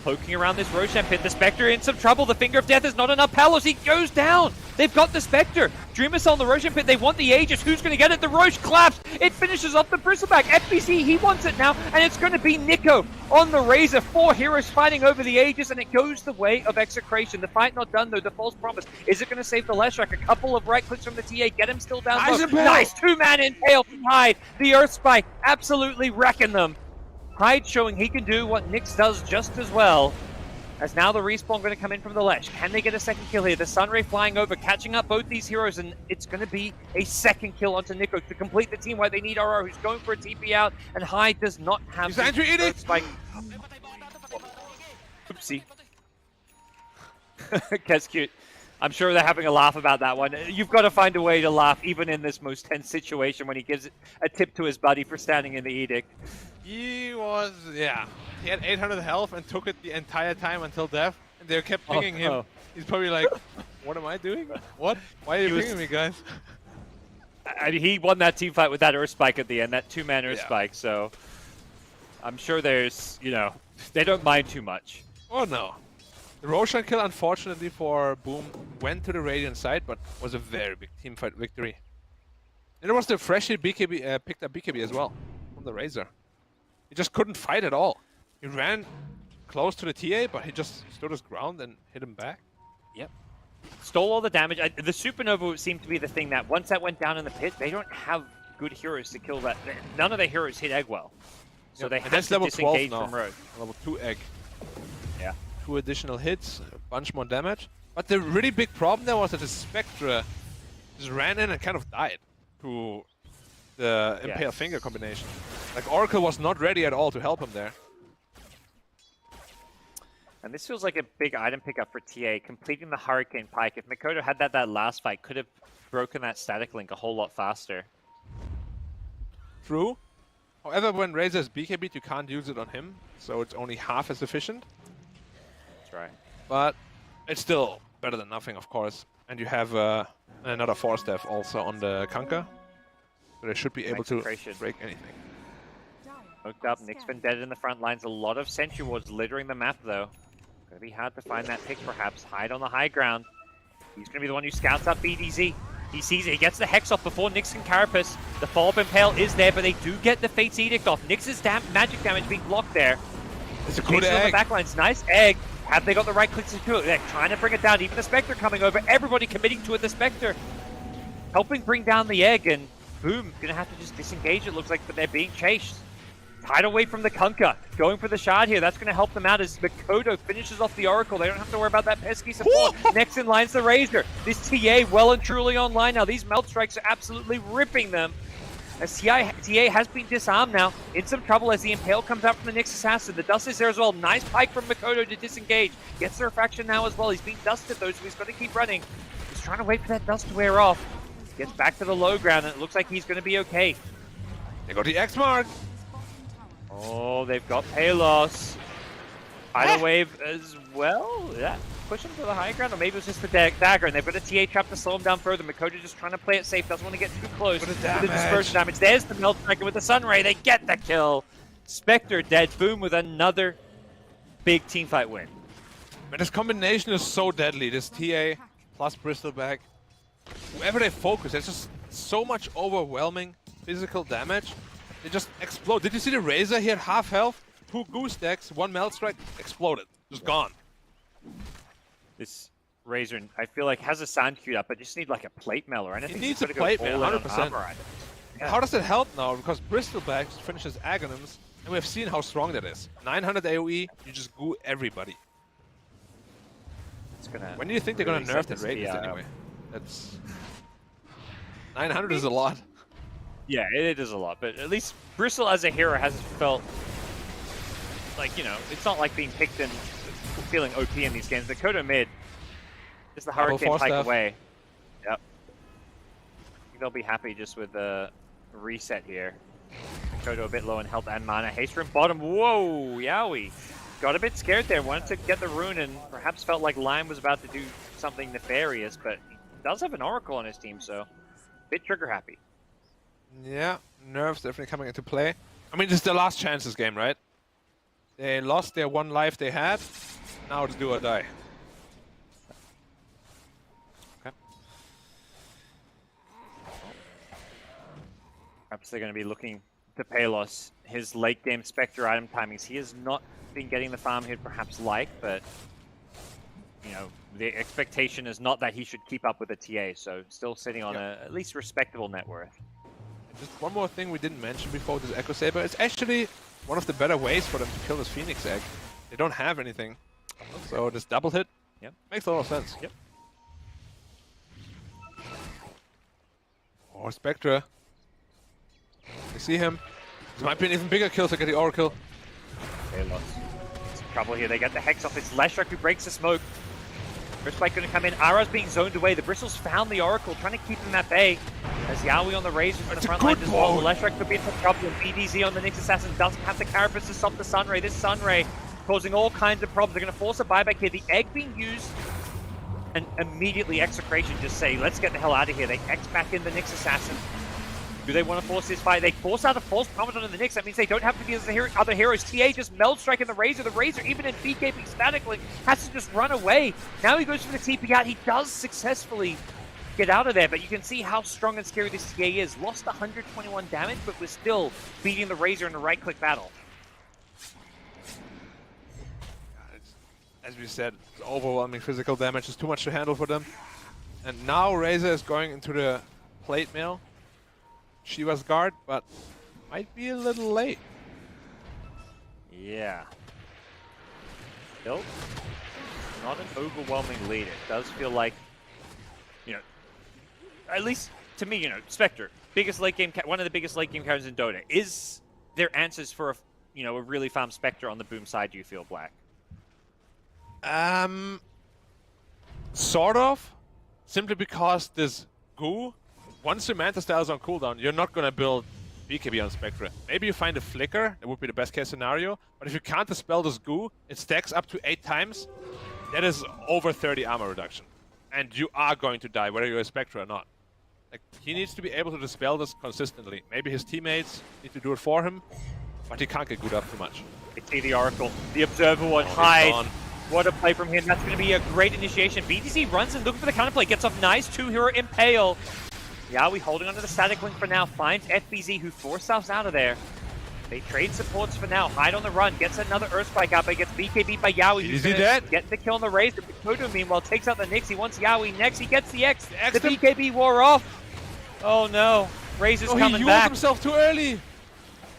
poking around this Roshan pit. The Spectre in some trouble. The Finger of Death is not enough. Palos, he goes down. They've got the Spectre. Dream Missile on the Roshan pit. They want the Aegis. Who's going to get it? The Roche collapse. It finishes off the Bristleback. FBC, he wants it now. And it's going to be Nico on the Razor. 4 heroes fighting over the Aegis. And it goes the way of Execration. The fight not done, though. The false promise. Is it going to save the Leshrac? A couple of right clicks from the TA. Get him still down low. Nice. 2-man impale from Hyde. The Earth Spike absolutely wrecking them. Hyde showing he can do what Nyx does just as well. As now the respawn going to come in from the Lesh. Can they get a second kill here? The Sunray flying over, catching up both these heroes, and it's going to be a second kill onto Nico to complete the team where they need RR, who's going for a TP out, and Hyde does not have the spike. Oopsie. That's cute. I'm sure they're having a laugh about that one. You've got to find a way to laugh, even in this most tense situation, when he gives a tip to his buddy for standing in the Edict. He was, yeah. He had 800 health and took it the entire time until death. And they kept pinging him. He's probably like, what am I doing? What? Why are you pinging me, guys? I mean, he won that team fight with that Earth Spike at the end, that 2-man Earth Spike, so I'm sure there's, you know, they don't mind too much. Oh, no. The Roshan kill, unfortunately for Boom, went to the Radiant side, but was a very big team fight victory. And it was the freshly BKB, picked up BKB as well from the Razor. He just couldn't fight at all. He ran close to the TA, but he just stood his ground and hit him back. Yep. Stole all the damage. The Supernova seemed to be the thing that once that went down in the pit, they don't have good heroes to kill that. None of their heroes hit Egg well. So they have to disengage from Road. Level 2 Egg. Yeah. 2 additional hits, a bunch more damage. But the really big problem there was that the Spectre just ran in and kind of died to the Impale Finger combination. Like, Oracle was not ready at all to help him there. And this feels like a big item pickup for TA, completing the Hurricane Pike. If Mikoto had that last fight, could have broken that static link a whole lot faster. True. However, when Razor is BKB, you can't use it on him, so it's only half as efficient. That's right. But it's still better than nothing, of course. And you have another 4-staff also on the Kanka, so they should be able to break anything. Hooked up, Nyx Vendetta in the front lines. A lot of sentry wards littering the map, though. Gonna be hard to find that pick, perhaps. Hyde on the high ground. He's gonna be the one who scouts up BDZ. He sees it. He gets the Hex off before Nyx can Carapace. The follow-up Impale is there, but they do get the Fate's Edict off. Nyx's magic damage being blocked there. It's a good egg. On the backlines. Nice egg. Have they got the right clicks to do it? They're trying to bring it down. Even the Spectre coming over. Everybody committing to it. The Spectre helping bring down the egg, and Boom gonna have to just disengage, it looks like, but they're being chased. Tied away from the Kunkka, going for the shard here. That's going to help them out as Mikoto finishes off the Oracle. They don't have to worry about that pesky support. Next in line's the Razor. This TA well and truly online now. These Melt Strikes are absolutely ripping them. As TA has been disarmed now, in some trouble as the Impale comes out from the Nyx Assassin. The Dust is there as well. Nice pike from Mikoto to disengage. Gets the Refraction now as well. He's being dusted though, so he's got to keep running. He's trying to wait for that dust to wear off. Gets back to the low ground, and it looks like he's going to be okay. They got the X mark. Oh, they've got Palos. Tidal Wave as well. Yeah, push him to the high ground, or maybe it was just the dagger, and they've got a TA trap to slow him down further. Mikoto just trying to play it safe, doesn't want to get too close to the dispersion damage. There's the Melt Striker with the Sunray. They get the kill. Spectre dead. Boom with another big teamfight win. Man, this combination is so deadly. This TA plus Bristleback. Whoever they focus, there's just so much overwhelming physical damage. They just explode. Did you see the Razor? He had half health, 2 Goose Decks, 1 Melt Strike, exploded. Just gone. This Razor, I feel like, has a sand queued up, but just need like a plate mail or anything. He needs He's a gotta go plate all mail, in on 100%. armor items. Yeah. How does it help now? Because Bristleback finishes Aghanims, and we have seen how strong that is. 900 AoE, you just goo everybody. It's gonna When do you think they're really gonna nerf set that radius VR. anyway? That's 900 is a lot. Yeah, it is a lot, but at least Bristle as a hero hasn't felt like, you know, it's not like being picked and feeling OP in these games. The Kodo mid is the Double Hurricane Pike stuff. away. Yep. I think they'll be happy just with the reset here. Kodo a bit low in health and mana. Haystrom bottom. Whoa, Yowie. Got a bit scared there. Wanted to get the rune and perhaps felt like Lime was about to do something nefarious, but he does have an Oracle on his team, so a bit trigger happy. Yeah, nerves definitely coming into play. I mean, this is their last chance this game, right? They lost their one life they had. Now it's do or die. Okay. Perhaps they're going to be looking to Palos. His late game Spectre item timings. He has not been getting the farm he'd perhaps like, but you know, the expectation is not that he should keep up with the TA, so still sitting on a at least respectable net worth. Just one more thing we didn't mention before this Echo Saber. It's actually one of the better ways for them to kill this Phoenix Egg. They don't have anything. So this double hit makes a lot of sense. Yep. Or Spectre. You see him. This might be an even bigger kill to get the Oracle. Palos. Some trouble here. They get the Hex off. It's Leshrac who breaks the smoke. First Spike going to come in. Ara's being zoned away. The Bristles found the Oracle, trying to keep him at bay. As Yowie on the Razor from the front line as well. The Leshrac could be in some trouble. And BDZ on the Nyx Assassin doesn't have the carapace to stop the Sunray. This Sunray causing all kinds of problems. They're going to force a buyback here. The egg being used, and immediately Execration just say, let's get the hell out of here. They X back in the Nyx Assassin. Do they want to force this fight? They force out a false promise on the Nyx. That means they don't have to be as the other heroes. TA just meld striking the Razor. The Razor, even in BKB statically, has to just run away. Now he goes for the TP out. He does successfully get out of there, but you can see how strong and scary this TA is. Lost 121 damage, but was still beating the Razor in a right-click battle. As we said, overwhelming physical damage is too much to handle for them. And now Razor is going into the plate mail. Shiva's guard, but might be a little late. Yeah. Still, not an overwhelming lead. It does feel like, you know, at least to me, you know, Spectre, biggest late game, one of the biggest late game characters in Dota. Is there answers for a really farm Spectre on the boom side? Do you feel, Black? Sort of. Simply because this goo, once your Manta Style is on cooldown, you're not gonna build BKB on Spectre. Maybe you find a Flicker, that would be the best case scenario, but if you can't dispel this goo, it stacks up to 8 times. That is over 30 armor reduction. And you are going to die, whether you're a Spectre or not. Like, he needs to be able to dispel this consistently. Maybe his teammates need to do it for him, but he can't get good up too much. They see the Oracle, the Observer one, hide. What a play from him. That's going to be a great initiation. BTC runs and looking for the counterplay. Gets off nice 2-hero Impale. Yowie holding onto the static link for now. Finds FBZ who forced us out of there. They trade supports for now. Hide on the run. Gets another Earth Spike out, but gets BKB by Yowie. Is he dead? Get the kill on the Razor. Kodo, meanwhile, takes out the Nyx. He wants Yowie next. He gets the X. The BKB wore off. Oh no. Razor's coming he back. used himself too early.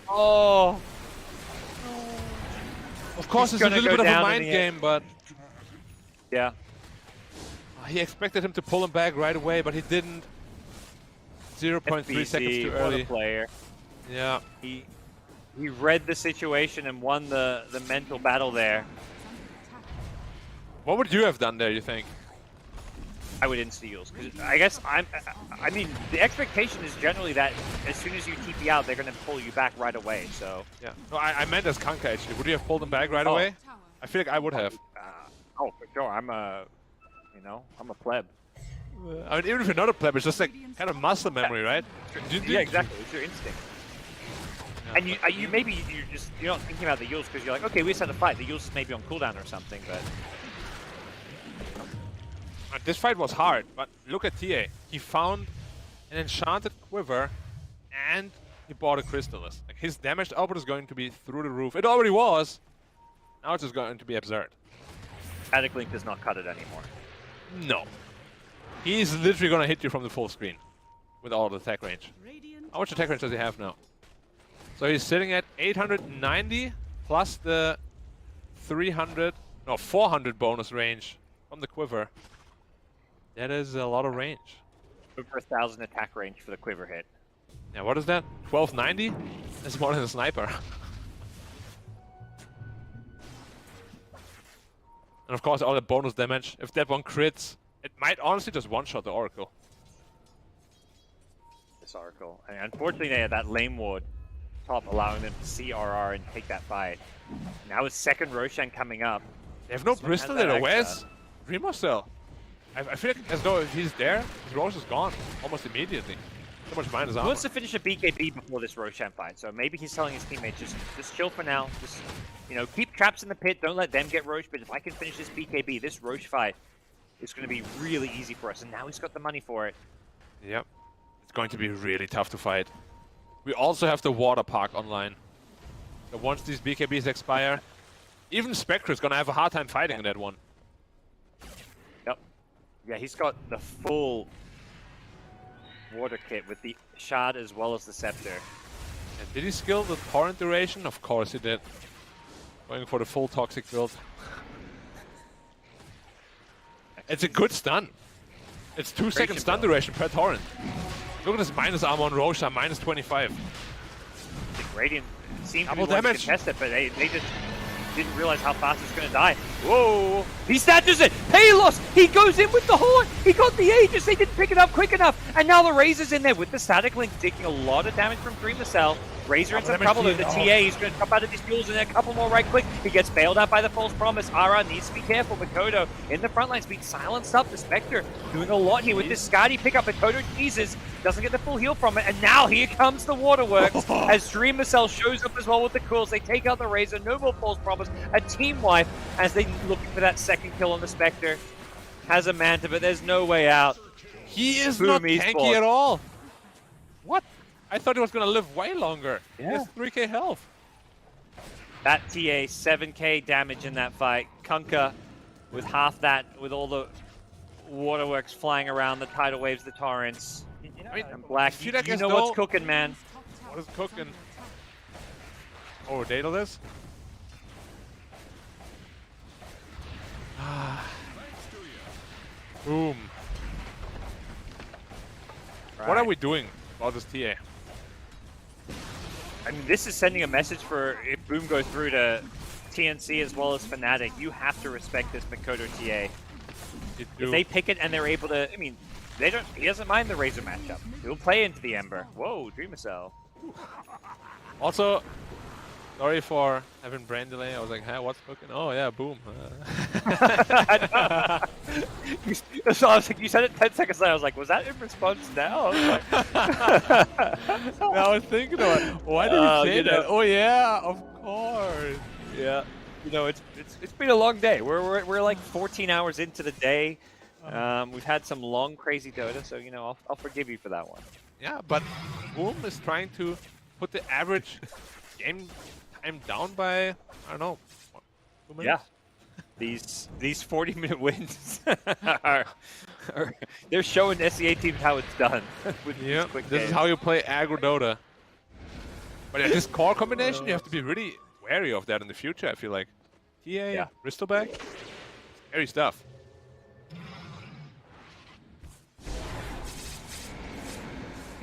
Oh. Of course, it's a little bit of a mind game, but yeah. He expected him to pull him back right away, but he didn't. 0.3 seconds too early. What a player. Yeah. He read the situation and won the mental battle there. What would you have done there, you think? I would insta-heals, because I guess I mean, the expectation is generally that as soon as you TP out, they're going to pull you back right away, so. Yeah. No, I meant as Kanka, actually. Would you have pulled him back right away? I feel like I would have. Oh, for sure. I'm a pleb. I mean, even if you're not a pleb, it's just like kind of muscle memory, right? Yeah, exactly. It's your instinct. Yeah. And you're not thinking about the Yules because you're like, okay, we just had a fight. The Yules is maybe on cooldown or something, but. This fight was hard, but look at TA. He found an enchanted quiver and he bought a Crystallis. Like, his damage output is going to be through the roof. It already was. Now it's just going to be absurd. Static Link does not cut it anymore. No. He's literally gonna hit you from the full screen with all the attack range. How much attack range does he have now? So he's sitting at 890 plus the 400 bonus range from the quiver. That is a lot of range. Over 1,000 attack range for the quiver hit. Yeah, what is that? 1290? That's more than a sniper. And of course all the bonus damage. If that one crits, it might honestly just one-shot the Oracle. This Oracle. And unfortunately they had that lane ward top allowing them to see RR and take that fight. Now with second Roshan coming up. They have no This one Bristol has that there. Where's extra. Remocell? I feel like as though if he's there, his Rosh is gone almost immediately. So much minus He armor. wants to finish a BKB before this Roshan fight, so maybe he's telling his teammates just chill for now. Just keep traps in the pit. Don't let them get Rosh. But if I can finish this BKB, this Rosh fight is going to be really easy for us. And now he's got the money for it. Yep. It's going to be really tough to fight. We also have the water park online. So once these BKBs expire, even Spectre is going to have a hard time fighting in that one. Yep. Yeah, he's got the full water kit with the shard as well as the scepter. And did he skill the torrent duration? Of course he did. Going for the full toxic build. It's a good stun. It's 2 second stun duration per torrent. Look at this minus armor on Roshan, minus 25. The Gradient seemed to be Double wanting to damage. contest it, but they just didn't realize how fast it's going to die. Whoa! He snatches it! Palos! He goes in with the horn! He got the Aegis! They didn't pick it up quick enough! And now the Razor's in there with the Static Link taking a lot of damage from Dreamacell. Razor in some trouble with the TA. He's going to jump out of these duels and then a couple more right quick. He gets bailed out by the False Promise. Ara needs to be careful. Makoto in the front lines being silenced up. The Spectre doing a lot here with this Skadi pickup. Makoto teases, doesn't get the full heal from it. And now here comes the Waterworks as Dreamacell shows up as well with the cools. They take out the Razor. No more False Promise. A team wipe as they looking for that second kill on the Spectre. Has a Manta, but there's no way out. He is Boom, not ESPORTS. tanky at all. What? I thought he was going to live way longer. Yeah. He has 3k health. That TA, 7k damage in that fight. Kunkka with half that, with all the waterworks flying around, the tidal waves, the torrents. I mean, And Black, feel you like as know though- what's cooking, man. What is cooking? Oh, Daedalus? Boom. What are we doing about this TA? I mean, this is sending a message for if Boom goes through to TNC as well as Fnatic. You have to respect this Makoto TA. If they pick it and they're able to, I mean, he doesn't mind the Razor matchup. He'll play into the Ember. Whoa, Dreamacell. Also, sorry for having brain delay. I was like, hey, what's cooking? Oh yeah, boom. So I was like, you said it 10 seconds later. I was like, was that in response now? I was like, Now I was thinking about it. Why did you say that? Oh yeah, of course. yeah. You know, it's been a long day. We're like 14 hours into the day. We've had some long, crazy Dota, so you know, I'll forgive you for that one. Yeah, but Boom is trying to put the average game time down by, I don't know, 2 minutes? Yeah. These 40-minute wins they're showing SEA teams how it's done. With these Yeah, quick this is games. how you play aggro Dota. But yeah, this core combination, you have to be really wary of that in the future, I feel like. TA, Bristleback, scary stuff.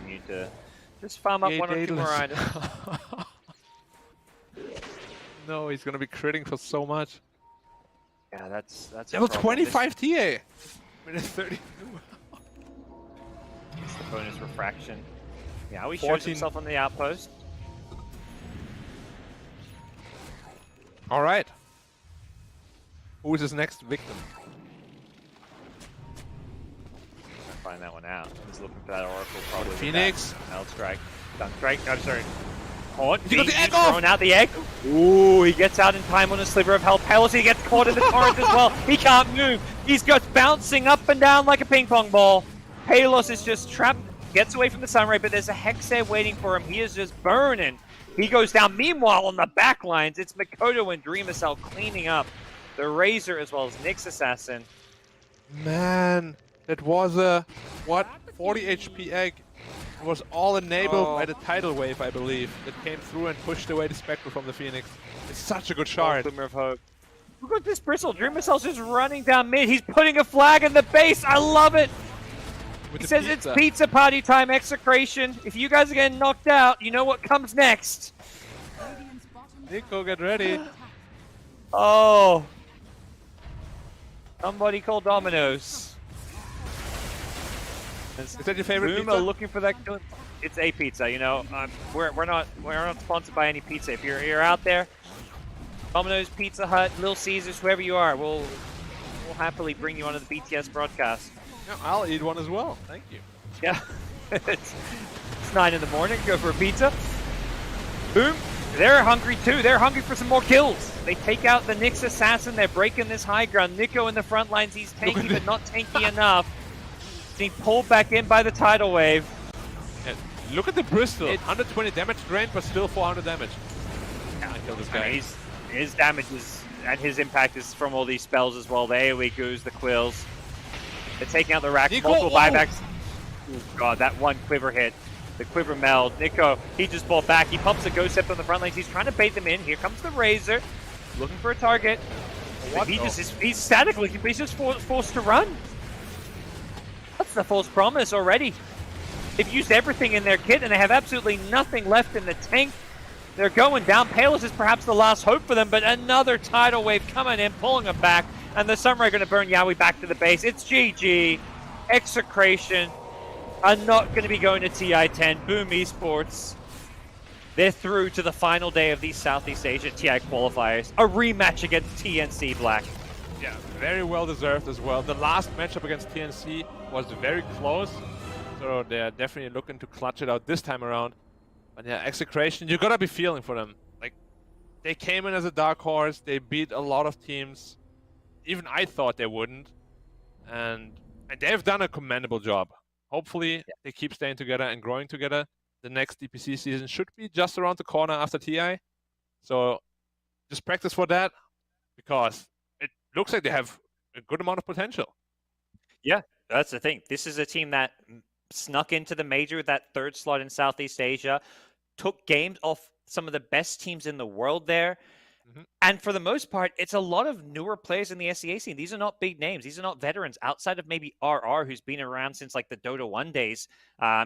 You need to just farm up one or two more items. No, he's gonna be critting for so much. Yeah, that's a Level problem. 25 TA. Minute 32. It's the bonus refraction. Yeah, he shows 14. himself on the outpost. All right. Who is his next victim? Find that one out. He's looking for that Oracle probably. with Phoenix. that Meld strike. Stun strike. I'm sorry. Haunt. You got the egg off! Throwing out the egg. Ooh, he gets out in time on a sliver of health. Pelosi gets caught in the torrent as well. He can't move. He's just bouncing up and down like a ping pong ball. Palos is just trapped. Gets away from the sunray, but there's a Hex there waiting for him. He is just burning. He goes down. Meanwhile, on the back lines, it's Makoto and Dreamacell cleaning up the Razor as well as Nyx Assassin. Man, that was a, what, 40 HP egg. It was all enabled by the tidal wave, I believe, that came through and pushed away the Spectre from the Phoenix. It's such a good shard. Glimmer of hope. Look at this Bristle. Dream Missile's just running down mid. He's putting a flag in the base. I love it. With He the says pizza. it's pizza party time, Execration. If you guys are getting knocked out, you know what comes next. Radiant's bottom Nico, get ready. Oh. Somebody call Domino's. Is that your favorite Boom pizza? are looking for that kill. It's a pizza, you know. We're not sponsored by any pizza. If you're out there, Domino's, Pizza Hut, Little Caesars, whoever you are, we'll happily bring you onto the BTS broadcast. Yeah, I'll eat one as well. Thank you. Yeah, it's 9 in the morning. Go for a pizza. Boom. They're hungry too. They're hungry for some more kills. They take out the Nyx assassin. They're breaking this high ground. Nico in the front lines. He's tanky, but not tanky enough. Being pulled back in by the tidal wave. And look at the Bristol. 120 damage drained, but still 400 damage. Can't kill this guy. I mean, his damage is, and his impact is from all these spells as well. The AoE goos, the quills. They're taking out the rack, Nico, multiple oh! buybacks. Oh god, that one quiver hit. The quiver meld. Nico, he just bought back. He pumps a Ghost Scepter on the front lanes. He's trying to bait them in. Here comes the Razor. Looking for a target. What He the- just is, he's statically, he's just forced to run. That's the false promise already. They've used everything in their kit and they have absolutely nothing left in the tank. They're going down. Palos is perhaps the last hope for them, but another tidal wave coming in, pulling them back, and the Samurai are going to burn Yaoi back to the base. It's GG. Execration are not going to be going to TI-10. Boom Esports. They're through to the final day of these Southeast Asia TI qualifiers. A rematch against TNC Black. Yeah, very well deserved as well. The last matchup against TNC was very close, so they're definitely looking to clutch it out this time around. But yeah, Execration, you gotta be feeling for them. Like, they came in as a dark horse, they beat a lot of teams. Even I thought they wouldn't. And they've done a commendable job. Hopefully, they keep staying together and growing together. The next DPC season should be just around the corner after TI. So, just practice for that, because it looks like they have a good amount of potential. Yeah, that's the thing. This is a team that snuck into the major with that third slot in Southeast Asia, took games off some of the best teams in the world there. And for the most part, it's a lot of newer players in the SEA scene. These are not big names. These are not veterans outside of maybe RR, who's been around since like the Dota 1 days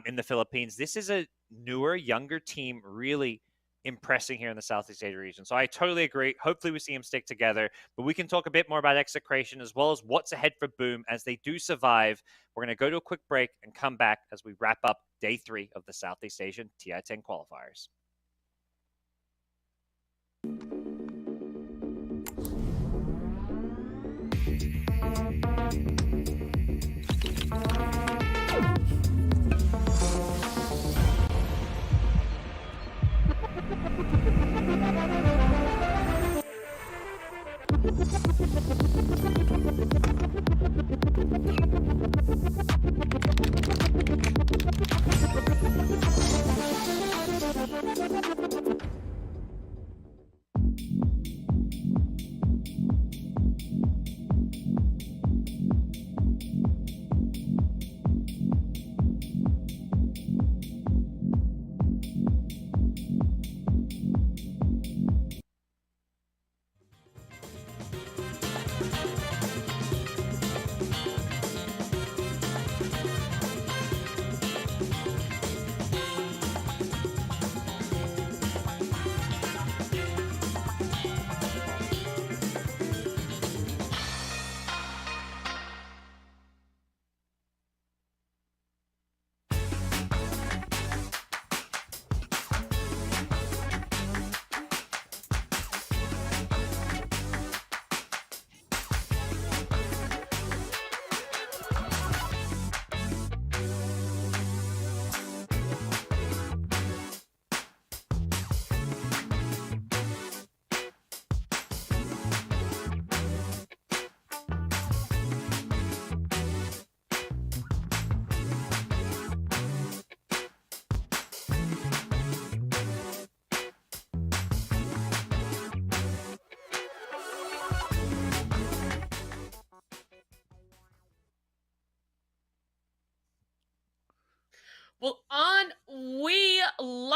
in the Philippines. This is a newer, younger team really impressing here in the Southeast Asia region. So I totally agree. Hopefully we see them stick together, but we can talk a bit more about Execration as well as what's ahead for Boom as they do survive. We're going to go to a quick break and come back as we wrap up day 3 of the Southeast Asian TI-10 qualifiers.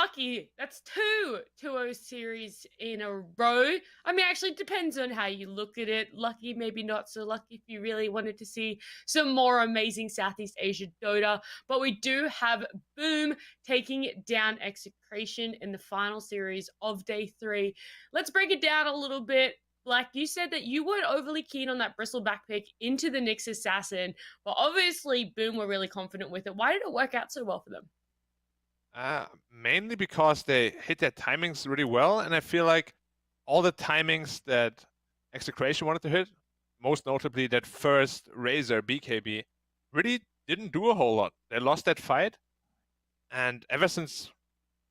lucky. That's 2-0 series in a row. I mean, actually, it depends on how you look at it. Lucky, maybe not so lucky if you really wanted to see some more amazing Southeast Asia Dota. But we do have Boom taking down EXECRATION in the final series of day 3. Let's break it down a little bit. Black, you said that you weren't overly keen on that bristleback pick into the Nyx Assassin, but obviously Boom were really confident with it. Why did it work out so well for them? Mainly because they hit their timings really well, and I feel like all the timings that EXECRATION wanted to hit, most notably that first Razor BKB, really didn't do a whole lot. They lost that fight, and ever since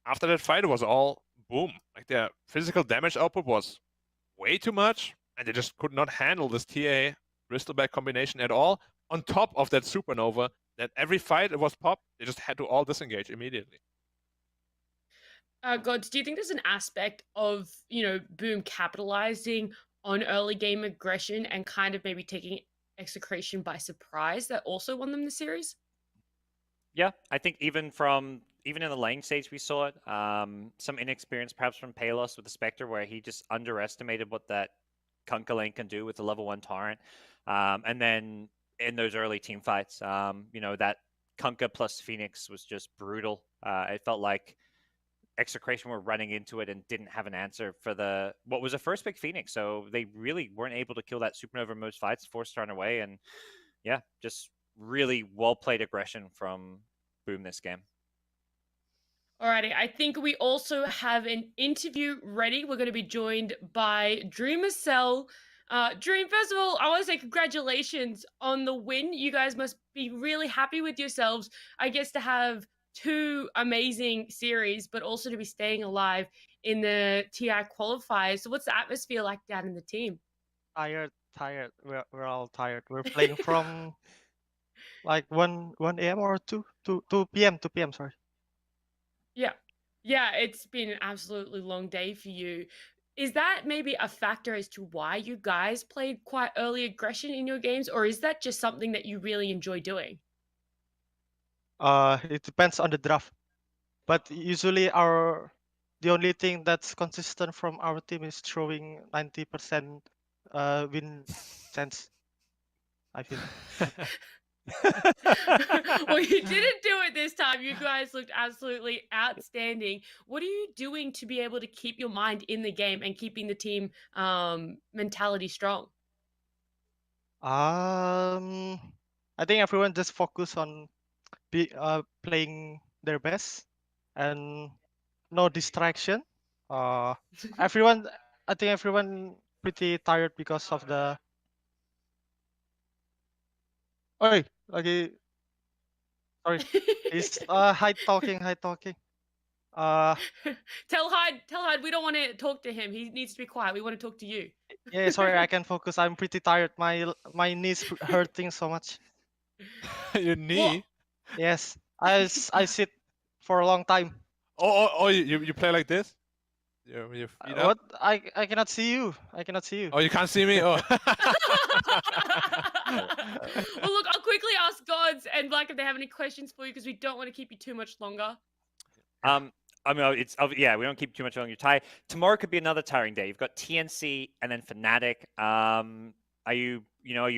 after that fight, it was all Boom. Like their physical damage output was way too much, and they just could not handle this TA Bristleback combination at all. On top of that supernova, that every fight it was pop, they just had to all disengage immediately. Gods, do you think there's an aspect of, Boom capitalizing on early game aggression and kind of maybe taking EXECRATION by surprise that also won them the series? Yeah, I think even in the lane stage we saw it. Some inexperience perhaps from Palos with the Spectre, where he just underestimated what that Kunkka lane can do with the level 1 Torrent. And then in those early team fights, that Kunkka plus Phoenix was just brutal. It felt like EXECRATION were running into it and didn't have an answer for what was a first pick Phoenix. So they really weren't able to kill that supernova in most fights, forced run away, and yeah, just really well played aggression from Boom this game. Alrighty, I think we also have an interview ready. We're going to be joined by Dreamercell. Dream, first of all, I want to say congratulations on the win. You guys must be really happy with yourselves. I guess to have 2 amazing series, but also to be staying alive in the TI qualifiers. So what's the atmosphere like down in the team? Tired. We're all tired. We're playing from like 1 a.m. or 2 p.m. 2 p.m. Sorry. Yeah, it's been an absolutely long day for you. Is that maybe a factor as to why you guys played quite early aggression in your games, or is that just something that you really enjoy doing? It depends on the draft, but usually the only thing that's consistent from our team is throwing 90% win chance, I feel. Well, you didn't do it this time. You guys looked absolutely outstanding. What are you doing to be able to keep your mind in the game and keeping the team mentality strong? I think everyone just focus on playing their best and no distraction. Everyone, I think everyone pretty tired because of the. Oi, okay. Sorry, he's high talking. Tell Hyde, we don't want to talk to him. He needs to be quiet. We want to talk to you. Yeah, sorry, I can focus. I'm pretty tired. My knees hurting so much. Your knee? Yes, I sit for a long time. Oh, you play like this? Your feet up? What? I cannot see you. I cannot see you. Oh, you can't see me? Oh. Well, look, I'll quickly ask Gods and Black if they have any questions for you because we don't want to keep you too much longer. I mean, we don't keep too much on your tie. Tomorrow could be another tiring day. You've got TNC and then Fnatic. Are you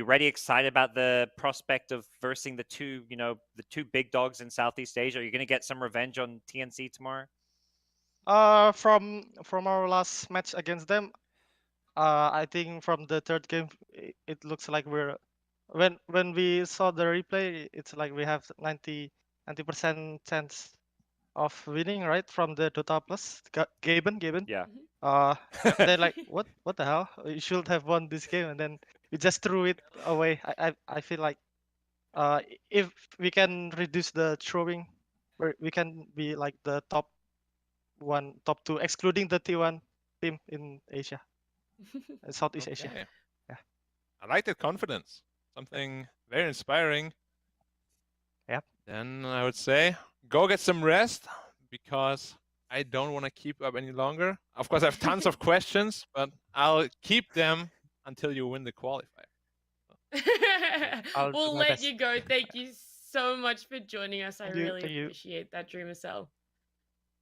ready, excited about the prospect of versing the two big dogs in Southeast Asia? Are you going to get some revenge on TNC tomorrow? From our last match against them, I think from the third game, it looks like when we saw the replay, it's like we have 90% chance of winning, right? From the Dota Plus, Gaben. Yeah. They're like, what the hell? You should have won this game, and then we just threw it away. I feel like, if we can reduce the throwing, we can be like the top 2, excluding the T1 team in Asia, Southeast Asia. Okay. Yeah. I like that confidence. Something very inspiring. Yep. Then I would say go get some rest because I don't want to keep up any longer. Of course, I have tons of questions, but I'll keep them until you win the qualifier. We'll let you go. Thank you so much for joining us. I really Thank you. appreciate that, Dreamercell.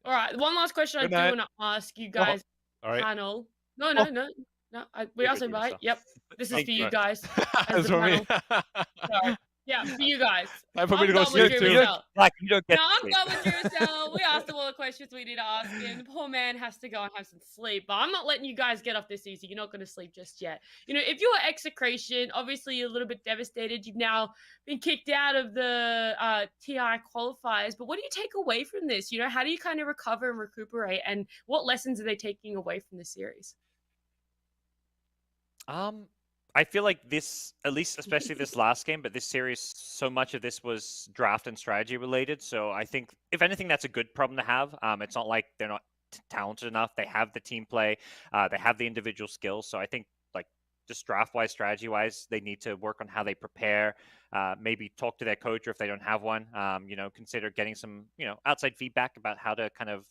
All right. One last question Good I night. do want to ask you guys, All right. panel. No. We You're also good, invite. Russo. Yep. This is Thank for you. you guys as That's the for me. panel. Sorry. Yeah, for you guys. Time for me I'm to go done with sleep Drew too. Cell. Like, you don't get No, to I'm sleep. done with Drew Cell. We asked him all the questions we need to ask him. The poor man has to go and have some sleep. But I'm not letting you guys get off this easy. You're not going to sleep just yet. You know, if you're EXECRATION, obviously you're a little bit devastated. You've now been kicked out of the TI qualifiers. But what do you take away from this? You know, how do you kind of recover and recuperate? And what lessons are they taking away from the series? I feel like this, at least especially this last game, but this series, so much of this was draft and strategy related. So I think, if anything, that's a good problem to have. It's not like they're not talented enough. They have the team play, they have the individual skills. So I think, like, just draft-wise, strategy-wise, they need to work on how they prepare. Maybe talk to their coach, or if they don't have one, you know, consider getting some, you know, outside feedback about how to kind of,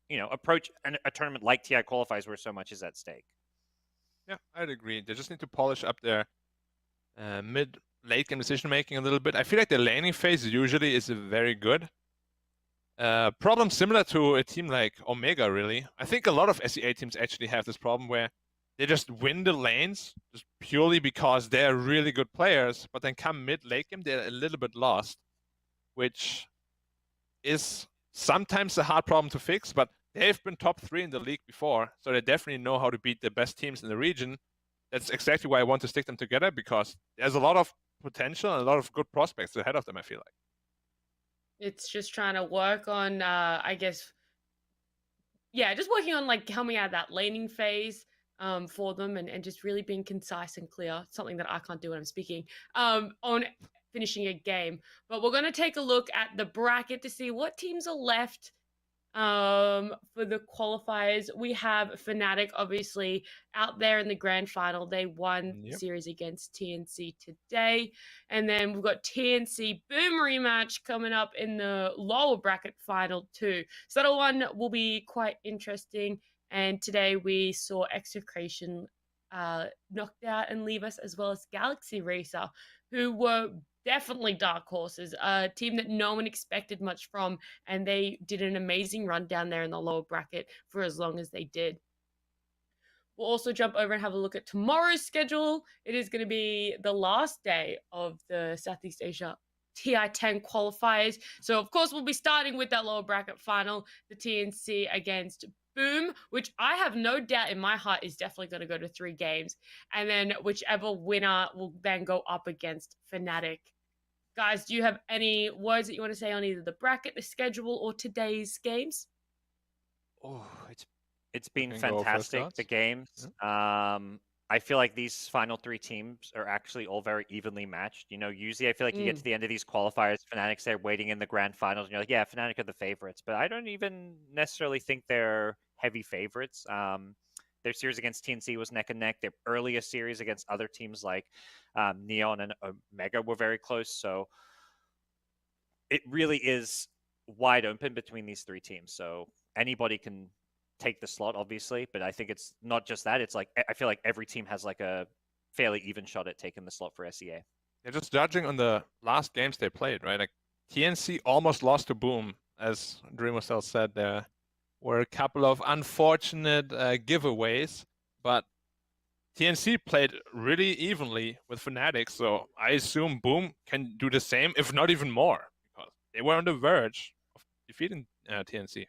you know, approach a tournament like TI qualifiers where so much is at stake. Yeah, I'd agree. They just need to polish up their mid-late game decision making a little bit. I feel like the laning phase usually is very good. Problem similar to a team like Omega, really. I think a lot of SEA teams actually have this problem where they just win the lanes just purely because they're really good players, but then come mid-late game, they're a little bit lost, which is sometimes a hard problem to fix, but they've been top 3 in the league before, so they definitely know how to beat the best teams in the region. That's exactly why I want to stick them together, because there's a lot of potential and a lot of good prospects ahead of them, I feel like. It's just trying to work on, I guess, yeah, just working on, like, coming out of that laning phase for them and just really being concise and clear, something that I can't do when I'm speaking, on finishing a game. But we're going to take a look at the bracket to see what teams are left for the qualifiers. We have Fnatic obviously out there in the grand final. They won the series against TNC today, and then we've got TNC Boom rematch coming up in the lower bracket final too, so that one will be quite interesting. And today we saw EXECRATION knocked out and leave us, as well as Galaxy Racer, who were definitely dark horses, a team that no one expected much from, and they did an amazing run down there in the lower bracket for as long as they did. We'll also jump over and have a look at tomorrow's schedule. It is going to be the last day of the Southeast Asia TI10 qualifiers. So, of course, we'll be starting with that lower bracket final, the TNC against Boom, which I have no doubt in my heart is definitely going to go to 3 games. And then whichever winner will then go up against Fnatic. Guys, do you have any words that you want to say on either the bracket, the schedule, or today's games? Oh, it's been Can go first, fantastic, Gods? the games. Yeah. I feel like these final 3 teams are actually all very evenly matched. You know, usually I feel like you get to the end of these qualifiers, Fnatic's there waiting in the grand finals, and you're like, yeah, Fnatic are the favorites. But I don't even necessarily think they're heavy favorites. Their series against TNC was neck and neck. Their earliest series against other teams like Neon and Omega were very close. So it really is wide open between these 3 teams. So anybody can take the slot, obviously, but I think it's not just that. It's like, I feel like every team has like a fairly even shot at taking the slot for SEA. Yeah, just judging on the last games they played, right? Like TNC almost lost to Boom, as Dreamercell said. There were a couple of unfortunate giveaways, but TNC played really evenly with Fnatic, so I assume Boom can do the same, if not even more, because they were on the verge of defeating TNC.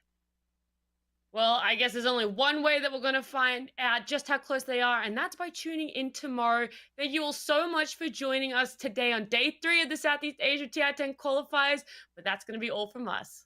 Well, I guess there's only one way that we're going to find out just how close they are, and that's by tuning in tomorrow. Thank you all so much for joining us today on day 3 of the Southeast Asia TI10 qualifiers, but that's going to be all from us.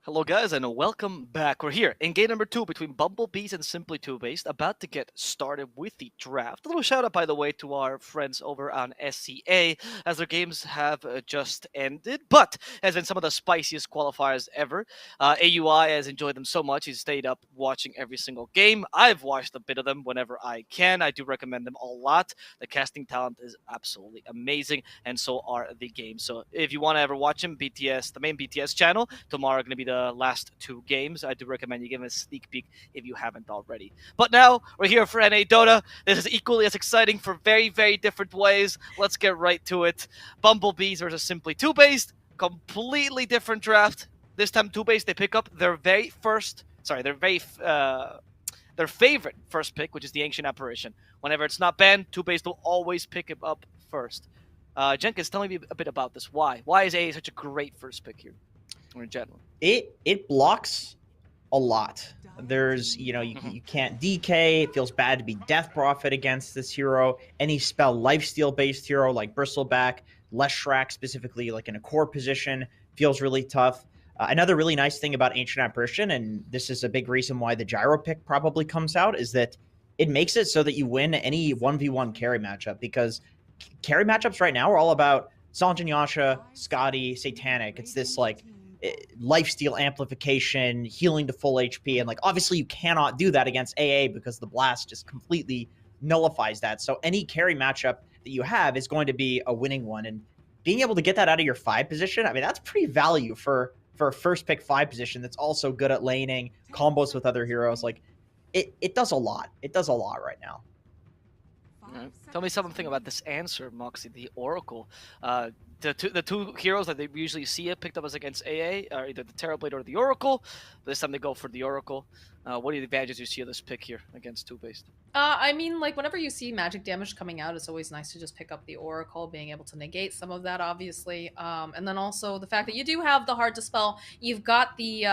Hello guys and welcome back. We're here in game number 2 between Bumblebees and Simply 2Based, about to get started with the draft. A little shout out by the way to our friends over on SCA as their games have just ended, but has been some of the spiciest qualifiers ever. AUI has enjoyed them so much he's stayed up watching every single game. I've watched a bit of them whenever I can. I do recommend them a lot. The casting talent is absolutely amazing and so are the games. So if you want to ever watch them, BTS, the main BTS channel, tomorrow going to be the last 2 games. I do recommend you give them a sneak peek if you haven't already. But now we're here for NA Dota. This is equally as exciting for very, very different ways. Let's get right to it. Bumblebees versus Simply 2Based. Completely different draft. This time 2Based, they pick up their favorite first pick, which is the Ancient Apparition. Whenever it's not banned, 2Based will always pick it up first. Jenkins, tell me a bit about this. Why? Why is AA such a great first pick here? Or in general? It blocks a lot. There's, you can't DK. It feels bad to be Death Prophet against this hero. Any spell lifesteal based hero like Bristleback, Leshrac specifically, like in a core position, feels really tough. Another really nice thing about Ancient Apparition, and this is a big reason why the Gyro pick probably comes out, is that it makes it so that you win any 1v1 carry matchup, because carry matchups right now are all about Sanjin Yasha, Scotty, Satanic. It's this like lifesteal amplification, healing to full HP, and like obviously you cannot do that against AA because the blast just completely nullifies that. So any carry matchup that you have is going to be a winning one, and being able to get that out of your 5 position, I mean, that's pretty value for a first pick 5 position that's also good at laning, combos with other heroes. Like it does a lot. It does a lot right now. Tell me something about this answer, Moxie, the Oracle. The two heroes that they usually see it picked up as against AA are either the Terrorblade or the Oracle. This time they go for the Oracle. What are the advantages you see of this pick here against 2Based? I mean, like, whenever you see magic damage coming out, it's always nice to just pick up the Oracle, being able to negate some of that, obviously. And then also the fact that you do have the Hard to Spell. You've got the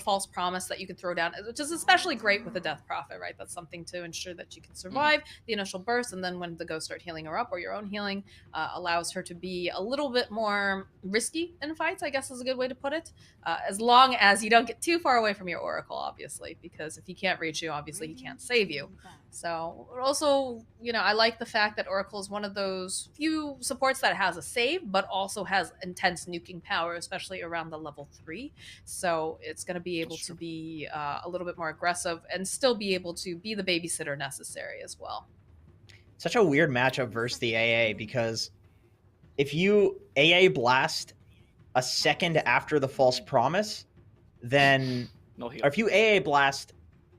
False Promise that you can throw down, which is especially great with the Death Prophet, right? That's something to ensure that you can survive the initial burst, and then when the ghosts start healing her up, or your own healing, allows her to be a little bit more risky in fights, I guess is a good way to put it. As long as you don't get too far away from your Oracle, obviously, because if he can't reach you, obviously he can't save you. So also, I like the fact that Oracle is one of those few supports that has a save, but also has intense nuking power, especially around the level 3. So it's going to be able to be a little bit more aggressive and still be able to be the babysitter necessary as well. Such a weird matchup versus the AA, because if you AA blast a second after the False Promise, then... or if you AA blast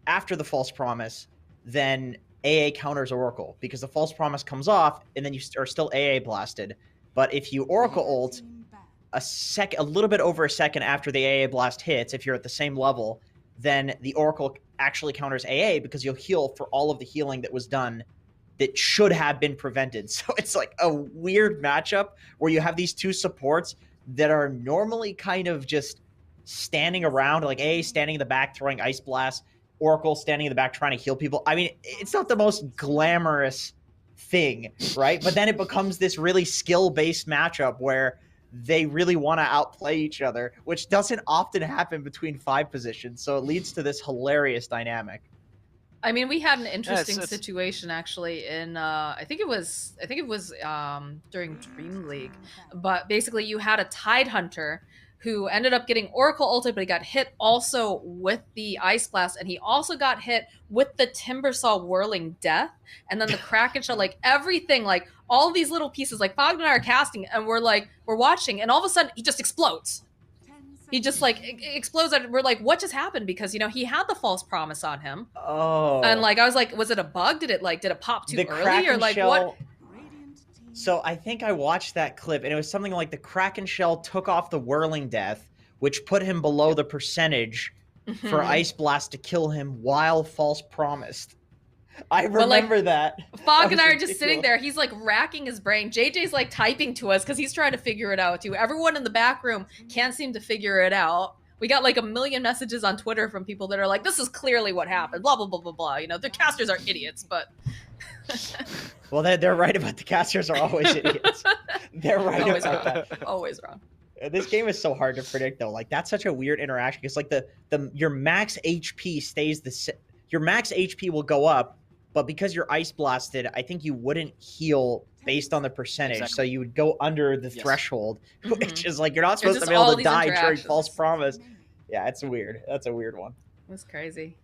after the False Promise, then AA counters Oracle, because the False Promise comes off and then you are still AA blasted. But if you Oracle ult a little bit over a second after the AA blast hits, if you're at the same level, then the Oracle actually counters AA because you'll heal for all of the healing that was done that should have been prevented. So it's like a weird matchup where you have these two supports that are normally kind of just standing around, like AA standing in the back throwing Ice Blast, Oracle standing in the back trying to heal people. I mean, it's not the most glamorous thing, right? But then it becomes this really skill-based matchup where they really want to outplay each other, which doesn't often happen between 5 positions. So it leads to this hilarious dynamic. I mean, we had an interesting situation actually in I think it was during Dream League, but basically you had a Tidehunter who ended up getting Oracle ulted, but he got hit also with the Ice Blast, and he also got hit with the Timbersaw Whirling Death, and then the Kraken Shell, like everything, like all these little pieces, like Fog and I are casting, and we're watching, and all of a sudden he just explodes. He just like explodes, and we're like, what just happened? Because he had the False Promise on him. Oh. And like I was like, was it a bug? Did it pop too early, Kraken or like Shell... what? So I think I watched that clip, and it was something like the Kraken Shell took off the Whirling Death, which put him below the percentage for Ice Blast to kill him while False Promised. I remember that. Fog and I are just sitting there. He's like racking his brain. JJ's like typing to us because he's trying to figure it out too. Everyone in the back room can't seem to figure it out. We got like 1 million messages on Twitter from people that are like, this is clearly what happened, blah, blah, blah, blah, blah. The casters are idiots, but... Well, they're right about the casters are always idiots. They're right always about wrong. that. Always wrong. This game is so hard to predict though. Like that's such a weird interaction. It's like your max HP stays your max HP will go up, but because you're ice blasted, I think you wouldn't heal based on the percentage. Exactly. So you would go under the Yes. threshold, Mhm. which is like you're not It's supposed to just be able all to these die during interactions. false promise. Yeah, it's weird. That's a weird one. That's crazy.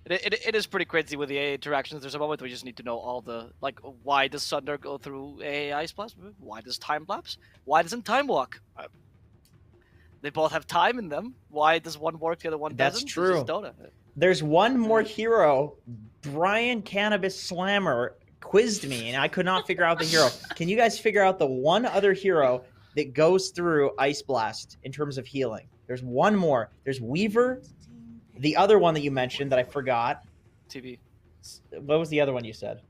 It is pretty crazy with the AA interactions. There's a moment we just need to know all the, like, why does Sunder go through AA Ice Blast? Why does Time Lapse? Why doesn't Time Walk? They both have time in them. Why does one work, the other one That's doesn't? true. It's just Dota. There's one more hero. Brian Cannabis Slammer quizzed me, and I could not figure out the hero. Can you guys figure out the one other hero that goes through Ice Blast in terms of healing? There's one more. There's Weaver. The other one that you mentioned that I forgot. TB. What was the other one you said?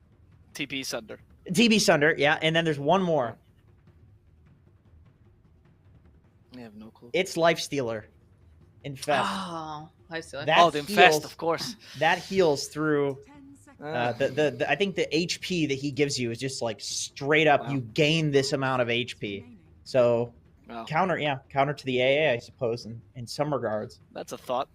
TP Sunder. TB Sunder, yeah. And then there's one more. I have no clue. It's Lifestealer. Infest. Oh, I see. That the Infest, heals- of course. That heals through Ah. I think the HP that he gives you is just like straight up. Wow. You gain this amount of HP. So Wow. counter to the AA, I suppose, in some regards. That's a thought.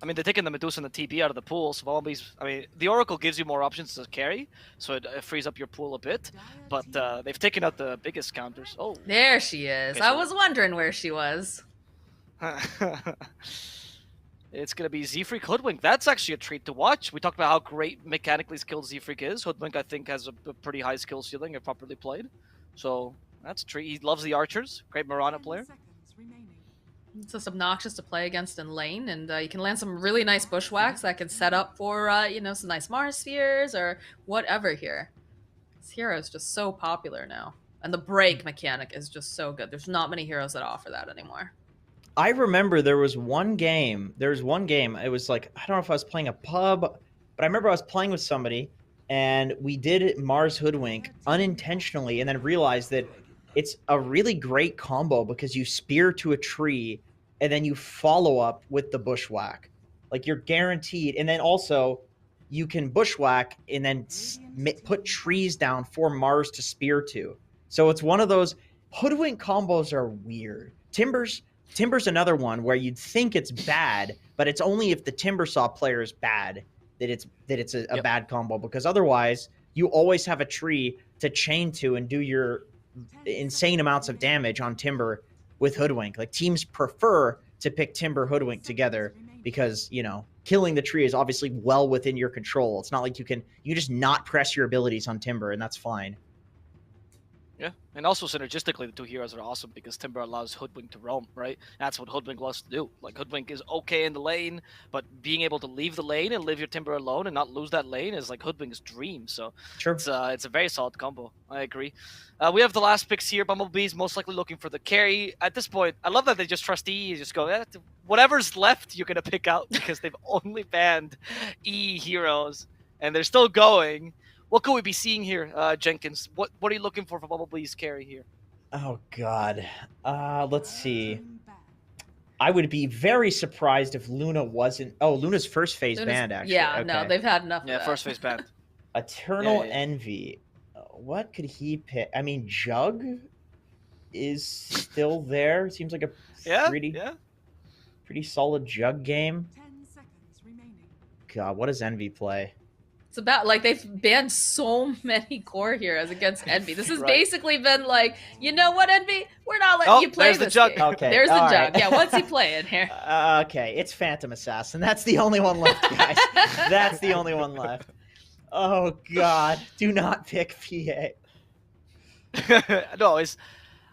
I mean, they're taking the Medusa and the TP out of the pool, so Bumblebee's... I mean, the Oracle gives you more options to carry, so it frees up your pool a bit, but they've taken out the biggest counters. Oh. There she is. Okay, I so- was wondering where she was. It's going to be Z-Freak Hoodwink. That's actually a treat to watch. We talked about how great mechanically skilled Z-Freak is. Hoodwink, I think, has a pretty high skill ceiling if properly played. So, that's a treat. He loves the archers. Great Mirana player. It's just obnoxious to play against in lane, and you can land some really nice bushwhacks that can set up for, some nice Mars spheres or whatever here. This hero is just so popular now. And the break mechanic is just so good. There's not many heroes that offer that anymore. I remember there was one game. It was like, I don't know if I was playing a pub, but I remember I was playing with somebody, and we did Mars Hoodwink unintentionally, and then realized that it's a really great combo because you spear to a tree and then you follow up with the bushwhack. Like you're guaranteed. And then also you can bushwhack and then put trees down for Mars to spear to. So it's one of those Hoodwink combos are weird. Timber's another one where you'd think it's bad, but it's only if the Timbersaw player is bad that it's a bad combo, because otherwise you always have a tree to chain to and do your insane amounts of damage on Timber with Hoodwink. Like teams prefer to pick Timber Hoodwink together because, killing the tree is obviously well within your control. It's not like you can just not press your abilities on Timber and that's fine. Yeah, and also synergistically, the two heroes are awesome because Timber allows Hoodwink to roam, right? That's what Hoodwink loves to do. Like, Hoodwink is okay in the lane, but being able to leave the lane and leave your Timber alone and not lose that lane is like Hoodwink's dream. So Sure. it's a very solid combo. I agree. We have the last picks here. Bumblebee's most likely looking for the carry. At this point, I love that they just trust E. You just go, whatever's left, you're going to pick out because they've only banned E heroes, and they're still going. What could we be seeing here, Jenkins? What are you looking for Bumblebee's carry here? Oh, God. Let's see. I would be very surprised if Luna wasn't... Oh, Luna's first phase banned, actually. Yeah, Okay. no, they've had enough of that. First phase banned. Eternal Yeah. Envy. What could he pick? I mean, Jug is still there. Seems like a pretty solid Jug game. God, what does Envy play? It's about, they've banned so many core heroes against Envy. This has Right. basically been like, you know what, Envy? We're not letting you play there's the this Jug. game. Okay, There's the all Jug. right. Yeah, what's he playing here? Okay, it's Phantom Assassin. That's the only one left, guys. That's the only one left. Oh, God. Do not pick PA. No,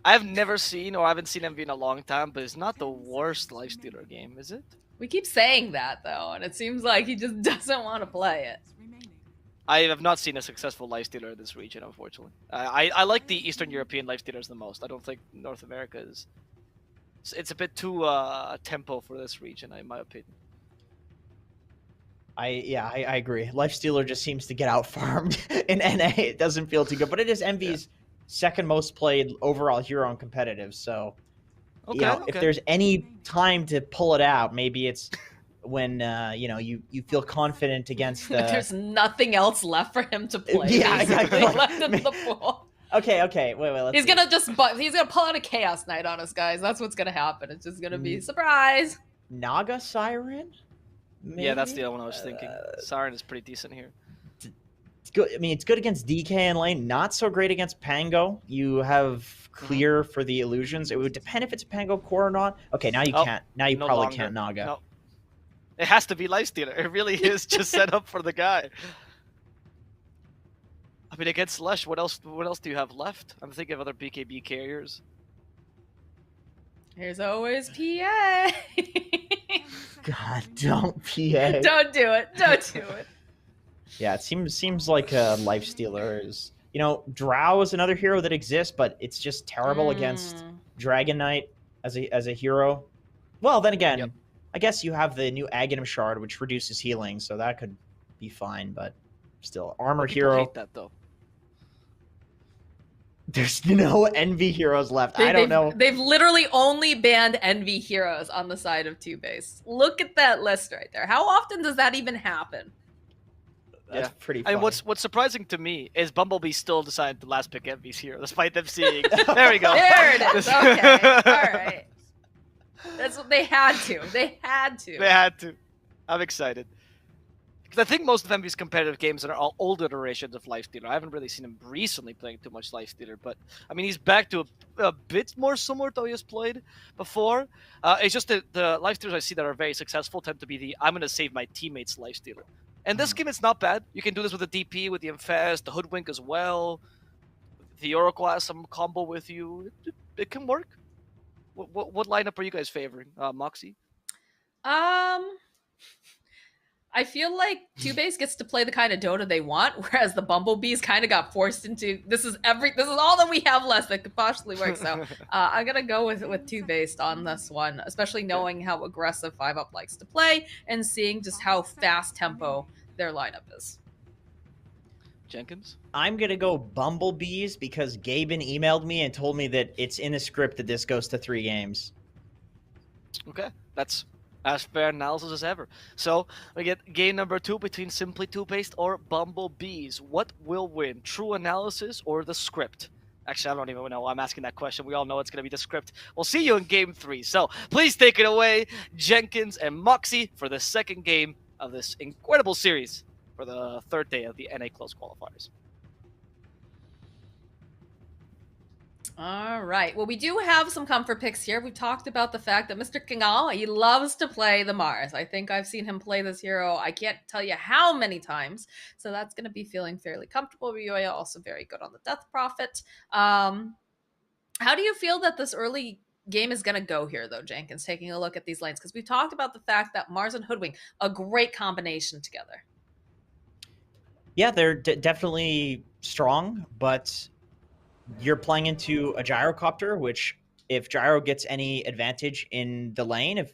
I have never seen or I haven't seen Envy in a long time, but it's not the worst Lifestealer game, is it? We keep saying that, though, and it seems like he just doesn't want to play it. I have not seen a successful Lifestealer in this region, unfortunately. I like the Eastern European Lifestealers the most. I don't think North America is... It's a bit too tempo for this region, in my opinion. I agree. Lifestealer just seems to get out farmed in NA. It doesn't feel too good, but it is Envy's second most played overall hero in competitive. So, if there's any time to pull it out, maybe it's when you feel confident against. There's nothing else left for him to play. Yeah, basically, exactly. left in the pool. Okay. Wait. Let's He's see. gonna he's gonna pull out a Chaos Knight on us, guys. That's what's gonna happen. It's just gonna be surprise. Naga Siren? Maybe? Yeah, that's the other one I was thinking. Siren is pretty decent here. It's good. I mean, it's good against DK and lane. Not so great against Pango. You have clear for the illusions. It would depend if it's a Pango core or not. Okay, now you can't. Now you no probably longer. can't Naga. No. It has to be Lifestealer. It really is just set up for the guy. I mean, against Lush, what else do you have left? I'm thinking of other BKB carriers. Here's always PA. God, don't PA. Don't do it. Don't do it. Yeah, it seems like a Lifestealer is. You know, Drow is another hero that exists, but it's just terrible against Dragon Knight as a hero. Well, then again, I guess you have the new Aghanim Shard, which reduces healing, so that could be fine. But still, armor People hero. hate that though. There's no Envy heroes left. I don't know. They've literally only banned Envy heroes on the side of 2-base. Look at that list right there. How often does that even happen? That's pretty funny. And what's surprising to me is Bumblebee still decided to last pick Envy's hero, despite them seeing. There we go. There it is. Okay. All right. That's what they had to. They had to. They had to. I'm excited. Because I think most of Envy's competitive games are all older iterations of Lifestealer. I haven't really seen him recently playing too much Lifestealer, but I mean, he's back to a bit more similar to how he has played before. It's just that the Lifestealers I see that are very successful tend to be the I'm going to save my teammates Lifestealer. And this game is not bad. You can do this with the DP, with the Infest, the Hoodwink as well. The Oracle has some combo with you. It can work. What lineup are you guys favoring, Moxie? I feel like 2-base gets to play the kind of Dota they want, whereas the Bumblebees kind of got forced into this is all that we have left that could possibly work. So I'm gonna go with 2-base on this one, especially knowing how aggressive 5-Up likes to play and seeing just how fast tempo their lineup is. Jenkins? I'm gonna go Bumblebees because Gaben emailed me and told me that it's in the script that this goes to 3 games. Okay, that's as fair analysis as ever. So we get game number 2 between Simply 2-Based or Bumblebees. What will win, true analysis or the script? Actually, I don't even know. I'm asking that question. We all know it's going to be the script. We'll see you in game 3. So please take it away, Jenkins and Moxie, for the second game of this incredible series for the third day of the NA Close Qualifiers. All right. Well, we do have some comfort picks here. We've talked about the fact that Mr. Kingal, he loves to play the Mars. I think I've seen him play this hero. I can't tell you how many times. So that's going to be feeling fairly comfortable. Ryoya also very good on the Death Prophet. How do you feel that this early game is going to go here, though, Jenkins, taking a look at these lanes? Because we've talked about the fact that Mars and Hoodwink, a great combination together. Yeah, they're definitely strong, but you're playing into a gyrocopter, which if gyro gets any advantage in the lane, if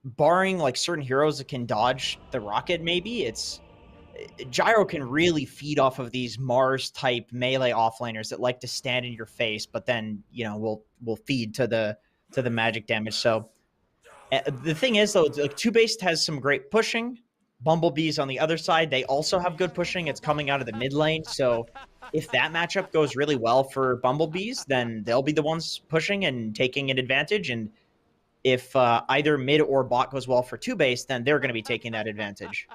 barring like certain heroes that can dodge the rocket, maybe gyro can really feed off of these Mars type melee offlaners that like to stand in your face, but then, you know, will feed to the magic damage. So the thing is though, like 2-Based has some great pushing. Bumblebees on the other side, they also have good pushing. It's coming out of the mid lane. So if that matchup goes really well for Bumblebees, then they'll be the ones pushing and taking an advantage. And if either mid or bot goes well for 2-Base, then they're going to be taking that advantage.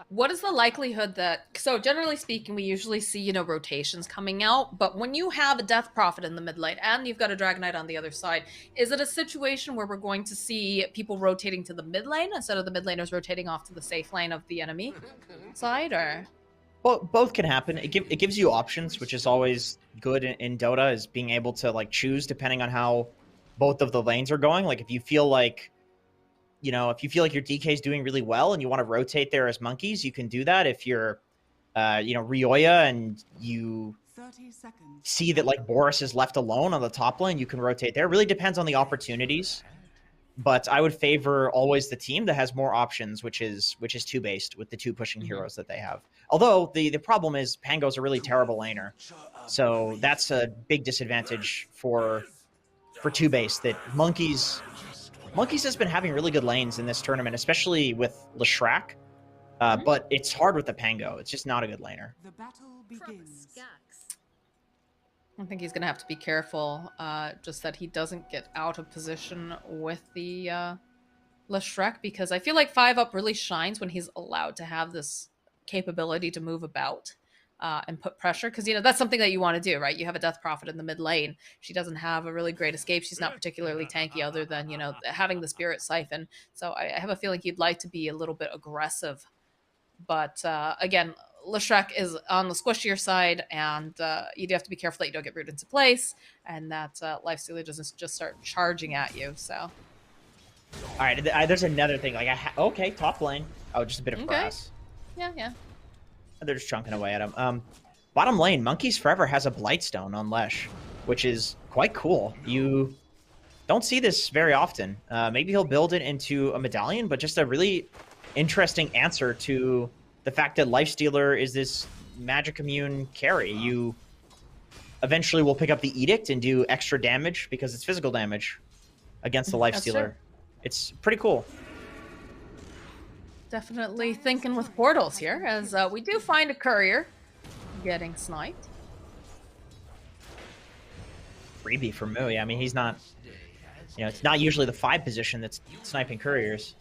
What is the likelihood that, so generally speaking, we usually see, you know, rotations coming out, but when you have a Death Prophet in the mid lane and you've got a Dragon Knight on the other side, is it a situation where we're going to see people rotating to the mid lane instead of the mid laners rotating off to the safe lane of the enemy side, or? Well, both can happen. It gives you options, which is always good in Dota, is being able to like choose depending on how both of the lanes are going. Like if you feel like, you know, if you feel like your DK is doing really well and you want to rotate there as monkeys, you can do that. If you're, you know, Ryoya and you see that like Boris is left alone on the top lane, you can rotate there. It really depends on the opportunities. But I would favor always the team that has more options, which is 2-Based with the 2 pushing heroes that they have. Although the problem is Pango's a really terrible laner. So that's a big disadvantage for 2-Based, that Monkeys has been having really good lanes in this tournament, especially with Leshrac. But it's hard with the Pango. It's just not a good laner. The battle begins. I think he's gonna have to be careful, just that he doesn't get out of position with the Leshrek, because I feel like 5-up really shines when he's allowed to have this capability to move about and put pressure, because, you know, that's something that you want to do, right? You have a Death Prophet in the mid lane. She doesn't have a really great escape. She's not particularly tanky other than, you know, having the Spirit Siphon. So I have a feeling he'd like to be a little bit aggressive. But again, Leshrek is on the squishier side, and you do have to be careful that you don't get rooted into place, and that Lifestealer doesn't just start charging at you. So, All right, there's another thing. Like, okay, top lane. Oh, just a bit of grass. Yeah. They're just chunking away at him. Bottom lane, Monkeys Forever has a Blightstone on Lesh, which is quite cool. You don't see this very often. Maybe he'll build it into a medallion, but just a really interesting answer to the fact that Lifestealer is this magic immune carry. You eventually will pick up the Edict and do extra damage because it's physical damage against the Lifestealer. It's pretty cool. Definitely thinking with portals here, as we do find a courier getting sniped. Freebie for Moo. Yeah, I mean, he's not... You know, it's not usually the 5 position that's sniping couriers.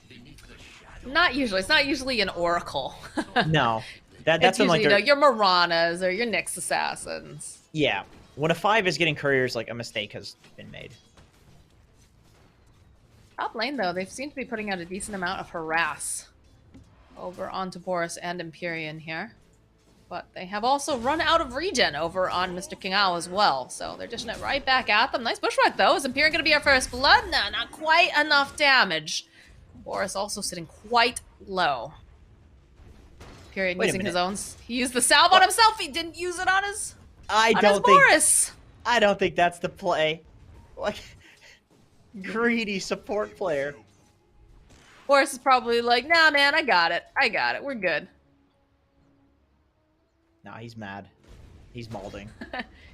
Not usually. It's not usually an Oracle. No. That's it's usually, like you know, your Maranas or your Nyx Assassins. Yeah. When a 5 is getting couriers, like, a mistake has been made. Top lane, though, they seem to be putting out a decent amount of harass over onto Boris and Empyrean here. But they have also run out of regen over on Mr. King Ao as well. So they're dishing it right back at them. Nice bushwhack, though. Is Empyrean going to be our first blood? No, not quite enough damage. Boris also sitting quite low. Empyrean using his own... He used the salve on himself. He didn't use it on his... Boris. I don't think that's the play. Like, greedy support player. Boris is probably like, nah, man, I got it. We're good. Nah, he's mad. He's malding.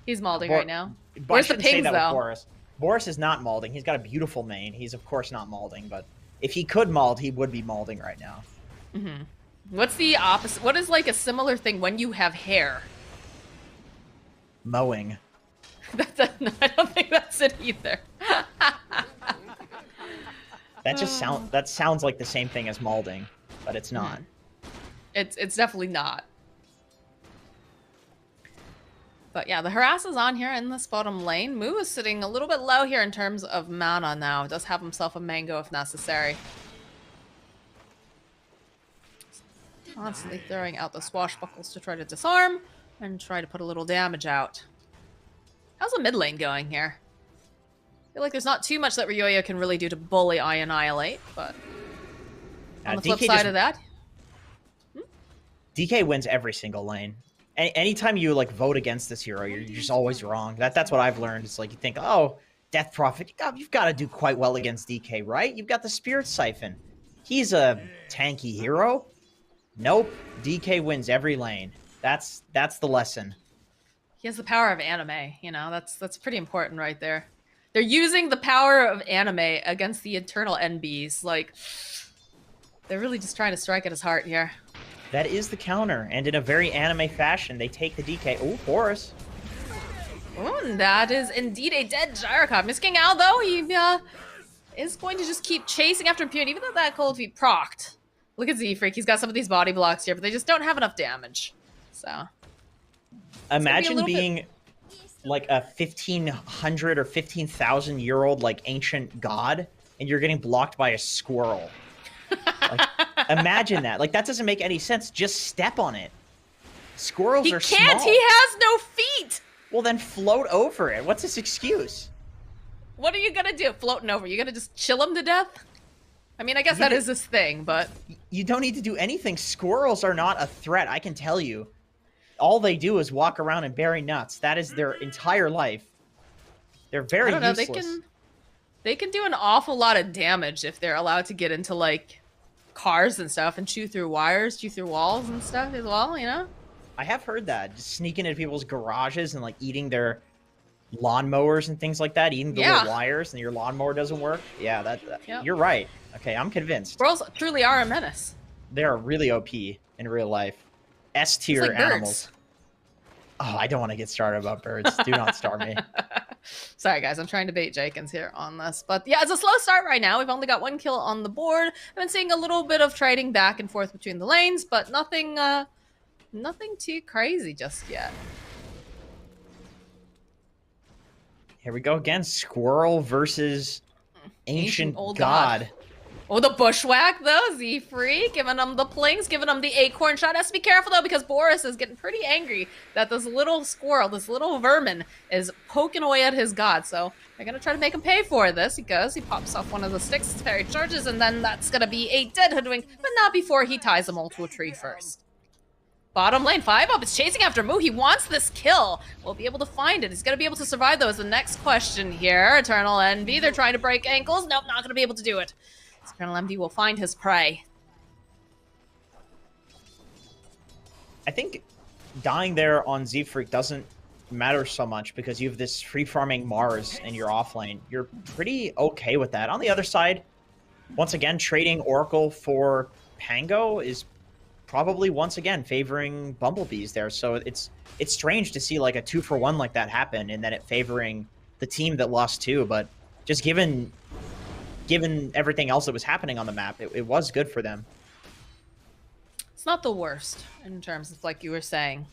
He's malding right now. Where's the pings, though? Boris. Boris is not malding. He's got a beautiful mane. He's, of course, not malding, but if he could mald, he would be malding right now. Mm-hmm. What's the opposite? What is, like, a similar thing when you have hair? Mowing. I don't think that's it either. That sounds like the same thing as malding, but it's not. It's definitely not. But yeah, the harass is on here in this bottom lane. Moo is sitting a little bit low here in terms of mana now. Does have himself a mango if necessary. Constantly throwing out the swashbuckles to try to disarm and try to put a little damage out. How's the mid lane going here? I feel like there's not too much that Ryoyo can really do to bully Annihilate, but on the flip side of that... DK wins every single lane. Anytime you, like, vote against this hero, you're just always wrong. That's what I've learned. It's like, you think, oh, Death Prophet, you've got to do quite well against DK, right? You've got the Spirit Siphon. He's a tanky hero. Nope. DK wins every lane. That's the lesson. He has the power of anime, you know? That's pretty important right there. They're using the power of anime against the eternal NBs. Like, they're really just trying to strike at his heart here. That is the counter, and in a very anime fashion, they take the DK. Oh, Boris. Oh, that is indeed a dead Gyrocop. Miss King Al, though, he is going to just keep chasing after Imperium, even though that cold feet procced. Look at Z-Freak. He's got some of these body blocks here, but they just don't have enough damage. So, imagine being like a 1,500 or 15,000-year-old like ancient god, and you're getting blocked by a squirrel. Like, imagine that. Like, that doesn't make any sense. Just step on it. Squirrels are small. He can't. He has no feet. Well, then float over it. What's his excuse? What are you gonna do? Floating over? You gonna just chill him to death? I mean, I guess that is his thing, but you don't need to do anything. Squirrels are not a threat. I can tell you. All they do is walk around and bury nuts. That is their entire life. They're very useless. They can do an awful lot of damage if they're allowed to get into, like, cars and stuff and chew through wires, chew through walls and stuff as well, you know? I have heard that. Just sneaking into people's garages and, like, eating their lawnmowers and things like that, eating the little wires, and your lawnmower doesn't work. Yeah, you're right. Okay, I'm convinced. Squirrels truly are a menace. They're really OP in real life. S-tier like animals. Oh, I don't want to get started about birds. Do not start me. Sorry, guys. I'm trying to bait Jenkins here on this. But yeah, it's a slow start right now. We've only got 1 kill on the board. I've been seeing a little bit of trading back and forth between the lanes, but nothing too crazy just yet. Here we go again. Squirrel versus Ancient Old God. Oh, the bushwhack, though. Z-Free giving him the plings, giving him the acorn shot. Has to be careful, though, because Boris is getting pretty angry that this little squirrel, this little vermin, is poking away at his god. So they're going to try to make him pay for this. He goes, he pops off one of the sticks, fairy charges, and then that's going to be a dead hoodwink, but not before he ties them all to a tree first. Bottom lane, 5-up. It's chasing after Moo. He wants this kill. We'll be able to find it. He's going to be able to survive, though, is the next question here. Eternal Envy, they're trying to break ankles. Nope, not going to be able to do it. Eternal Envy will find his prey. I think dying there on Z-Freak doesn't matter so much because you have this free farming Mars in your offlane. You're pretty okay with that. On the other side, once again, trading Oracle for Pango is probably once again favoring Bumblebees there. So it's strange to see like a 2-for-1 like that happen and then it favoring the team that lost 2, but just given everything else that was happening on the map, it was good for them. It's not the worst in terms of, like you were saying.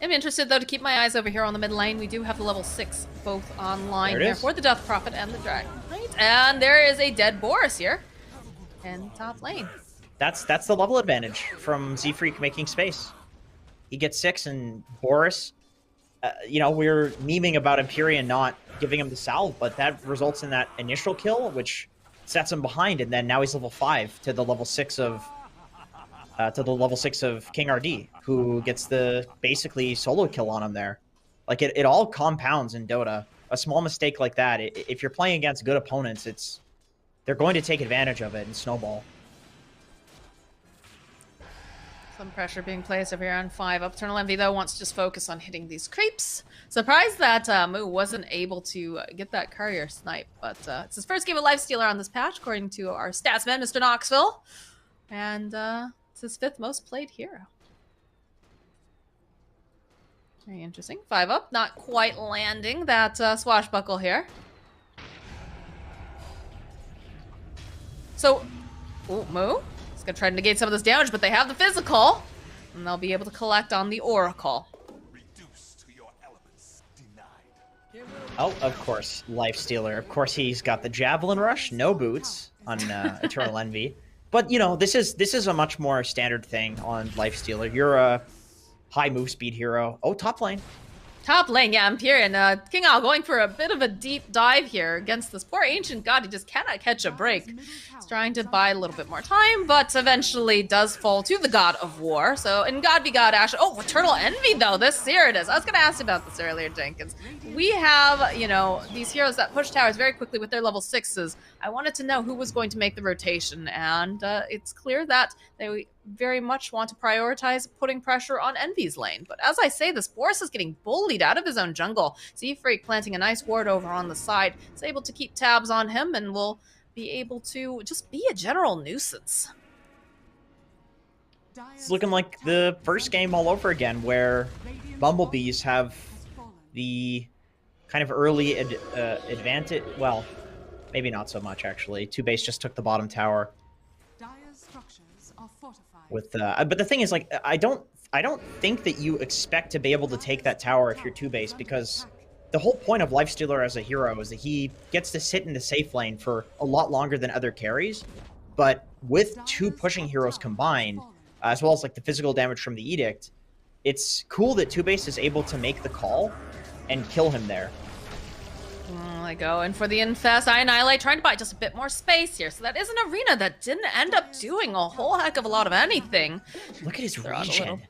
I'm interested, though, to keep my eyes over here on the mid lane. We do have the level 6 both online here for the Death Prophet and the Dragon. Right? And there is a dead Boris here in top lane. That's the level advantage from Z-Freak making space. He gets 6 and Boris, you know, we're memeing about Empyrean not giving him the salve, but that results in that initial kill, which sets him behind, and then now he's level 5 to the level 6 of King RD, who gets the basically solo kill on him there. Like it all compounds in Dota. A small mistake like that, if you're playing against good opponents, they're going to take advantage of it and snowball. Some pressure being placed over here on 5-up. Eternal Envy, though, wants to just focus on hitting these creeps. Surprised that Moo wasn't able to get that courier snipe, but it's his first game of Lifestealer on this patch, according to our statsman, Mr. Knoxville. And it's his 5th most played hero. Very interesting. 5-up, not quite landing that swashbuckle here. So, Moo? It's going to try to negate some of this damage, but they have the physical, and they'll be able to collect on the Oracle. Oh, of course, Lifestealer. Of course, he's got the Javelin Rush, no boots on Eternal Envy. But, you know, this is a much more standard thing on Lifestealer. You're a high move speed hero. Oh, top lane. Top lane, yeah, Empyrean. King Al going for a bit of a deep dive here against this poor Ancient God. He just cannot catch a break. He's trying to buy a little bit more time, but eventually does fall to the God of War. So, in God be God, Ash. Oh, Eternal Envy, though. Here it is. I was going to ask you about this earlier, Jenkins. We have, you know, these heroes that push towers very quickly with their level 6s. I wanted to know who was going to make the rotation, and it's clear that they very much want to prioritize putting pressure on Envy's lane. But as I say, this Boris is getting bullied out of his own jungle. Z-Freak planting a nice ward over on the side. Is able to keep tabs on him and will be able to just be a general nuisance. It's looking like the first game all over again, where Bumblebees have the kind of early advantage. Well, maybe not so much, actually. 2-base just took the bottom tower. But the thing is, like, I don't think that you expect to be able to take that tower if you're 2-base, because the whole point of Lifestealer as a hero is that he gets to sit in the safe lane for a lot longer than other carries. But with 2 pushing heroes combined, as well as like the physical damage from the Edict, it's cool that 2-base is able to make the call and kill him there. I go in for the Infest. I Annihilate, trying to buy just a bit more space here. So that is an arena that didn't end up doing a whole heck of a lot of anything. Look at his regen.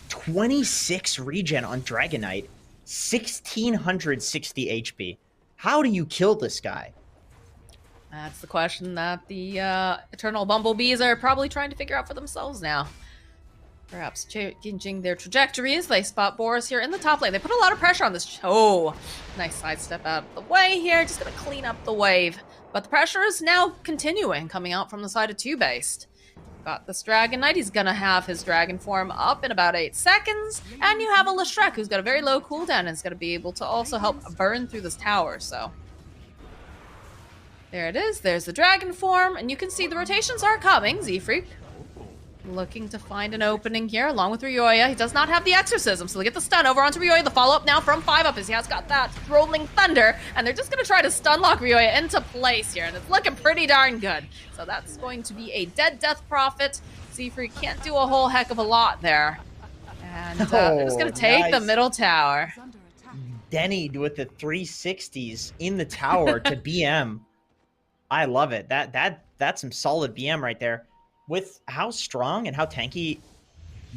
26 regen on Dragon Knight. 1660 HP. How do you kill this guy? That's the question that the Eternal Bumblebees are probably trying to figure out for themselves now. Perhaps changing their trajectories. They spot Boris here in the top lane. They put a lot of pressure on this. Oh, nice sidestep out of the way here. Just going to clean up the wave. But the pressure is now continuing, coming out from the side of 2-based. got this Dragon Knight. He's gonna have his Dragon form up in about 8 seconds. And you have a Leshrac who's got a very low cooldown and is gonna be able to also help burn through this tower, so. There it is, there's the Dragon form, and you can see the rotations are coming. Z-Freak looking to find an opening here, along with Ryoya. He does not have the Exorcism, so they get the stun over onto Ryoya. The follow-up now from 5-up as he has got that Rolling Thunder, and they're just going to try to stun lock Ryoya into place here, and it's looking pretty darn good. So that's going to be a dead Death Prophet. Z-Freak can't do a whole heck of a lot there. And they're just going to take the middle tower. Denny with the 360s in the tower to BM. I love it. That's some solid BM right there. With how strong and how tanky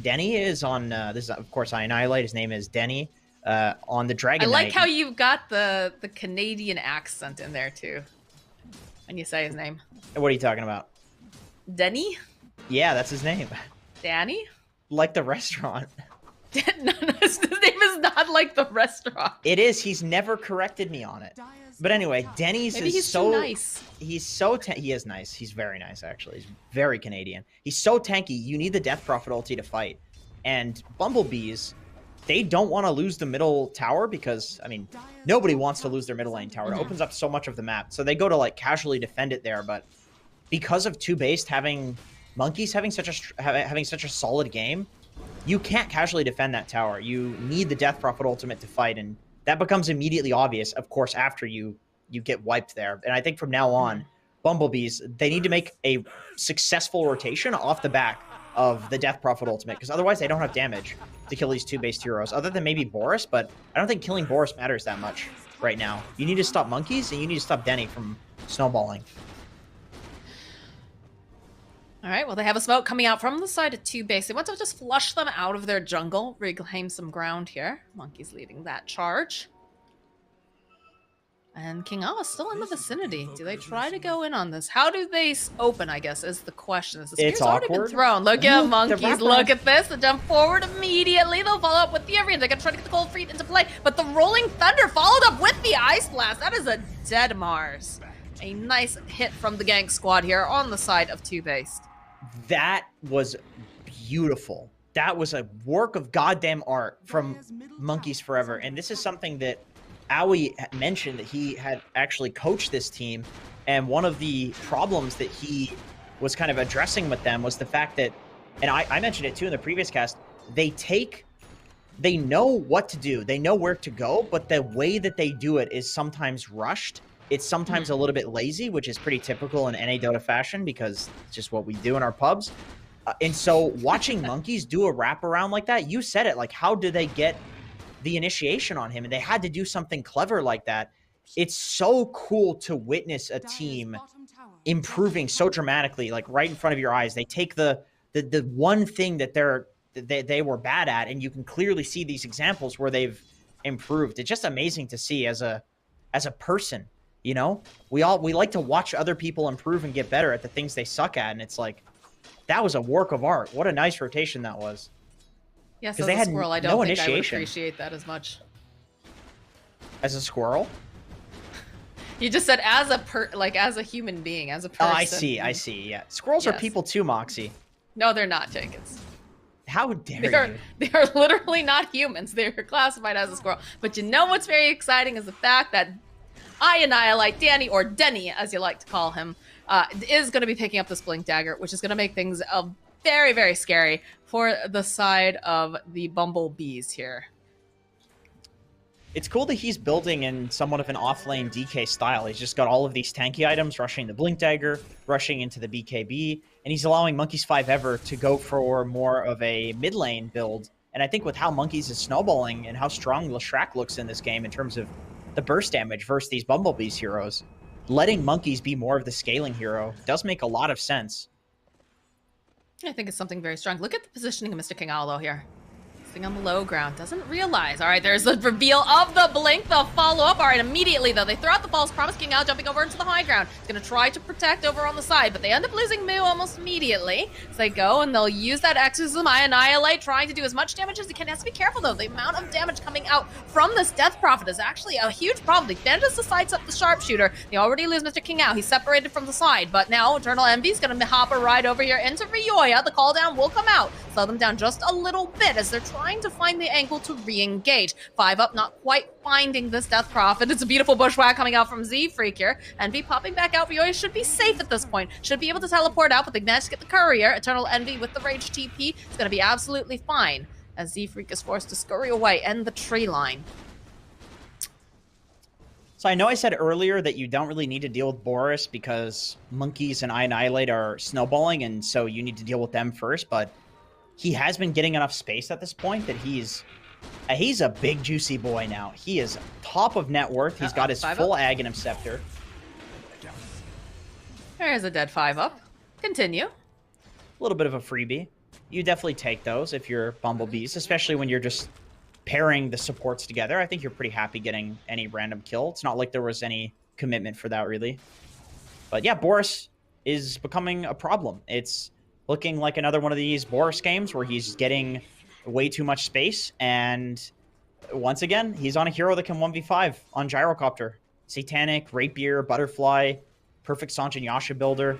Denny is on this is of course I annihilate. His name is Denny on the Dragon Knight. I like how you've got the Canadian accent in there too. When you say his name. What are you talking about? Denny? Yeah, that's his name. Danny? Like the restaurant. No, his name is not like the restaurant. It is. He's never corrected me on it. But anyway, Denny's Maybe is he's so too nice. He's so he is nice. He's very nice actually. He's very Canadian. He's so tanky. You need the Death Prophet ulti to fight. And Bumblebees, they don't want to lose the middle tower because I mean, nobody wants to lose their middle lane tower. It opens up so much of the map. So they go to like casually defend it there, but because of 2-based having Monkeys having such a solid game, you can't casually defend that tower. You need the Death Prophet ultimate to fight, and that becomes immediately obvious, of course, after you get wiped there. And I think from now on, Bumblebees, they need to make a successful rotation off the back of the Death Prophet ultimate, because otherwise they don't have damage to kill these 2-based heroes, other than maybe Boris, but I don't think killing Boris matters that much right now. You need to stop Monkeys, and you need to stop Denny from snowballing. All right, well, they have a smoke coming out from the side of 2-base. They want to just flush them out of their jungle, reclaim some ground here. Monkey's leading that charge. And King Awa still in the vicinity. Do they try to go in on this? How do they open, I guess, is the question. Is the spear's already been thrown? Look at Monkeys, look at this. They jump forward immediately. They'll follow up with the Fury, and they're going to try to get the Cold Feet into play. But the Rolling Thunder followed up with the Ice Blast. That is a dead Mars. A nice hit from the gank squad here on the side of 2-base. That was beautiful. That was a work of goddamn art from Monkeys Forever. And this is something that Aoi mentioned, that he had actually coached this team. And one of the problems that he was kind of addressing with them was the fact that, and I mentioned it too in the previous cast, they know what to do. They know where to go, but the way that they do it is sometimes rushed. It's sometimes a little bit lazy, which is pretty typical in NA Dota fashion because it's just what we do in our pubs. And so watching Monkeys do a wraparound like that, you said it, like how did they get the initiation on him? And they had to do something clever like that. It's so cool to witness a team improving so dramatically, like right in front of your eyes. They take the one thing that they were bad at, and you can clearly see these examples where they've improved. It's just amazing to see as a person. You know, we like to watch other people improve and get better at the things they suck at, and it's like that was a work of art. What a nice rotation that was. Yes, as a squirrel, I don't think I would appreciate that as much. As a squirrel? You just said as a human being, as a person. Oh, I see. Yeah, squirrels are people too, Moxie. No, they're not, Jenkins. How dare you? They are literally not humans. They are classified as a squirrel. But you know what's very exciting is the fact that I annihilate Danny, or Denny, as you like to call him, is going to be picking up this Blink Dagger, which is going to make things very, very scary for the side of the Bumblebees here. It's cool that he's building in somewhat of an off-lane DK style. He's just got all of these tanky items, rushing the Blink Dagger, rushing into the BKB, and he's allowing Monkeys 5-Ever to go for more of a mid-lane build. And I think with how Monkeys is snowballing and how strong Leshrac looks in this game in terms of the burst damage versus these Bumblebees heroes, letting Monkeys be more of the scaling hero does make a lot of sense. I think it's something very strong. Look at the positioning of Mr. King Awa here. Sitting on the low ground, doesn't realize. All right, there's the reveal of the blink, the follow-up. All right, immediately, though, they throw out the false promise. King Ao jumping over into the high ground. He's going to try to protect over on the side, but they end up losing Mu almost immediately. So they go, and they'll use that Exorcism. I Annihilate, trying to do as much damage as he can. He has to be careful, though. The amount of damage coming out from this Death Prophet is actually a huge problem. They manages to sidestep the Sharpshooter. They already lose Mr. King Ao. He's separated from the side, but now Eternal Envy's going to hop a ride over here into Ryoya. The call down will come out. Slow them down just a little bit as they're trying to find the angle to re-engage. 5 up, not quite finding this Death Prophet. It's a beautiful bushwhack coming out from Z-Freak here. Envy popping back out. Ryoya should be safe at this point. Should be able to teleport out, but they managed to get the courier. Eternal Envy with the Rage TP is going to be absolutely fine as Z-Freak is forced to scurry away and the tree line. So I know I said earlier that you don't really need to deal with Boris because Monkeys and I Annihilate are snowballing, and so you need to deal with them first, but he has been getting enough space at this point that he's a big juicy boy now. He is top of net worth. He's got his full Aghanim Scepter. There's a dead 5 up. Continue. A little bit of a freebie. You definitely take those if you're Bumblebees, especially when you're just pairing the supports together. I think you're pretty happy getting any random kill. It's not like there was any commitment for that, really. But yeah, Boris is becoming a problem. It's looking like another one of these Boris games where he's getting way too much space, and once again, he's on a hero that can 1v5 on Gyrocopter. Satanic, Rapier, Butterfly, perfect Sanjin Yasha builder.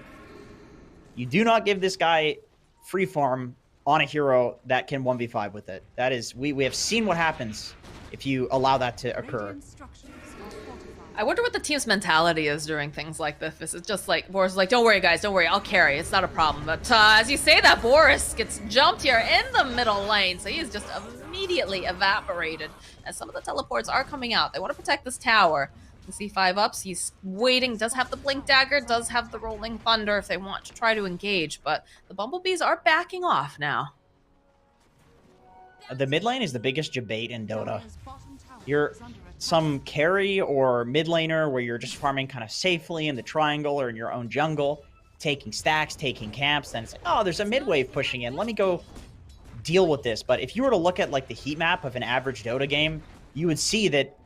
You do not give this guy free farm on a hero that can 1v5 with it. That is, we have seen what happens if you allow that to occur. I wonder what the team's mentality is during things like this. Is it just like, Boris is like, don't worry guys, don't worry, I'll carry, it's not a problem. But as you say that, Boris gets jumped here in the middle lane, so he is just immediately evaporated. As some of the teleports are coming out, they want to protect this tower. You see 5 ups, he's waiting, does have the Blink Dagger, does have the Rolling Thunder if they want to try to engage, but the Bumblebees are backing off now. The mid lane is the biggest debate in Dota. You're some carry or mid laner where you're just farming kind of safely in the triangle or in your own jungle, taking stacks, taking camps, then it's like, oh, there's a mid wave pushing in, let me go deal with this. But if you were to look at like the heat map of an average Dota game, you would see that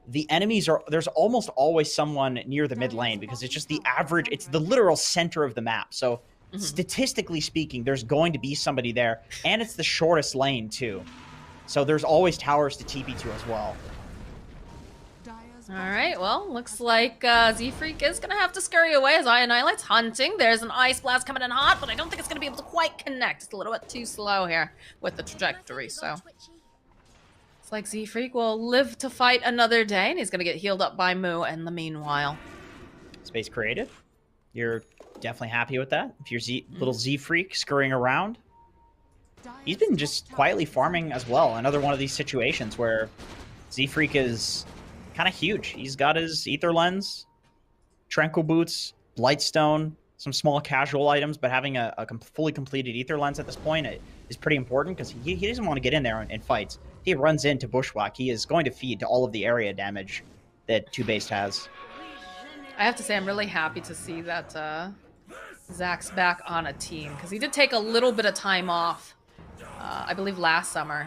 the enemies are, there's almost always someone near the mid lane because it's just the average, it's the literal center of the map. So statistically speaking, there's going to be somebody there, and it's the shortest lane too. So there's always towers to TP to as well. All right, well, looks like Z-Freak is going to have to scurry away as I Annihilate's hunting. There's an Ice Blast coming in hot, but I don't think it's going to be able to quite connect. It's a little bit too slow here with the trajectory, so it's like Z-Freak will live to fight another day, and he's going to get healed up by Mu in the meanwhile. Space created. You're definitely happy with that. If you're little Z-Freak scurrying around. He's been just quietly farming as well. Another one of these situations where Z-Freak is kind of huge. He's got his Ether Lens, Tranquil Boots, Blightstone, some small casual items, but having a fully completed Ether Lens at this point is pretty important because he doesn't want to get in there and fight. If he runs into Bushwhack, he is going to feed to all of the area damage that 2-Based has. I have to say I'm really happy to see that Zach's back on a team because he did take a little bit of time off, I believe last summer.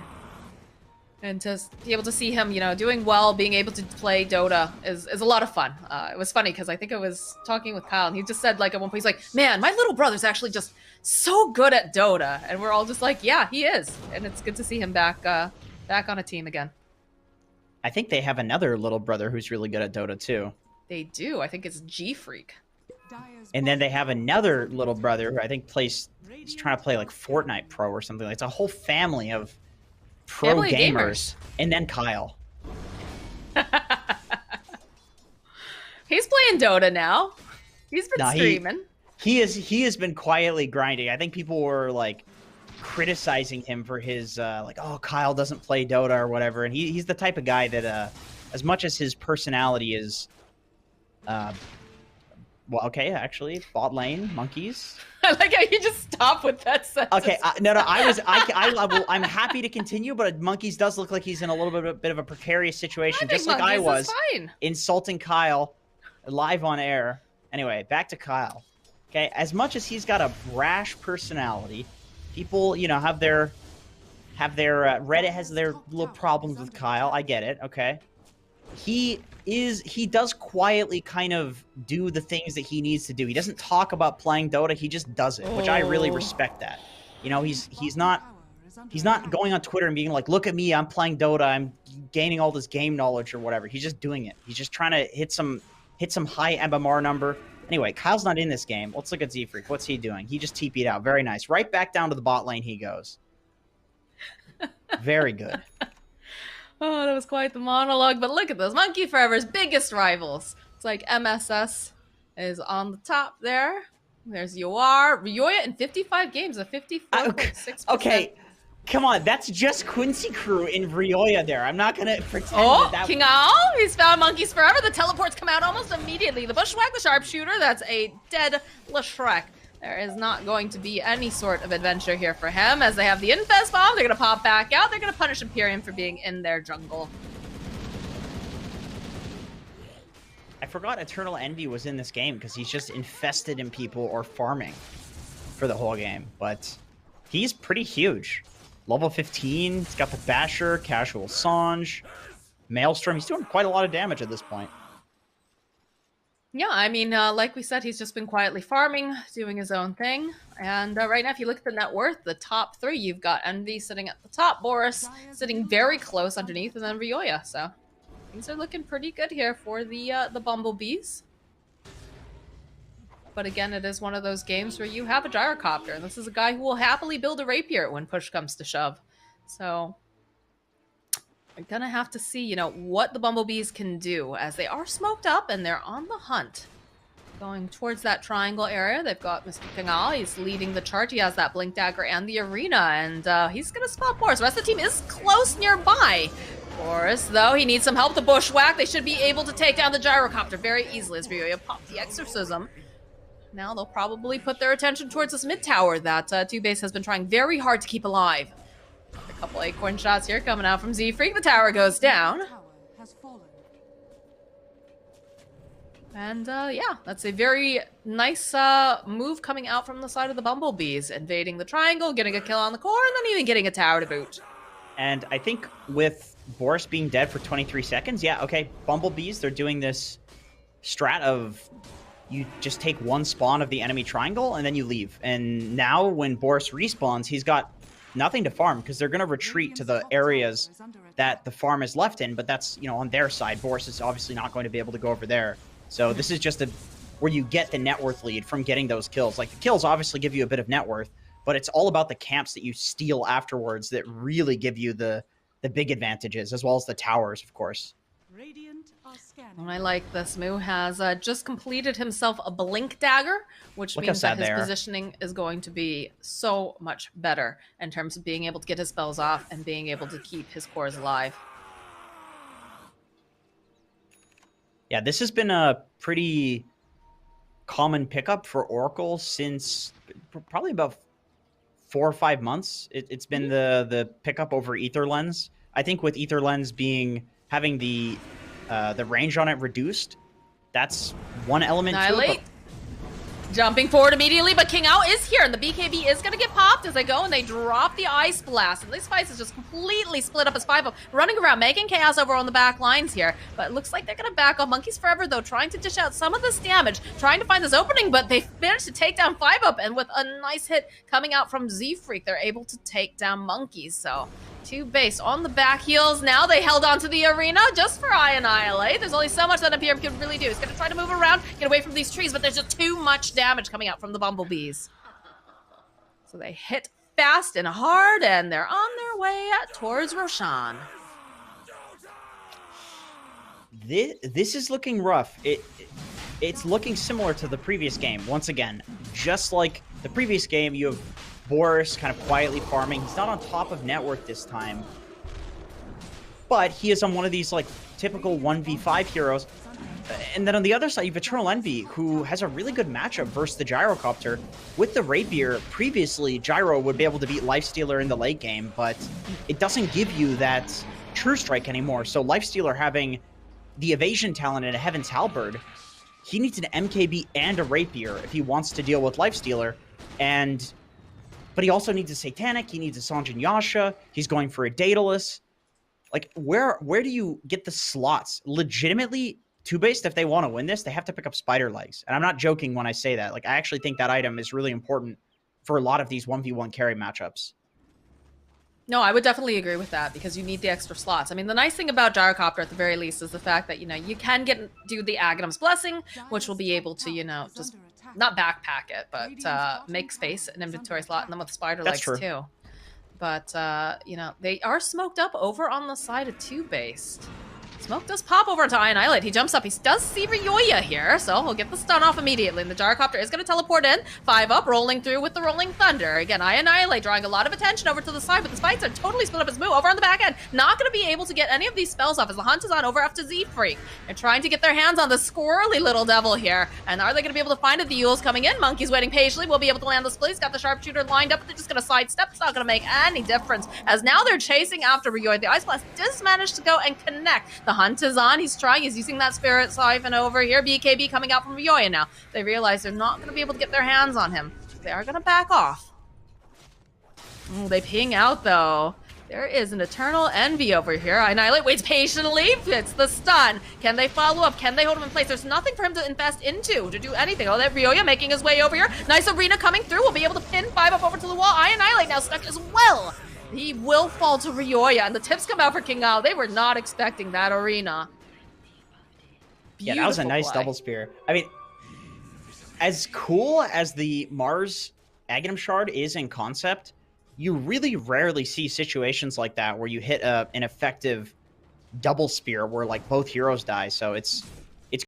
And to be able to see him, you know, doing well, being able to play Dota is a lot of fun. It was funny because I think I was talking with Kyle and he just said like at one point, he's like, man, my little brother's actually just so good at Dota. And we're all just like, yeah, he is. And it's good to see him back on a team again. I think they have another little brother who's really good at Dota too. They do. I think it's G-Freak. And then they have another little brother who I think he's trying to play like Fortnite Pro or something. It's a whole family of pro gamers. And then Kyle. He's playing Dota now. He's been streaming. He has been quietly grinding. I think people were like criticizing him for his like, oh, Kyle doesn't play Dota or whatever. And he's the type of guy that as much as his personality is well, okay, actually, bot lane, Monkeys. I like how you just stop with that sentence. Okay, I'm happy to continue, but Monkeys does look like he's in a little bit of a precarious situation, just like I was, insulting Kyle live on air. Anyway, back to Kyle. Okay, as much as he's got a brash personality, people, you know, have their have their Reddit has their little problems with Kyle. I get it. Okay. He does quietly kind of do the things that he needs to do. He doesn't talk about playing Dota. He just does it, which I really respect that. You know, he's not going on Twitter and being like, look at me, I'm playing Dota, I'm gaining all this game knowledge or whatever. He's just doing it. He's just trying to hit some high MMR number. Anyway, Kyle's not in this game. Let's look at Z-Freak. What's he doing? He just TP'd out. Very nice. Right back down to the bot lane he goes. Very good. Oh, that was quite the monologue. But look at those. Monkey Forever's biggest rivals. It's like MSS is on the top there. There's Ryoya in 55 games, a 54.6%. Okay, come on. That's just Quincy Crew in Ryoya there. I'm not going to pretend that... King Owl, he's found Monkeys Forever. The teleports come out almost immediately. The Bushwhack, the Sharpshooter, that's a dead Leshrek. There is not going to be any sort of adventure here for him, as they have the Infest Bomb. They're going to pop back out. They're going to punish Imperium for being in their jungle. I forgot Eternal Envy was in this game because he's just infested in people or farming for the whole game. But he's pretty huge. Level 15, he's got the Basher, Casual Sange, Maelstrom. He's doing quite a lot of damage at this point. Yeah, I mean, like we said, he's just been quietly farming, doing his own thing. And right now, if you look at the net worth, the top three, you've got Envy sitting at the top, Boris sitting very close underneath, and then Ryoya. So things are looking pretty good here for the Bumblebees. But again, it is one of those games where you have a gyrocopter, and this is a guy who will happily build a rapier when push comes to shove. So we're gonna have to see, you know, what the Bumblebees can do, as they are smoked up and they're on the hunt. Going towards that triangle area, they've got Mr. Pingal. He's leading the charge. He has that Blink Dagger and the Arena, and he's gonna spot Boris. The rest of the team is close nearby. Boris, though, he needs some help. The Bushwhack, they should be able to take down the gyrocopter very easily as Ryoya popped the Exorcism. Now they'll probably put their attention towards this mid tower that Two-Base has been trying very hard to keep alive. A couple acorn shots here coming out from Z-Freak. The tower goes down. And yeah, that's a very nice move coming out from the side of the Bumblebees. Invading the triangle, getting a kill on the core, and then even getting a tower to boot. And I think with Boris being dead for 23 seconds, yeah, okay, Bumblebees, they're doing this strat of you just take one spawn of the enemy triangle and then you leave. And now when Boris respawns, he's got nothing to farm because they're going to retreat to the areas that the farm is left in, but that's, you know, on their side. Boris is obviously not going to be able to go over there. So this is just where you get the net worth lead from getting those kills. Like, the kills obviously give you a bit of net worth, but it's all about the camps that you steal afterwards that really give you the big advantages, as well as the towers, of course. And I like this. Moo has just completed himself a Blink Dagger, which means that his positioning is going to be so much better in terms of being able to get his spells off and being able to keep his cores alive. Yeah, this has been a pretty common pickup for Oracle since probably about 4 or 5 months. It's been the pickup over Aetherlens. I think with Aetherlens having the range on it reduced, that's one element to it. Jumping forward immediately, but King Owl is here, and the BKB is going to get popped as they go, and they drop the Ice Blast. And this fight is just completely split up as 5-0, running around, making chaos over on the back lines here. But it looks like they're going to back off. Monkeys Forever, though, trying to dish out some of this damage, trying to find this opening, but they managed to take down 5-0, and with a nice hit coming out from Z-Freak, they're able to take down Monkeys. So Two-Base on the back heels now. They held onto the arena just for Annihilate. There's only so much that Imperium can really do. He's going to try to move around, get away from these trees, but there's just too much damage coming out from the Bumblebees. So they hit fast and hard, and they're on their way towards Roshan. This is looking rough. It's looking similar to the previous game. Once again, just like the previous game, you have Boris kind of quietly farming. He's not on top of net worth this time, but he is on one of these like typical 1v5 heroes. And then on the other side, you have Eternal Envy, who has a really good matchup versus the Gyrocopter. With the Rapier, previously, Gyro would be able to beat Lifestealer in the late game, but it doesn't give you that True Strike anymore. So Lifestealer having the evasion talent and a Heaven's Halberd, he needs an MKB and a Rapier if he wants to deal with Lifestealer. And but he also needs a Satanic. He needs a Sanjin Yasha. He's going for a Daedalus. Like, where do you get the slots? Legitimately, 2-based, if they want to win this, they have to pick up Spider Legs. And I'm not joking when I say that. Like, I actually think that item is really important for a lot of these 1v1 carry matchups. No, I would definitely agree with that because you need the extra slots. I mean, the nice thing about Gyrocopter at the very least is the fact that, you know, you can do the Aghanim's Blessing, which will be able to, you know, just not backpack it, but make space, an inventory slot, and then with Spider Legs too. But, you know, they are smoked up over on the side of 2-based. Smoke does pop over to Annihilate. He jumps up. He does see Ryoya here, so he'll get the stun off immediately. And the Gyrocopter is going to teleport in. 5 up, rolling through with the Rolling Thunder. Again, Annihilate drawing a lot of attention over to the side, but the Spites are totally split up his move over on the back end. Not going to be able to get any of these spells off as the hunt is on over after Z-Freak. They're trying to get their hands on the squirrely little devil here. And are they going to be able to find it? The Yule's coming in. Monkey's waiting patiently. Will be able to land the split. He's got the Sharpshooter lined up, but they're just going to sidestep. It's not going to make any difference, as now they're chasing after Ryoya. The Ice Blast does manage to go and connect. The hunt is on. He's trying. He's using that Spirit Siphon over here. BKB coming out from Ryoya now. They realize they're not going to be able to get their hands on him. They are going to back off. They ping out, though. There is an Eternal Envy over here. Annihilate waits patiently. It's the stun. Can they follow up? Can they hold him in place? There's nothing for him to invest into to do anything. Oh, that Ryoya making his way over here. Nice Arena coming through. We'll be able to pin 5 up over to the wall. Annihilate now stuck as well. He will fall to Ryoya, and the tips come out for King Ao. They were not expecting that Arena. Yeah, that was a nice double spear. I mean, as cool as the Mars Aghanim Shard is in concept, you really rarely see situations like that where you hit an effective double spear where like both heroes die. So it's